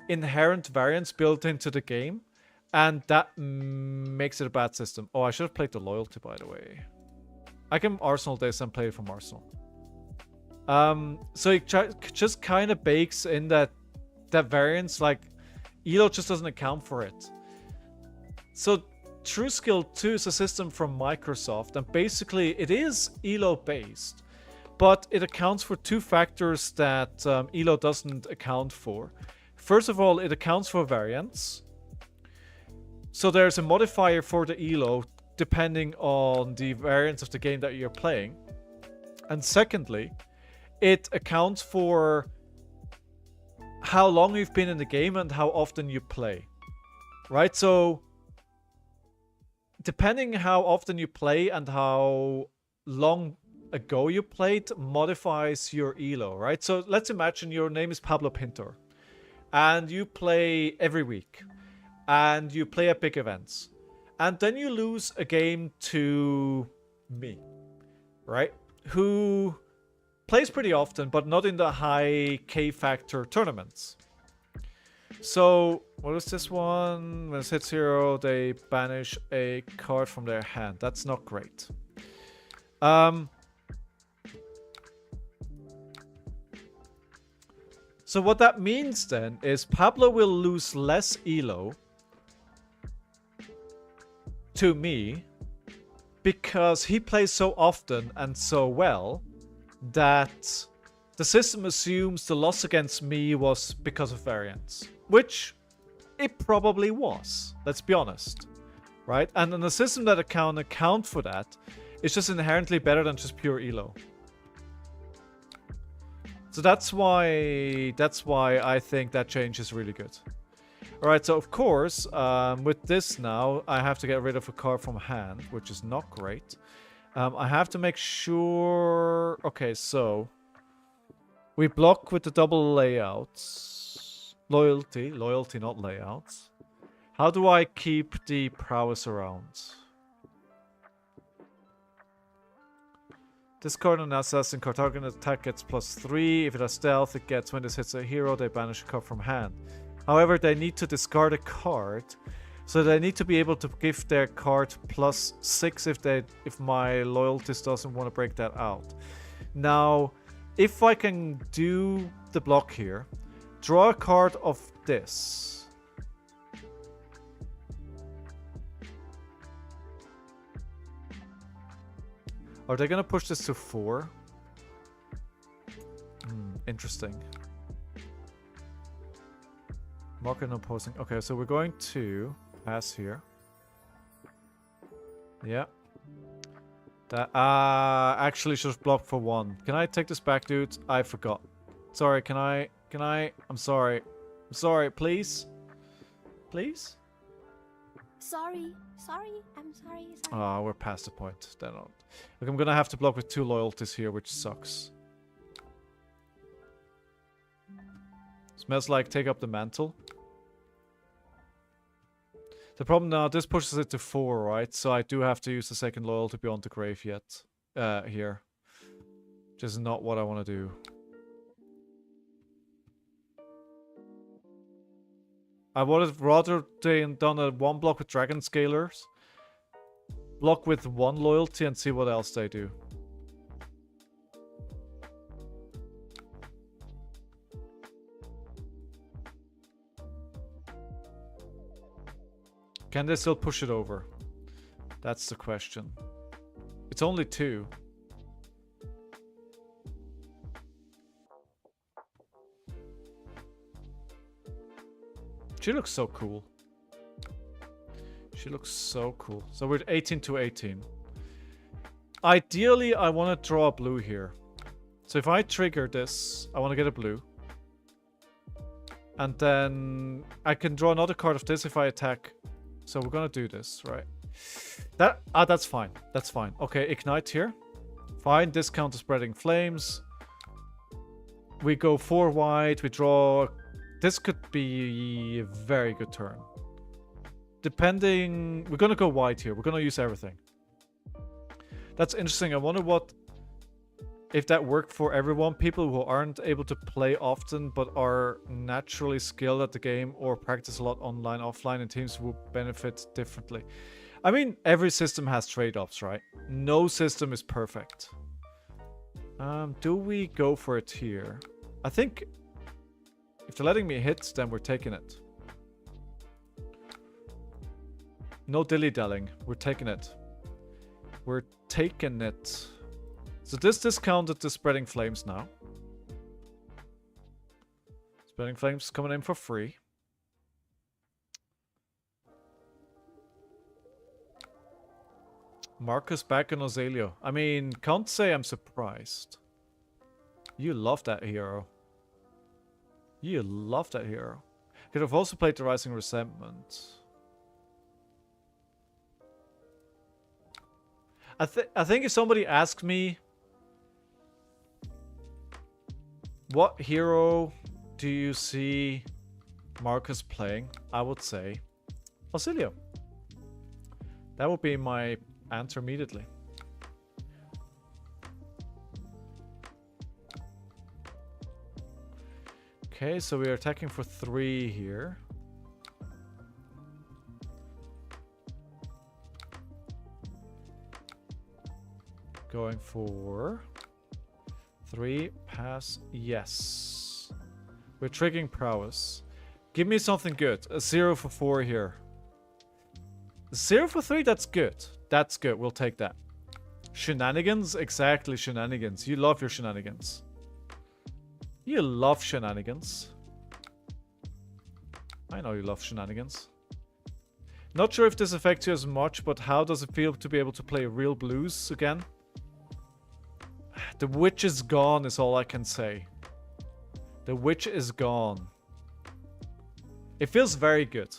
inherent variance built into the game. And that makes it a bad system. Oh, I should have played the loyalty, by the way. I can Arsenal this and play it from Arsenal. So it just kind of bakes in that variance. Like, Elo just doesn't account for it. So True Skill 2 is a system from Microsoft. And basically, it is Elo-based. But it accounts for 2 factors that Elo doesn't account for. First of all, it accounts for variance. So there's a modifier for the elo depending on the variance of the game that you're playing. And secondly, it accounts for how long you've been in the game and how often you play. Right? So depending how often you play and how long ago you played, modifies your elo, right? So let's imagine your name is Pablo Pintor, and you play every week, and you play at big events, and then you lose a game to me, right? Who plays pretty often, but not in the high K factor tournaments. So, what is this one? When it hits 0, they banish a card from their hand. That's not great. So what that means then is Pablo will lose less elo to me because he plays so often and so well that the system assumes the loss against me was because of variance. Which it probably was, let's be honest. Right? And in a system that can account for that, it's just inherently better than just pure elo. So that's why I think that change is really good. Alright, so of course, with this now, I have to get rid of a card from hand, which is not great. I have to make sure... Okay, so... we block with the double layouts. Loyalty, not layouts. How do I keep the prowess around? Discard an assassin card. Target attack gets +3. If it has stealth, it gets, when this hits a hero, they banish a card from hand. However, they need to discard a card. So they need to be able to give their card +6 if my loyalties doesn't want to break that out. Now, if I can do the block here, draw a card of this. Are they going to push this to 4? Interesting. Mark an opposing. Okay, so we're going to pass here. Yeah. That actually should have blocked for 1. Can I take this back, dude? I forgot. Sorry, can I? I'm sorry. I'm sorry, please? Please?
Sorry. I'm sorry.
Oh, we're past the point. Then look, I'm gonna have to block with 2 loyalties here, which sucks. Smells like take up the mantle. The problem now, this pushes it to 4, right? So I do have to use the second loyalty beyond the grave yet. Here. Which is not what I want to do. I would have rather done a 1 block with Dragon Scalers. Block with 1 loyalty and see what else they do. Can they still push it over? That's the question. It's only 2. She looks so cool. She looks so cool. So we're 18 to 18. Ideally, I want to draw a blue here. So if I trigger this, I want to get a blue. And then I can draw another card of this if I attack. So we're going to do this, right? That's fine. That's fine. Okay, ignite here. Fine, discount the spreading flames. We go 4 wide. We draw... This could be a very good turn. Depending... We're going to go wide here. We're going to use everything. That's interesting. I wonder what... If that worked for everyone. People who aren't able to play often but are naturally skilled at the game or practice a lot online, offline, and teams will benefit differently. I mean, every system has trade-offs, right? No system is perfect. Do we go for it here? I think... If they're letting me hit, then we're taking it. No dilly-dallying. We're taking it. We're taking it. So this discounted the Spreading Flames now. Spreading Flames coming in for free. Marcus back on Ozelio. I mean, can't say I'm surprised. You love that hero. You love that hero. Could have also played the Rising Resentment. I think if somebody asked me, what hero do you see Marcus playing? I would say Auxilio. That would be my answer immediately. Okay, so we are attacking for 3 here. Going for 3, pass, yes. We're triggering prowess. Give me something good. A 0 for 4 here. 0 for 3, that's good. That's good, we'll take that. Shenanigans? Exactly, shenanigans. You love your shenanigans. You love shenanigans. I know you love shenanigans. Not sure if this affects you as much, but how does it feel to be able to play real blues again? The witch is gone is all I can say. The witch is gone. It feels very good.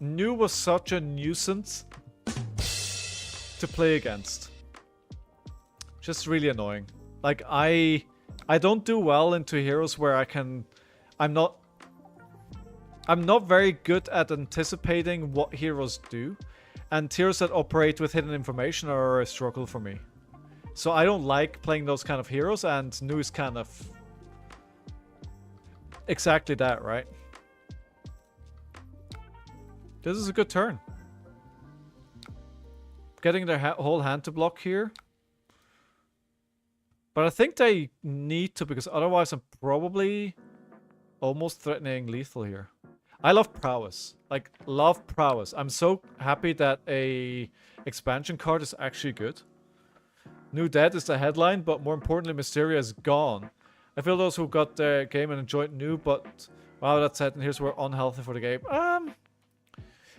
New was such a nuisance to play against. Just really annoying. Like, I don't do well into heroes where I'm not very good at anticipating what heroes do. And heroes that operate with hidden information are a struggle for me. So I don't like playing those kind of heroes, and Nu is kind of exactly that, right? This is a good turn. Getting their whole hand to block here. But I think they need to, because otherwise I'm probably almost threatening lethal here. I love prowess. Like, love prowess. I'm so happy that a expansion card is actually good. New Dead is the headline, but more importantly, Mysteria is gone. I feel those who got the game and enjoyed New, but wow, that said, and here's where unhealthy for the game.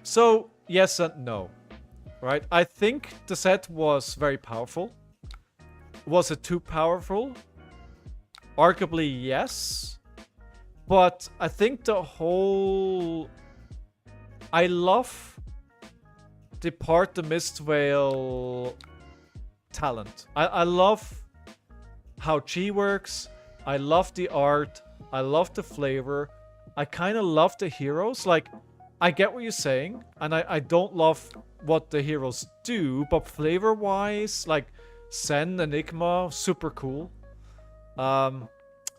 So, yes and no. Right? I think the set was very powerful. Was it too powerful? Arguably, yes. But I think the whole... I love Depart the Mistveil talent. I love how chi works. I love the art. I love the flavor. I kind of love the heroes. Like, I get what you're saying. And I don't love what the heroes do. But flavor-wise, like, Sen, Enigma, super cool.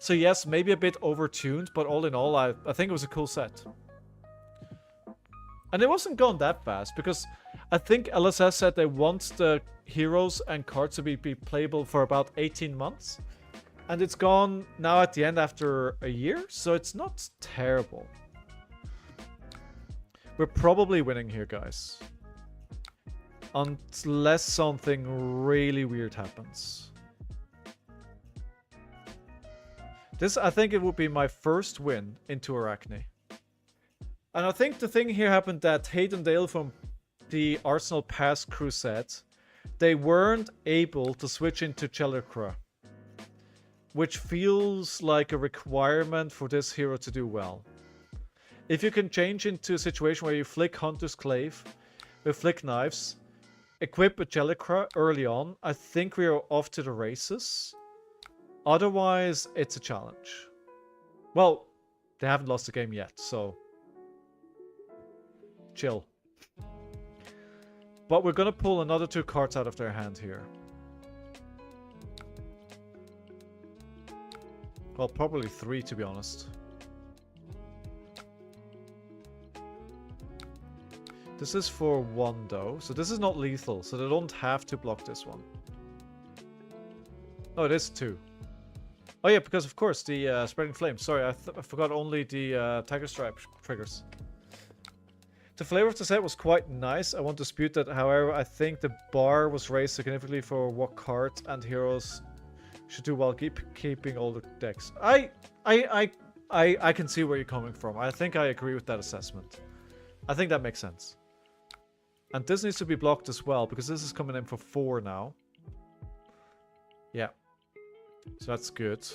So yes, maybe a bit overtuned, but all in all, I think it was a cool set. And it wasn't gone that fast, because I think LSS said they want the heroes and cards to be playable for about 18 months. And it's gone now at the end after a year, so it's not terrible. We're probably winning here, guys. Unless something really weird happens. This, I think it would be my first win into Arachne. And I think the thing here happened that Hayden Dale from the Arsenal Pass crew said they weren't able to switch into Chelicra, which feels like a requirement for this hero to do well. If you can change into a situation where you flick Hunter's Clave with flick knives, equip a Chelicra early on, I think we are off to the races. Otherwise, it's a challenge. Well, they haven't lost the game yet, so... chill. But we're gonna pull another 2 cards out of their hand here. Well, probably 3 to be honest. This is for 1 though, so this is not lethal, so they don't have to block this one. Oh, it is 2. Oh yeah, because of course the Spreading Flame. Sorry, I forgot only the Tiger Stripe triggers. The flavor of the set was quite nice. I won't dispute that. However, I think the bar was raised significantly for what cards and heroes should do while keeping all the decks. I can see where you're coming from. I think I agree with that assessment. I think that makes sense. And this needs to be blocked as well, because this is coming in for 4 now. Yeah. So that's good.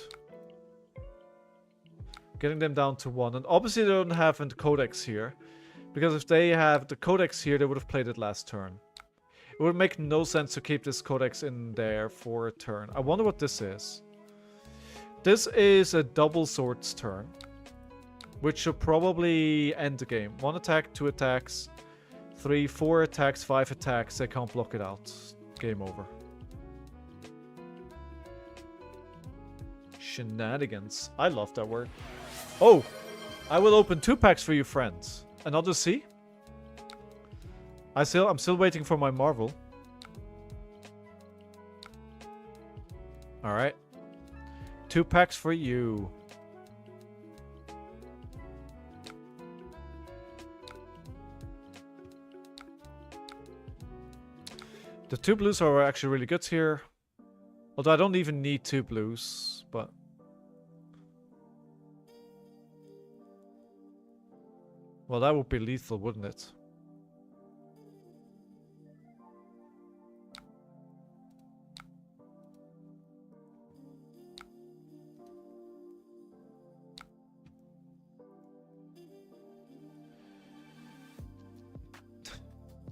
Getting them down to 1. And obviously they don't have a codex here, Because if they have the codex here, they would have played it last turn. It would make no sense to keep this codex in there for a turn. I wonder what this is. This is a double swords turn, which should probably end the game. 1 attack, 2 attacks, 3, 4 attacks, 5 attacks. They can't block it out. Game over. Shenanigans. I love that word. Oh! I will open 2 packs for you, friends. Another C? I'm still waiting for my Marvel. Alright. 2 packs for you. The 2 blues are actually really good here. Although I don't even need 2 blues, but... Well, that would be lethal, wouldn't it?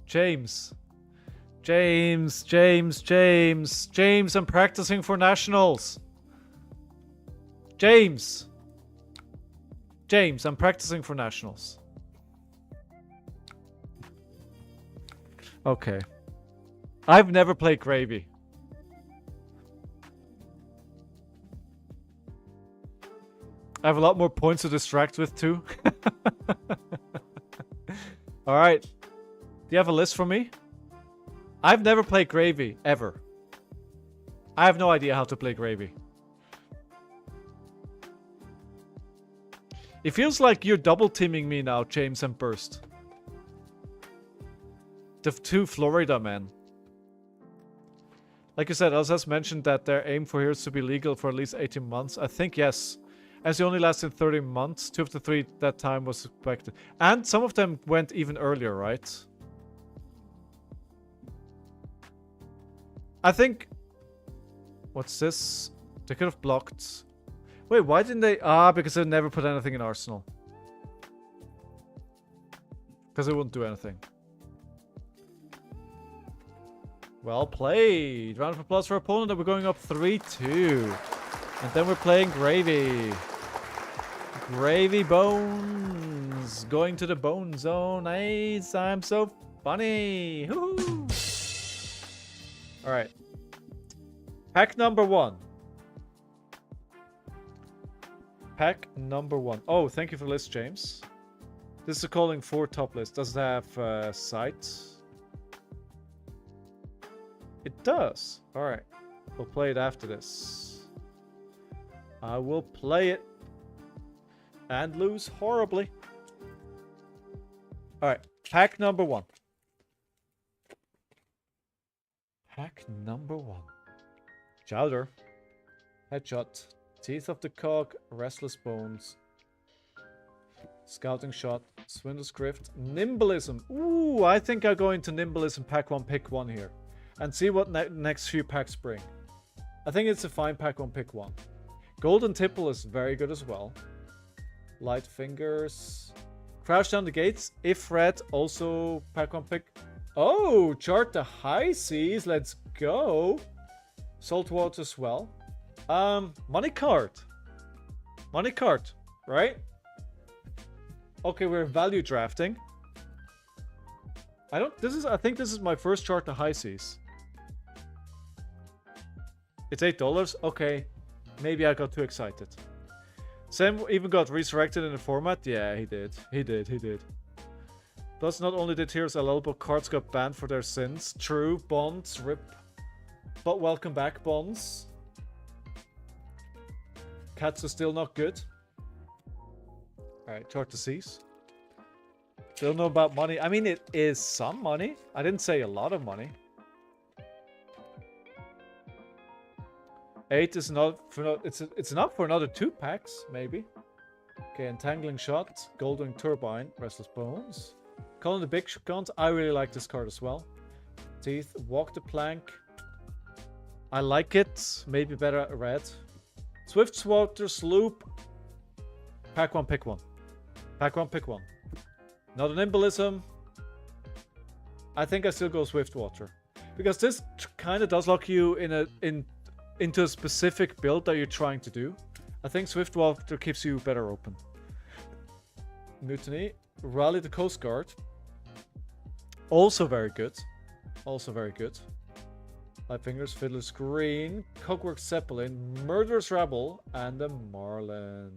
James, I'm practicing for nationals. James, I'm practicing for nationals. Okay. I've never played Gravy. I have a lot more points to distract with too. Alright. Do you have a list for me? I've never played Gravy, ever. I have no idea how to play Gravy. It feels like you're double teaming me now, James and Burst. The 2 Florida men. Like you said, Elsa's mentioned that their aim for here is to be legal for at least 18 months. I think yes. As they only lasted 30 months, 2 of the 3 that time was expected. And some of them went even earlier, right? I think... What's this? They could have blocked... Wait, why didn't they... Ah, because they never put anything in Arsenal. Because they wouldn't do anything. Well played. Round of applause for our opponent. And we're going up 3-2. And then we're playing Gravy. Gravy Bones. Going to the bone zone. Nice. I'm so funny. Woohoo. Alright. Pack number 1. Pack number 1. Oh, thank you for the list, James. This is a calling 4 top list. Does it have sight? It does. Alright. We'll play it after this. I will play it. And lose horribly. Alright. Pack number 1. Pack number 1. Chowder. Headshot. Teeth of the Cog. Restless Bones. Scouting Shot. Swindle's Grift. Nimblism. Ooh, I think I'll go into Nimblism pack 1, pick 1 here. And see what next few packs bring. I think it's a fine pack 1, pick 1. Golden Tipple is very good as well. Light Fingers. Crouch Down the Gates. If red, also pack 1, pick. Oh, Chart the High Seas. Let's go. Saltwater as well. Money card. Money card, right? Okay, we're value drafting. I think this is my first Chart the High Seas. It's $8. Okay. Maybe I got too excited. Sam even got resurrected in the format. Yeah, he did. He did. Plus, not only did Heroes LL, but cards got banned for their sins. True. Bonds. Rip. But welcome back, Bonds. Cats are still not good. Alright, Chart the Seas. Still know about money. I mean, it is some money. I didn't say a lot of money. 8 is not for it's enough for another 2 packs, maybe. Okay, Entangling Shot, Golden Turbine, Restless Bones. Calling the Big Guns. I really like this card as well. Teeth, Walk the Plank. I like it. Maybe better at red. Swiftwater Sloop. Pack 1, pick 1. Pack 1, pick 1. Not an embolism. I think I still go Swiftwater. Because this kind of does lock you into a specific build that you're trying to do. I think Swiftwater keeps you better open. Mutiny. Rally the Coast Guard. Also very good. Also very good. Light Fingers, Fiddler's Green, Cogwork Zeppelin, Murderous Rebel, and the Marlin.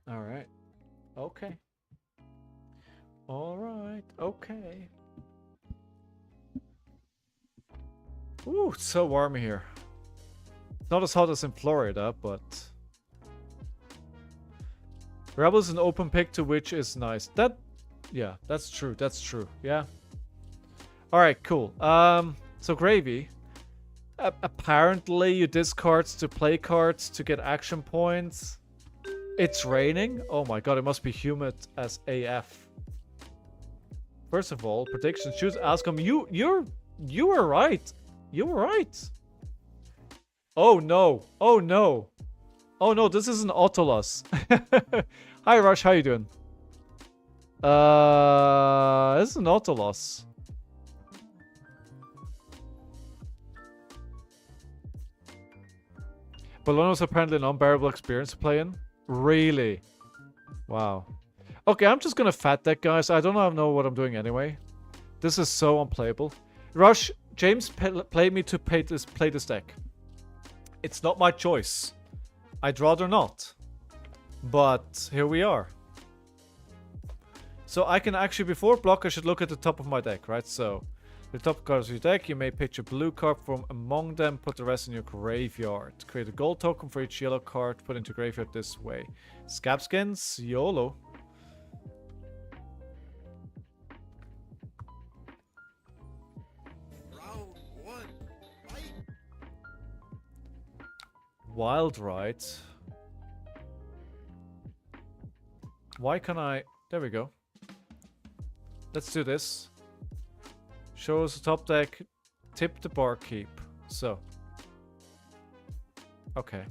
Alright. Okay. Alright. Okay. Ooh, it's so warm here. Not as hot as in Florida, but... Rebel's an open pick to which is nice. Yeah, that's true. That's true. Yeah. Alright, cool. So Gravy. Apparently you discard to play cards to get action points. It's raining? Oh my god, it must be humid as AF. First of all, predictions. Choose Ascom. You were right. You were right. Oh no. Oh no. Oh no, this is an Autolus. Hi Rush, how you doing? This is an Autolus. Bologna was apparently an unbearable experience to play in. Really? Wow. Okay, I'm just gonna fat deck, guys. I don't know what I'm doing anyway. This is so unplayable. Rush, James played me to play this deck. It's not my choice. I'd rather not. But here we are. So I can actually, before block, I should look at the top of my deck, right? So, the top cards of your deck, you may pitch a blue card from among them, put the rest in your graveyard. Create a gold token for each yellow card, put into graveyard this way. Scabskins, YOLO.
Round 1. Fight.
Wild Ride. Why can't I... There we go. Let's do this. Show us the top deck. Tip the barkeep. So. Okay.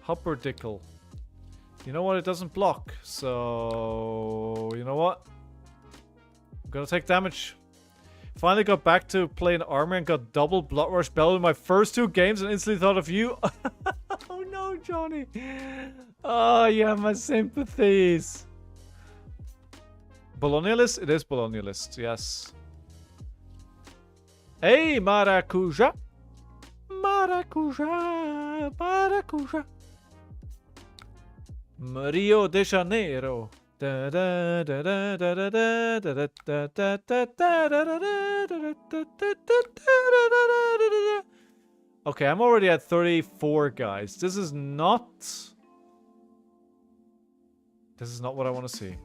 Hopperdickle. You know what? It doesn't block. So... You know what? I'm gonna take damage. Finally got back to playing armor and got double Blood Rush Bell in my first 2 games and instantly thought of you. Oh no, Johnny. Oh, you have my sympathies. Bologna list? It is Bologna list, yes. Hey, Maracuja. Maracuja. Maracuja. Rio de Janeiro. Okay, I'm already at 34, guys. This is not what I want to see.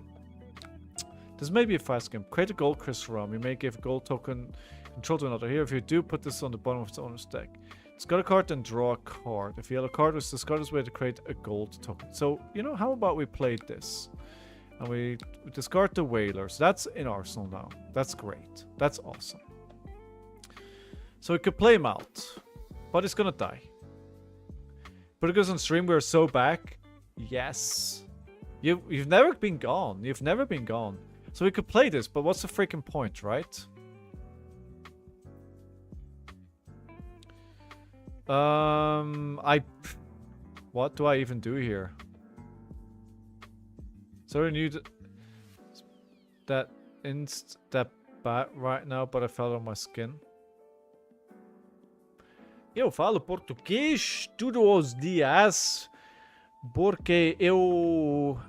This may be a fast game. Create a gold crystal realm. You may give a gold token control to another hero. If you do, put this on the bottom of its owner's deck. Discard a card and draw a card. If you have a card, was discard this way to create a gold token. So, you know, how about we play this? And we discard the Whalers. That's in Arsenal now. That's great. That's awesome. So we could play him out. But it's gonna die. But because on stream we're so back. Yes. You've never been gone. You've never been gone. So we could play this, but what's the freaking point, right? What do I even do here? So I knew that bat right now, but I felt on my skin. Eu falo português todos os dias porque eu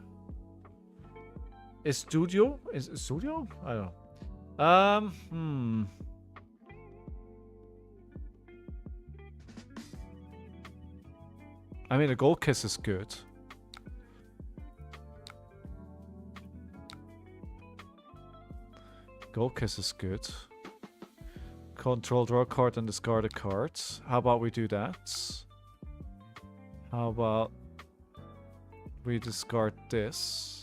estudio. Is studio? I don't know. I mean, a gold kiss is good. Gold kiss is good. Control, draw a card and discard a card. How about we do that? How about we discard this?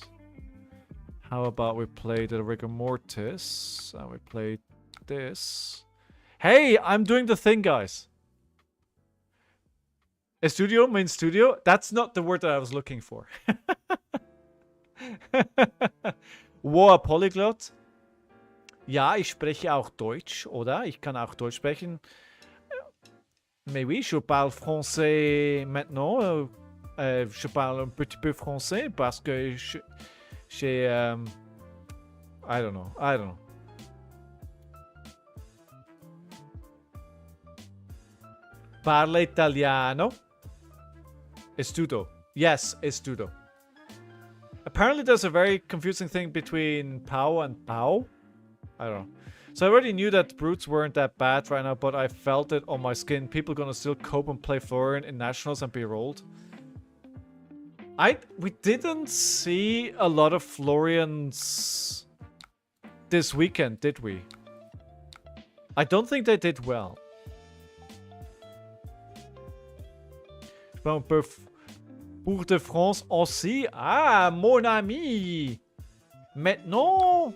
How about we play the Rigor Mortis? And we play this. Hey, I'm doing the thing, guys. Studio means studio. That's not the word that I was looking for. Wow, Polyglot. Ja, ich spreche auch Deutsch, oder? Ich kann auch Deutsch sprechen. Mais oui, je parle français maintenant. Je parle un petit peu français parce que j'ai... I don't know. I don't know. Parla italiano. Estudo. Yes, estudo. Apparently there's a very confusing thing between POW and POW. I don't know. So I already knew that brutes weren't that bad right now, but I felt it on my skin. People gonna still cope and play Florian in Nationals and be rolled. We didn't see a lot of Florians this weekend, did we? I don't think they did well. Pour de France aussi. Ah, mon ami. Maintenant,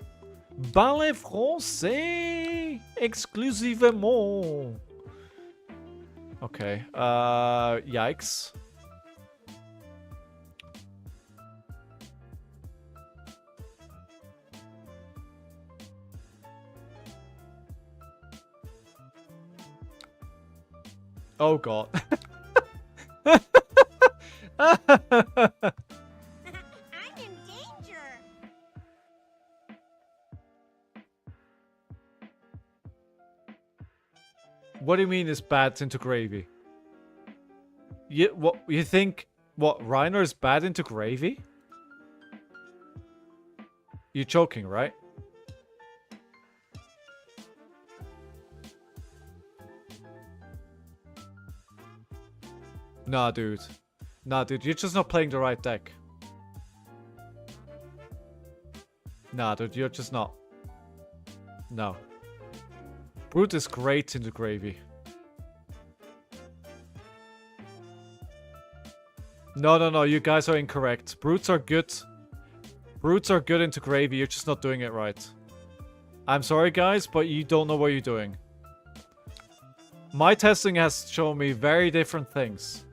parlez français exclusivement. Okay. Yikes. Oh god.
I'm in danger.
What do you mean is bad into gravy? You think what Reiner is bad into gravy? You're joking, right? Nah, dude. Nah, dude, you're just not playing the right deck. Nah, dude, you're just not. No. Brute is great in the gravy. No, you guys are incorrect. Brutes are good. Brutes are good into gravy, you're just not doing it right. I'm sorry, guys, but you don't know what you're doing. My testing has shown me very different things.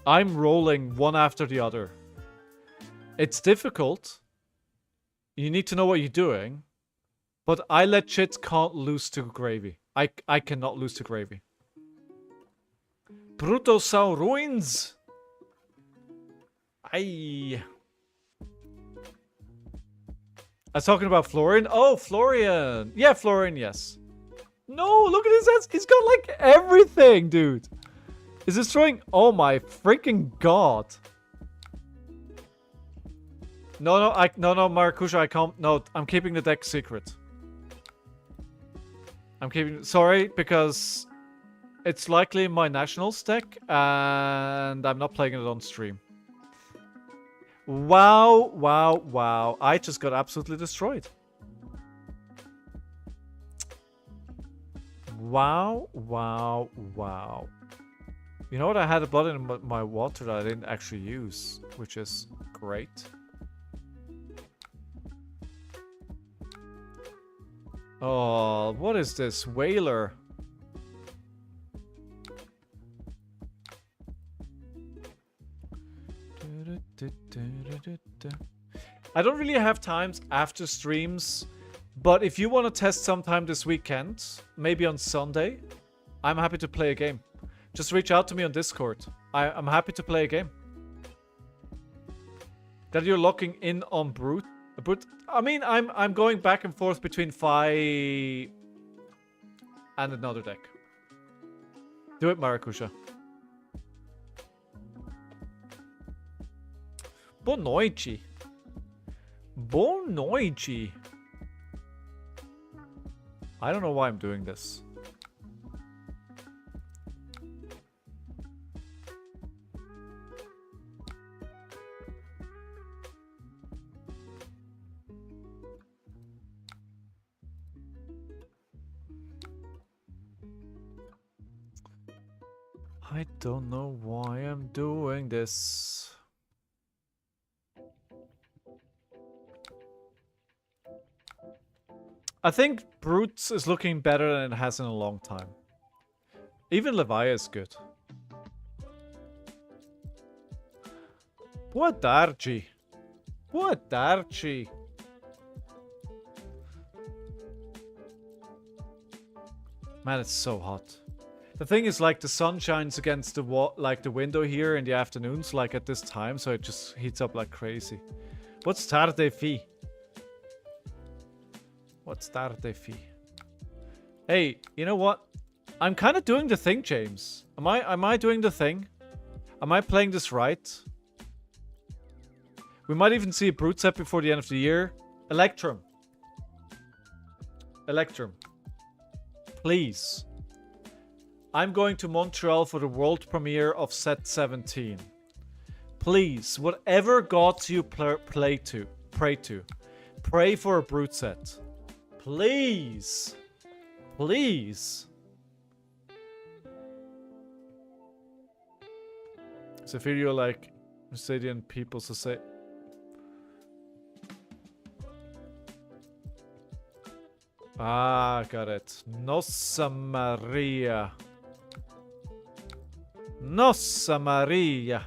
I'm rolling one after the other. It's difficult. You need to know what you're doing. But I legit can't lose to gravy. I cannot lose to gravy. Brutosaur ruins. Aye. I was talking about Florian. Oh, Florian. Yeah, Florian, yes. No, look at his hands. He's got like everything, dude. Is this throwing? Oh my freaking god. No, Maracuja, I can't. No, I'm keeping the deck secret. I'm keeping. Sorry, because it's likely my Nationals deck, and I'm not playing it on stream. Wow. I just got absolutely destroyed. Wow. You know what? I had a blood in my water that I didn't actually use, which is great. Oh, what is this? Whaler. I don't really have times after streams, but if you want to test sometime this weekend, maybe on Sunday, I'm happy to play a game. Just reach out to me on Discord. I'm happy to play a game. That you're locking in on Brute. I mean, I'm going back and forth between Fi and another deck. Do it, Maracuja. Bonoichi. I don't know why I'm doing this. I don't know why I'm doing this. I think Brutes is looking better than it has in a long time. Even Leviah is good. Boa tarde. Boa tarde. Man, it's so hot. The thing is, like, the sun shines against the wall, like the window here in the afternoons, like at this time, so it just heats up like crazy. What's tarde fi? What's tarde fi? Hey, you know what? I'm kind of doing the thing, James. Am I doing the thing? Am I playing this right? We might even see a brute set before the end of the year. Electrum. Electrum. Please. I'm going to Montreal for the world premiere of set 17. Please, whatever gods you pray to. Pray for a brute set. Please. Please. It's a video like Mercedes people say. Ah, got it. Nossa Maria. Nossa Maria.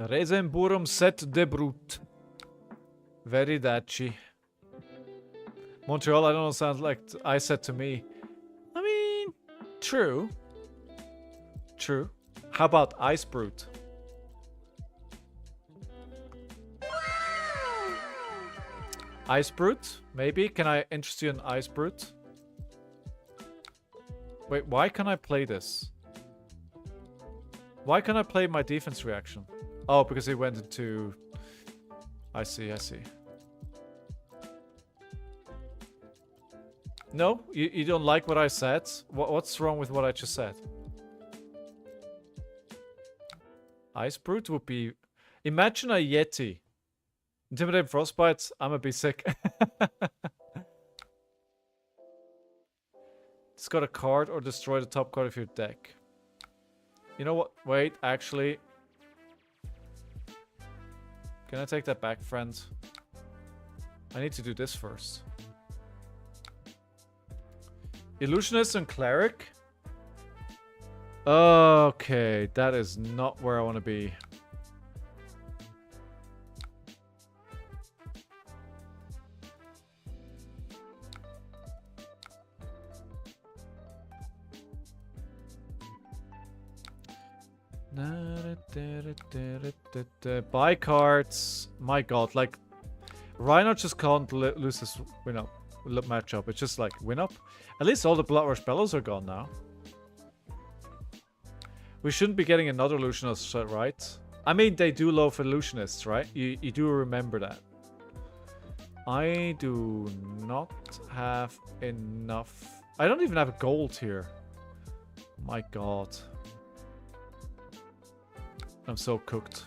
Resenburum set de brute. Very dachi. Montreal, I don't know, sounds like I said to me. I mean, true. True. How about Ice Brute? Ice Brute? Maybe? Can I interest you in Ice Brute? Wait, why can't I play this? Why can't I play my defense reaction? Oh, because it went into... I see, I see. No? You don't like what I said? What's wrong with what I just said? Ice Brute would be... Imagine a Yeti. Intimidate Frostbite, I'ma be sick. Discard a card or destroy the top card of your deck. You know what? Wait, actually... Can I take that back, friend? I need to do this first. Illusionist and Cleric? Okay, that is not where I want to be. Buy cards. My god, like Rhino just can't lose this win up matchup. It's just like win up. At least all the Blood Rush Bellows are gone now. We shouldn't be getting another Illusionist, right? I mean, they do love Illusionists, right? You do remember that. I do not have enough. I don't even have gold here. My god. I'm so cooked.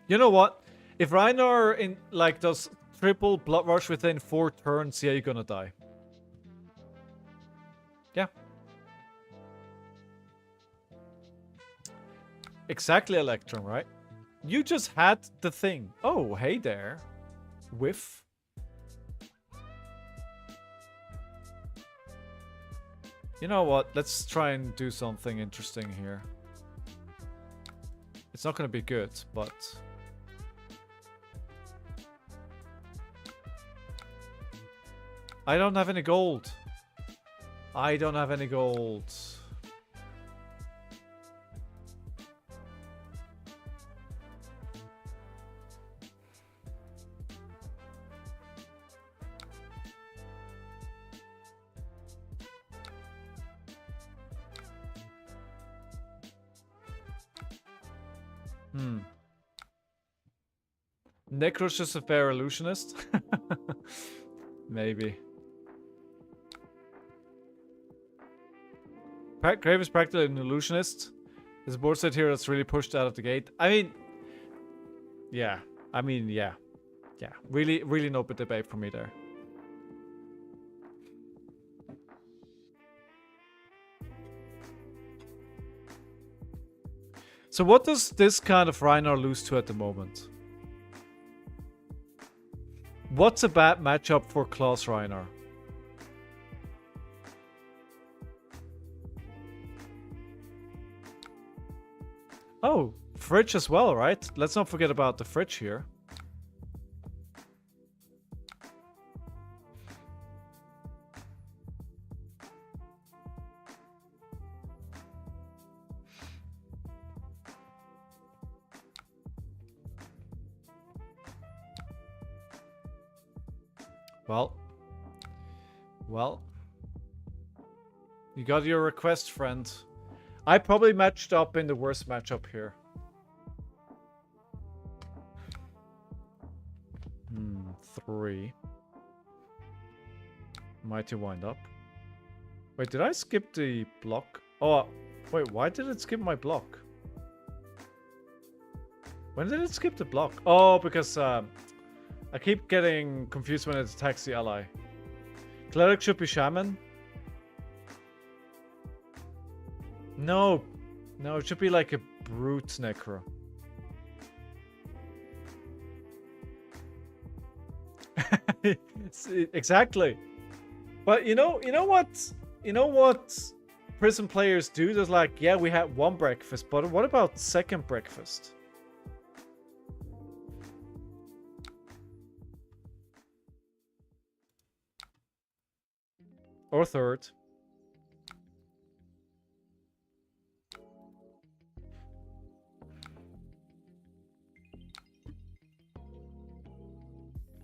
You know what? If Reiner in like does triple Blood Rush within 4 turns, yeah, you're gonna die. Yeah. Exactly, Electrum, right? You just had the thing. Oh, hey there. Whiff. You know what? Let's try and do something interesting here. It's not going to be good, but... I don't have any gold. I don't have any gold. Necro's just a fair illusionist? Maybe. Grave is practically an illusionist. There's a board set here that's really pushed out of the gate. I mean... Yeah. I mean, yeah. Yeah. Really, really no debate for me there. So what does this kind of Rhino lose to at the moment? What's a bad matchup for Klaus Reiner? Oh, fridge as well, right? Let's not forget about the fridge here. Well, you got your request, friend. I probably matched up in the worst matchup here. Three. Mighty wind up. Wait, did I skip the block? Oh, wait, why did it skip my block? When did it skip the block? Oh, because I keep getting confused when it attacks the ally. Cleric should be shaman. No, it should be like a brute necro. Exactly. But you know what prison players do? There's like, yeah, we had one breakfast, but what about second breakfast? Or third.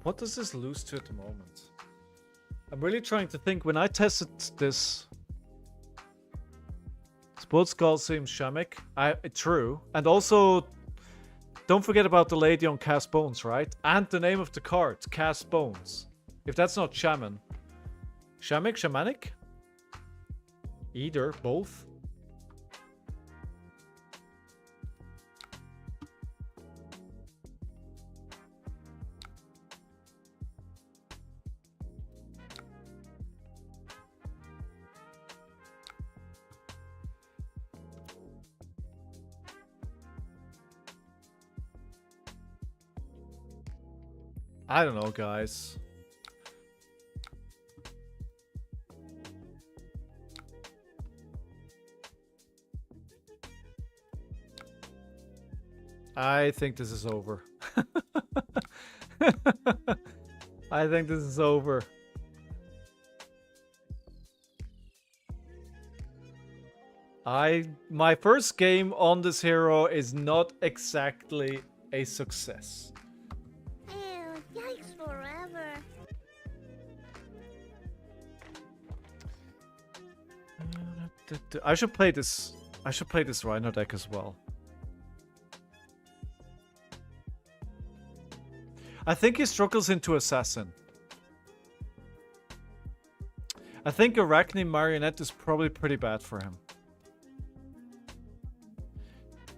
What does this lose to at the moment? I'm really trying to think. When I tested this, Sport Skull seems Shamik. True. And also, don't forget about the lady on Cast Bones, right? And the name of the card, Cast Bones. If that's not Shaman. Shamik? Shamanic? Either. Both. I don't know, guys. I think this is over. I think this is over. My first game on this hero is not exactly a success.
Ew, yikes forever.
I should play this. I should play this Rhino deck as well. I think he struggles into Assassin. I think Arachne Marionette is probably pretty bad for him.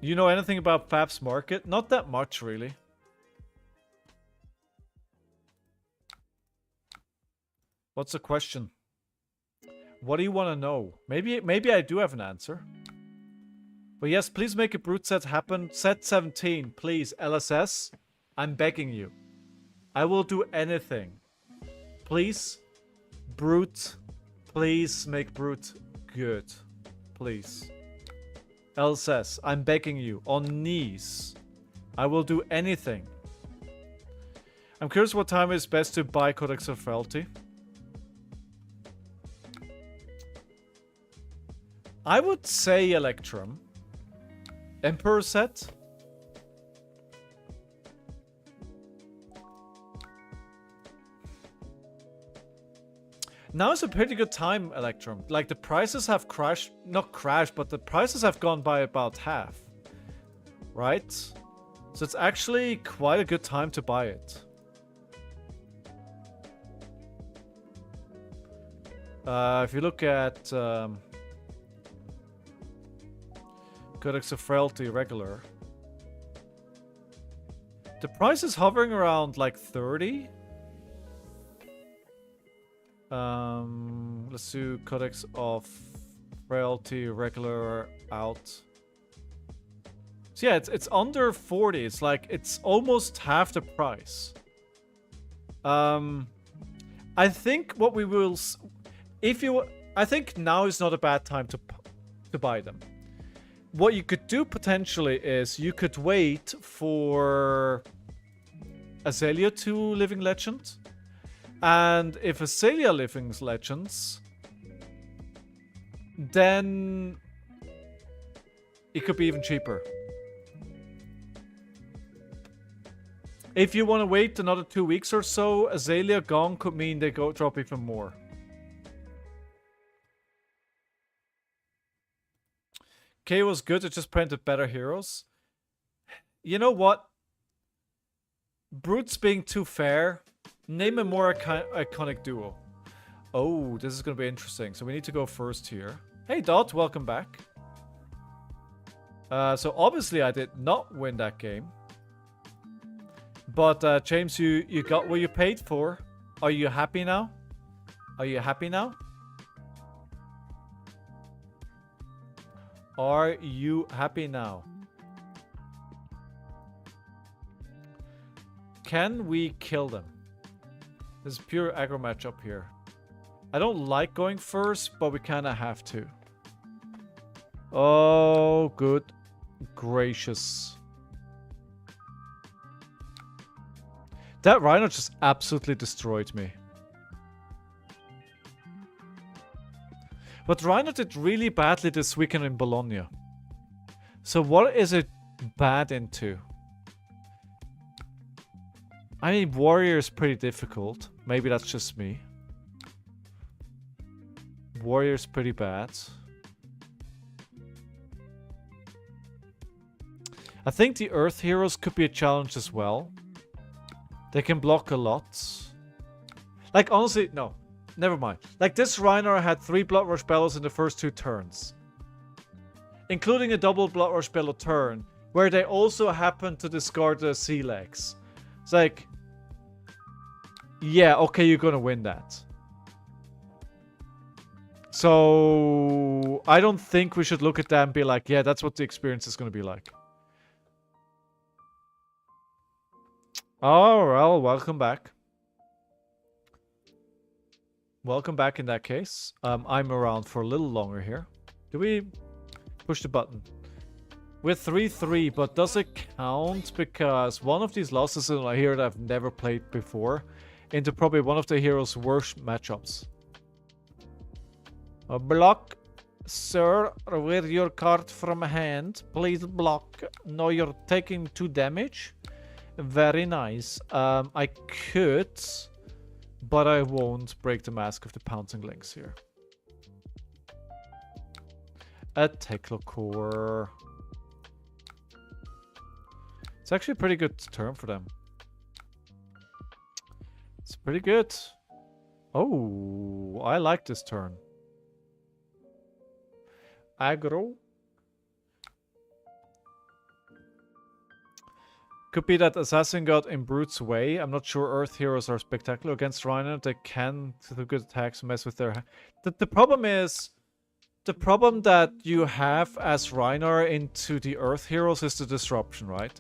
You know anything about Fab's market? Not that much, really. What's the question? What do you want to know? Maybe I do have an answer. But yes, please make a brute set happen. Set 17, please, LSS. I'm begging you. I will do anything. Please, brute. Please make brute good. Please. LSS, I'm begging you. On knees. I will do anything. I'm curious what time is best to buy Codex of Frailty. I would say Electrum. Emperor set. Now is a pretty good time, Electrum. Like, the prices have crashed. Not crashed, but the prices have gone by about half. Right? So it's actually quite a good time to buy it. If you look at Codex of Frailty regular, the price is hovering around like 30. Let's do Codex of Frailty regular out. So yeah, it's under 40. It's like, it's almost half the price. I think what we will, I think now is not a bad time to buy them. What you could do potentially is you could wait for Azalea to Living Legend, and if Azalea Living Legends, then it could be even cheaper. If you want to wait another 2 weeks or so, Azalea gone could mean they drop even more. K was good, it just printed better heroes. You know what? Brutes being too fair, name a more iconic duo. Oh, this is going to be interesting. So we need to go first here. Hey Dot, welcome back. So obviously I did not win that game. But James, you got what you paid for. Are you happy now? Are you happy now? Are you happy now? Can we kill them? This is pure aggro match up here. I don't like going first, but we kind of have to. Oh, good gracious. That Rhino just absolutely destroyed me. But Rhino did really badly this weekend in Bologna. So what is it bad into? I mean, Warrior is pretty difficult. Maybe that's just me. Warrior's pretty bad. I think the Earth Heroes could be a challenge as well. They can block a lot. Like, honestly, no. Never mind. Like, this Rhino had 3 Blood Rush Bellows in the first 2 turns. Including a double Blood Rush Bellow turn, where they also happened to discard the sea legs. It's like, yeah, okay, you're gonna win that. So, I don't think we should look at that and be like, yeah, that's what the experience is gonna be like. Oh, well, welcome back. Welcome back in that case. I'm around for a little longer here. Do we push the button? We're 3-3, but does it count? Because one of these losses is a hero that I've never played before into probably one of the hero's worst matchups. A block, sir, with your card from hand. Please block. No, you're taking 2 damage. Very nice. I could, but I won't break the mask of the pouncing links here. A Teclocore. It's actually a pretty good turn for them. It's pretty good. Oh, I like this turn. Aggro. Could be that Assassin got in Brute's way. I'm not sure Earth Heroes are spectacular against Rhino. They can, through good attacks, mess with their... The problem is... The problem that you have as Rhino into the Earth Heroes is the disruption, right?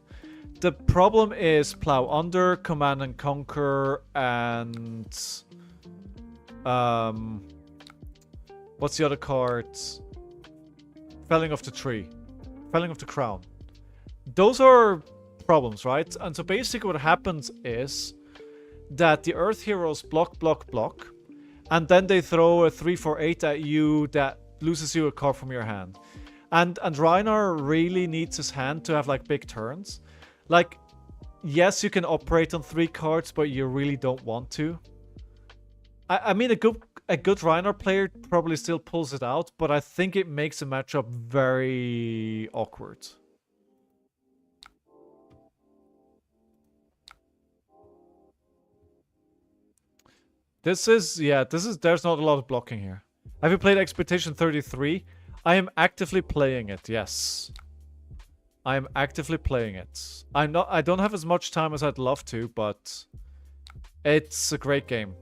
The problem is Plow Under, Command and Conquer, and... what's the other card? Felling of the Tree. Felling of the Crown. Those are problems, right? And so basically what happens is that the Earth Heroes block, block, block, and then they throw a 3-4-8 at you that loses you a card from your hand. And Reinar really needs his hand to have like big turns. Like, yes, you can operate on 3 cards, but you really don't want to. I mean, a good Reinar player probably still pulls it out, but I think it makes the matchup very awkward. There's not a lot of blocking here. Have you played Expedition 33? I am actively playing it, yes. I am actively playing it. I don't have as much time as I'd love to, but it's a great game.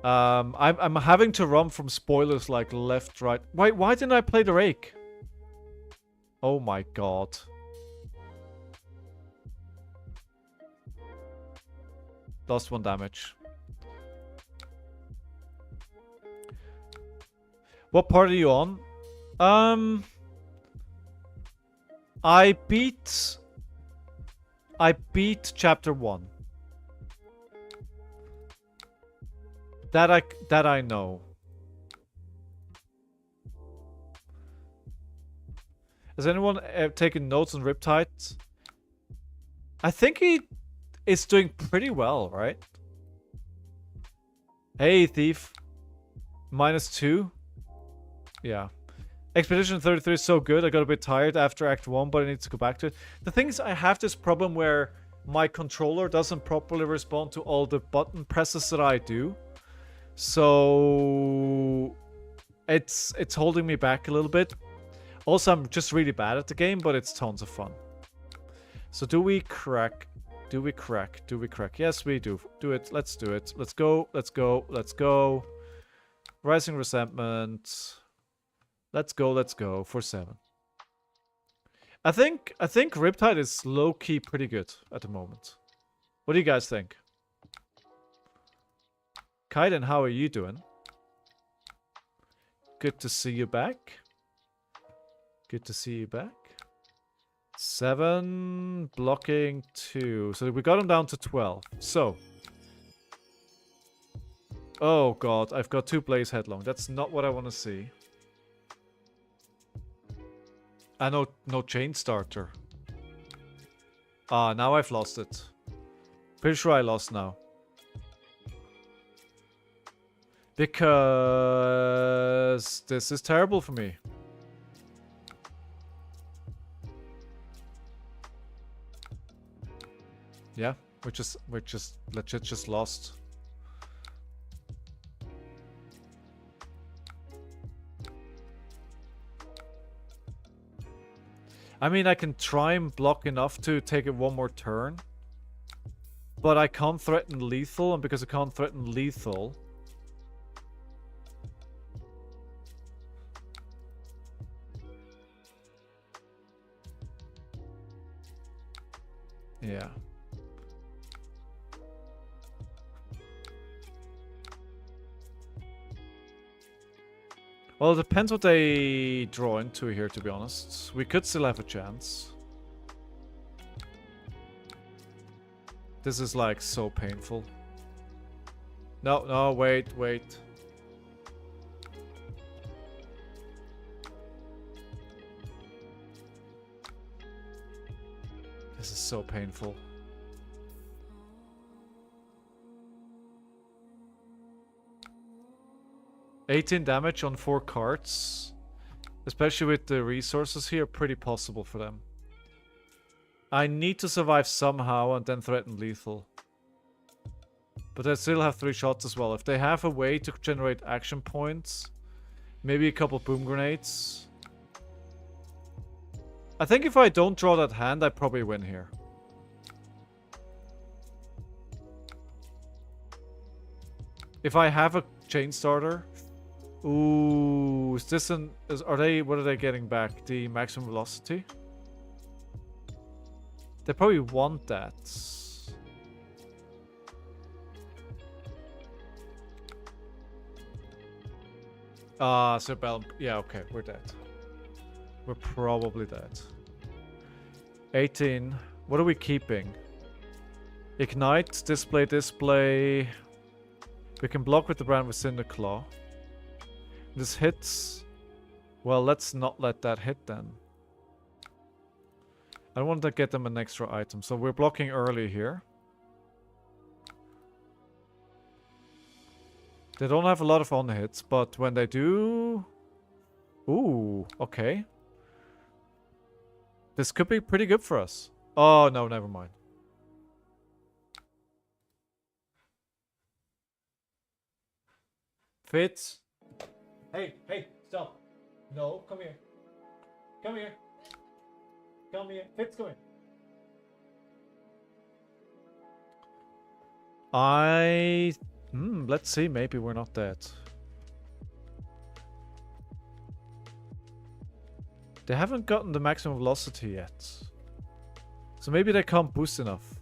I'm having to run from spoilers like left, right. Why didn't I play the Rake? Oh my god. Lost 1 damage. What part are you on? I beat chapter 1. That I know. Has anyone taken notes on Riptide? I think he is doing pretty well, right? Hey, Thief. -2. Yeah. Expedition 33 is so good. I got a bit tired after Act 1, but I need to go back to it. The thing is, I have this problem where my controller doesn't properly respond to all the button presses that I do. So it's holding me back a little bit. Also, I'm just really bad at the game, but it's tons of fun. So do we crack? Do we crack? Do we crack? Yes, we do. Do it. Let's do it. Let's go. Let's go. Let's go. Rising Resentment. Let's go for 7. I think Riptide is low-key pretty good at the moment. What do you guys think? Kaiden, how are you doing? Good to see you back. Good to see you back. 7, blocking 2. So we got him down to 12. So. Oh god, I've got 2 Blaze Headlong. That's not what I want to see. No Chain Starter. Ah, now I've lost it. Pretty sure I lost now. Because this is terrible for me. Yeah, we're just legit just lost. I mean, I can try and block enough to take it 1 more turn. But I can't threaten lethal, and because I can't threaten lethal... Yeah. Well, it depends what they draw into here, to be honest. We could still have a chance. This is like so painful. No, wait. This is so painful. $18 damage on 4 cards. Especially with the resources here, pretty possible for them. I need to survive somehow and then threaten lethal. But I still have 3 shots as well. If they have a way to generate action points, maybe a couple boom grenades. I think if I don't draw that hand, I probably win here. If I have a chain starter. Ooh, is this an... what are they getting back? The maximum velocity? They probably want that. So Bell... Yeah, okay, we're dead. We're probably dead. 18. What are we keeping? Ignite, display. We can block with the brand with Cinder Claw. This hits. Well, let's not let that hit then. I want to get them an extra item, so we're blocking early here. They don't have a lot of on hits, but when they do... Ooh, okay. This could be pretty good for us. Oh, no, never mind. Fitz. Hey, stop. No, come here. Come here. Come here. Fitz, come here. Let's see. Maybe we're not dead. They haven't gotten the maximum velocity yet. So maybe they can't boost enough.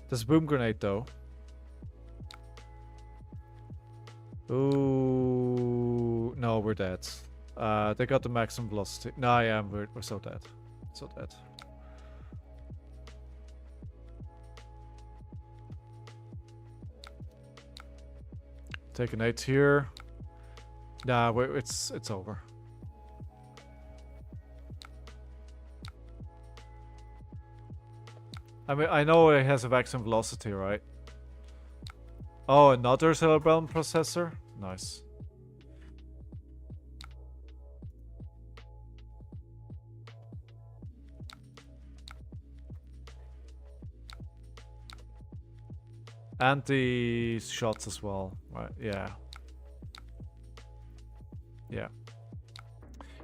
There's a boom grenade though. Ooh, no, we're dead. They got the maximum velocity. No, yeah, we're so dead. So dead. Take an 8 here. Nah, it's over. I mean, I know it has a maximum velocity, right? Oh, another cerebellum processor? Nice. And the shots as well, right? Yeah. Yeah.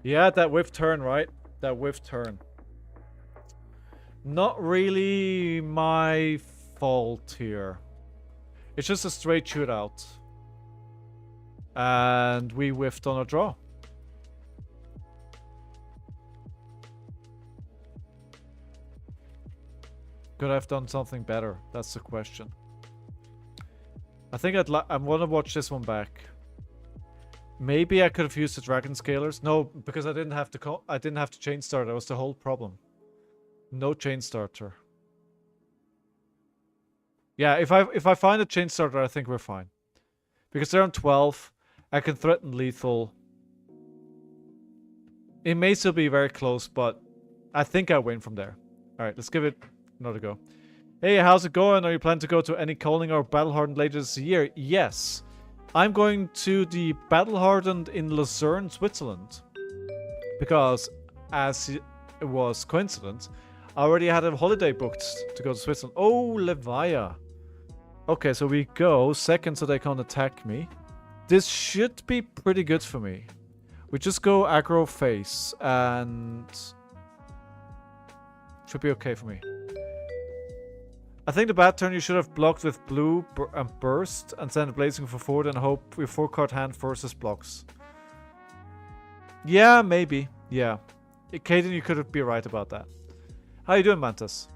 Yeah, that whiff turn, right? That whiff turn. Not really my fault here. It's just a straight shootout. And we whiffed on a draw. Could I have done something better? That's the question. I think I want to watch this one back. Maybe I could have used the dragon scalers. No, because I didn't have to chain start. That was the whole problem. No chain starter. Yeah, if I find a chain starter, I think we're fine. Because they're on 12, I can threaten lethal. It may still be very close, but I think I win from there. Alright, let's give it another go. Hey, how's it going? Are you planning to go to any Calling or Battle Hardened later this year? Yes. I'm going to the Battle Hardened in Lucerne, Switzerland. Because, as it was coincidence, I already had a holiday booked to go to Switzerland. Oh, Levia. Okay, so we go second so they can't attack me. This should be pretty good for me. We just go aggro face and... should be okay for me. I think the bad turn you should have blocked with blue and burst and send blazing for 4 and hope your 4-card hand forces blocks. Yeah, maybe. Yeah. Caden, you could be right about that. How you doing, Mantis?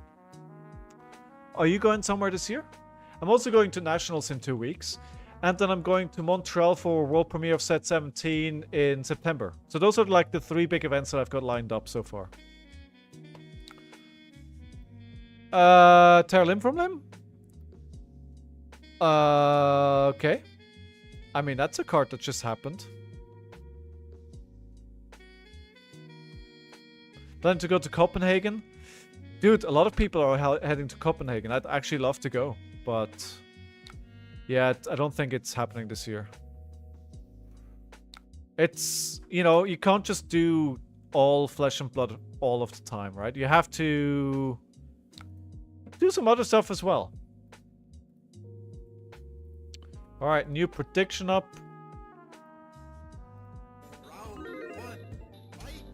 Are you going somewhere this year? I'm also going to Nationals in 2 weeks. And then I'm going to Montreal for world premiere of set 17 in September. So those are like the 3 big events that I've got lined up so far. Tear limb from limb? Okay. I mean, that's a card that just happened. Plan to go to Copenhagen? Dude, a lot of people are heading to Copenhagen. I'd actually love to go, but... yeah, I don't think it's happening this year. It's, you know, you can't just do all Flesh and Blood all of the time, right? You have to... do some other stuff as well. Alright, new prediction up.
Round 1, fight!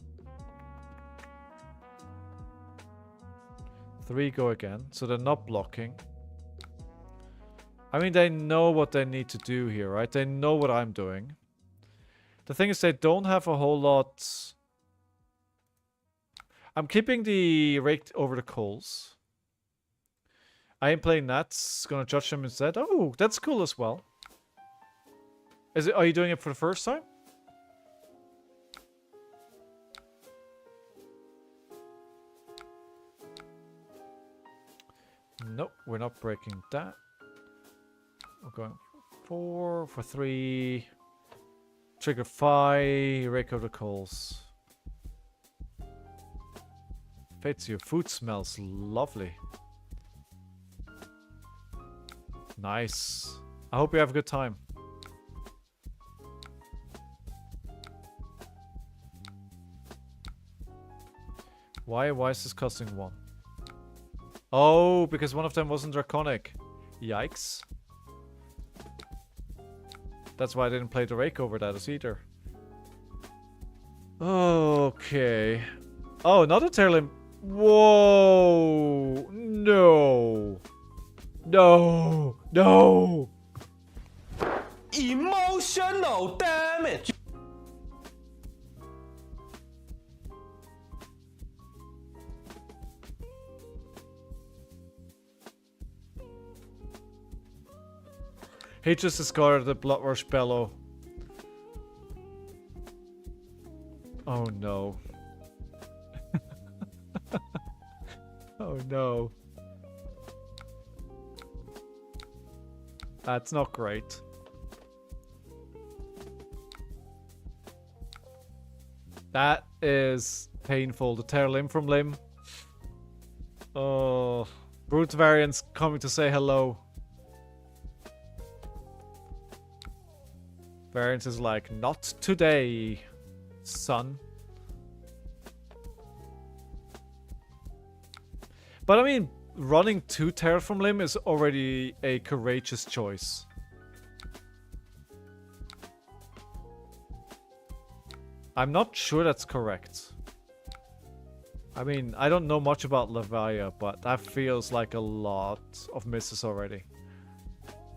3 go again, so they're not blocking. I mean, they know what they need to do here, right? They know what I'm doing. The thing is, they don't have a whole lot... I'm keeping the rake over the coals. I am playing Nats. Gonna judge them instead. Oh, that's cool as well. Is it? Are you doing it for the first time? Nope, we're not breaking that. We're going 4 for 3. Trigger 5. Rake over the coals. Fates, your food smells lovely. Nice. I hope you have a good time. Why is this costing 1? Oh, because one of them wasn't draconic. Yikes. That's why I didn't play the rake over that either. Okay. Oh, not a Terlim. Whoa. No. No. No.
Emotional damage.
He just discarded the Blood Rush Bellow. Oh no. Oh no. That's not great. That is painful. To tear limb from limb. Oh. Brute variants coming to say hello. Variant is like, not today, son. But I mean, running 2 Terror from Limb is already a courageous choice. I'm not sure that's correct. I mean, I don't know much about Levia, but that feels like a lot of misses already.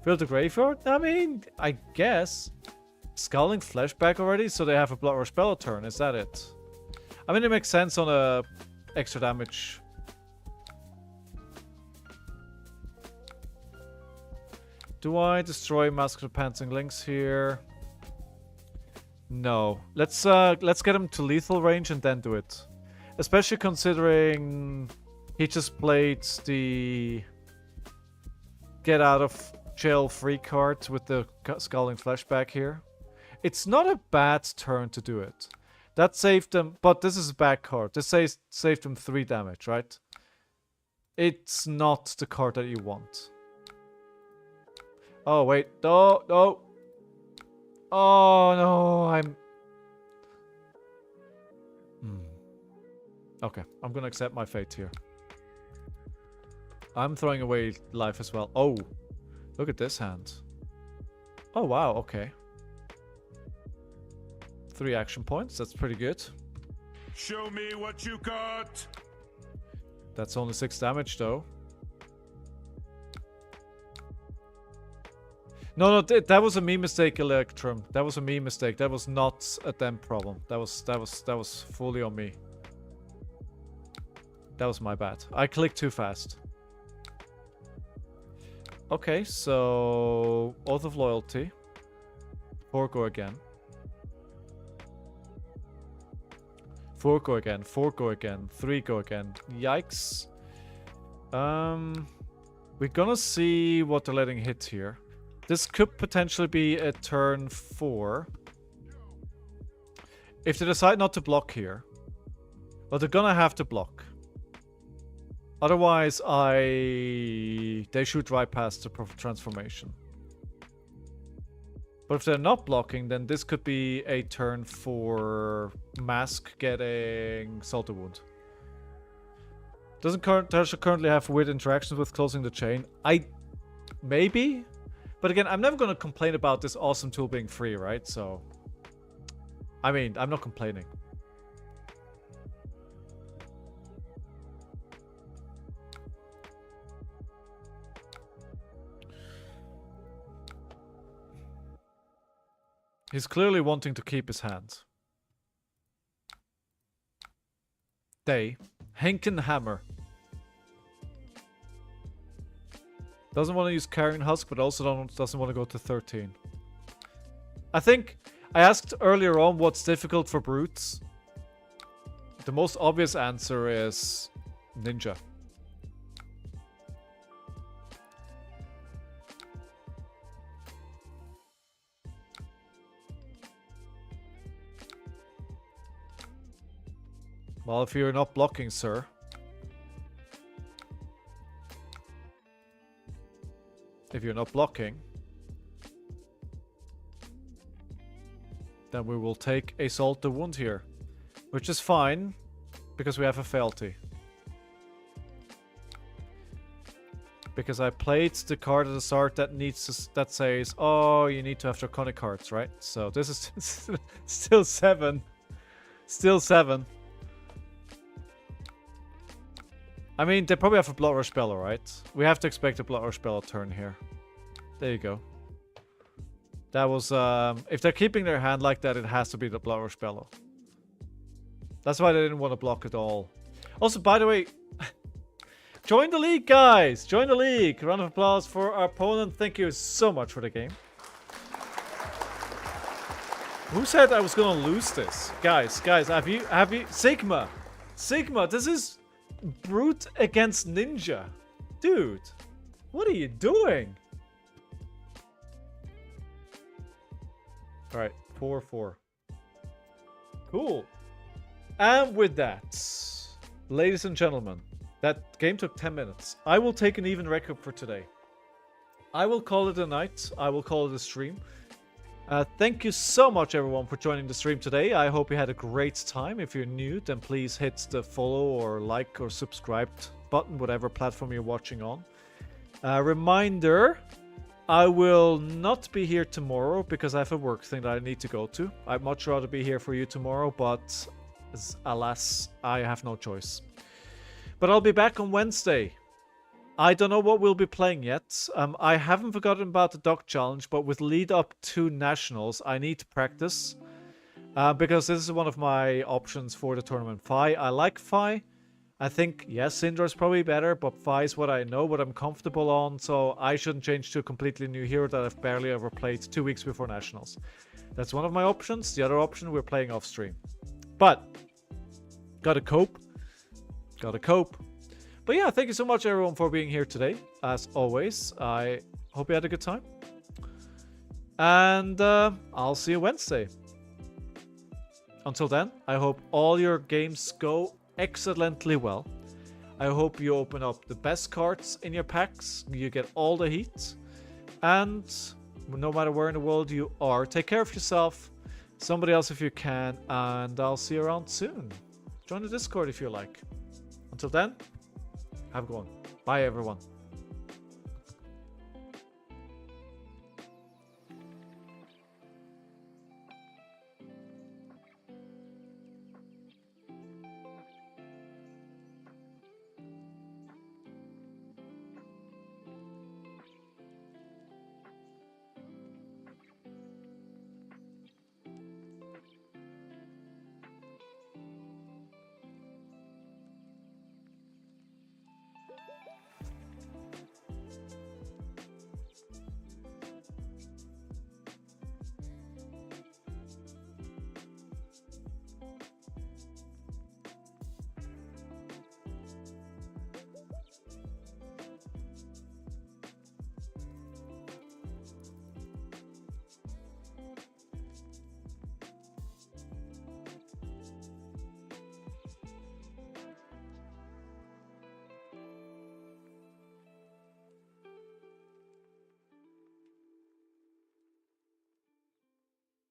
Fill the graveyard? I mean, I guess. ScowlingFleshBag already, so they have a Blood Rush Bellow turn, is that it? I mean, it makes sense on a extra damage. Do I destroy Mask of the Panting Lynx here? No. Let's get him to lethal range and then do it. Especially considering he just played the get out of jail free card with the ScowlingFleshBag here. It's not a bad turn to do it. That saved them, but this is a bad card. This saved them 3 damage, right? It's not the card that you want. Oh, wait. No, no. Oh, no. I'm... Okay, I'm gonna accept my fate here. I'm throwing away life as well. Oh, look at this hand. Oh, wow, okay. 3 action points, that's pretty good.
Show me what you got.
That's only 6 damage, though. No, that was a me mistake, Electrum. That was a me mistake. That was not a them problem. That was fully on me. That was my bad. I clicked too fast. Okay, so Oath of Loyalty. 4 go again. 4 go again. 4 go again. 3 go again. Yikes. We're gonna see what they're letting hit here. This could potentially be a turn 4. If they decide not to block here. Well, they're gonna have to block. Otherwise, they shoot right past the transformation. But if they're not blocking, then this could be a turn for Mask getting Salty Wound. Doesn't Tasha currently have weird interactions with closing the chain? Maybe? But again, I'm never going to complain about this awesome tool being free, right? So, I mean, I'm not complaining. He's clearly wanting to keep his hand. Henken Hammer. Doesn't want to use Carrion Husk, but also doesn't want to go to 13. I think I asked earlier on what's difficult for brutes. The most obvious answer is Ninja. Well, if you're not blocking, sir. If you're not blocking, then we will take a Salt the Wound here. Which is fine, because we have a fealty. Because I played the card at the start that that says, oh, you need to have Draconic cards, right? So this is still 7. Still 7. I mean, they probably have a Blood Rush Bellow, right? We have to expect a Blood Rush Bellow turn here. There you go. That was, if they're keeping their hand like that, it has to be the Blood Rush Bellow. That's why they didn't want to block at all. Also, by the way, Join the league, guys. Join the league. Round of applause for our opponent. Thank you so much for the game. Who said I was gonna lose this? Guys, have you Sigma, this is brute against ninja. Dude, what are you doing? Alright, 4-4. Cool. And with that, ladies and gentlemen, that game took 10 minutes. I will take an even record for today. I will call it a night. I will call it a stream. Thank you so much, everyone, for joining the stream today. I hope you had a great time. If you're new, then please hit the follow or like or subscribe button, whatever platform you're watching on. Reminder, I will not be here tomorrow because I have a work thing that I need to go to. I'd much rather be here for you tomorrow, but alas, I have no choice. But I'll be back on Wednesday. I don't know what we'll be playing yet. I haven't forgotten about the Dog Challenge, but with lead up to Nationals, I need to practice. Because this is one of my options for the tournament. Fi, I like Fi. I think, yes, Syndra is probably better, but Fi is what I know, what I'm comfortable on, so I shouldn't change to a completely new hero that I've barely ever played 2 weeks before Nationals. That's one of my options. The other option, we're playing off stream. But, gotta cope. Gotta cope. But yeah, thank you so much, everyone, for being here today. As always, I hope you had a good time. And I'll see you Wednesday. Until then, I hope all your games go excellently well. I hope you open up the best cards in your packs. You get all the heat. And no matter where in the world you are, take care of yourself. Somebody else if you can. And I'll see you around soon. Join the Discord if you like. Until then, have a good one. Bye, everyone.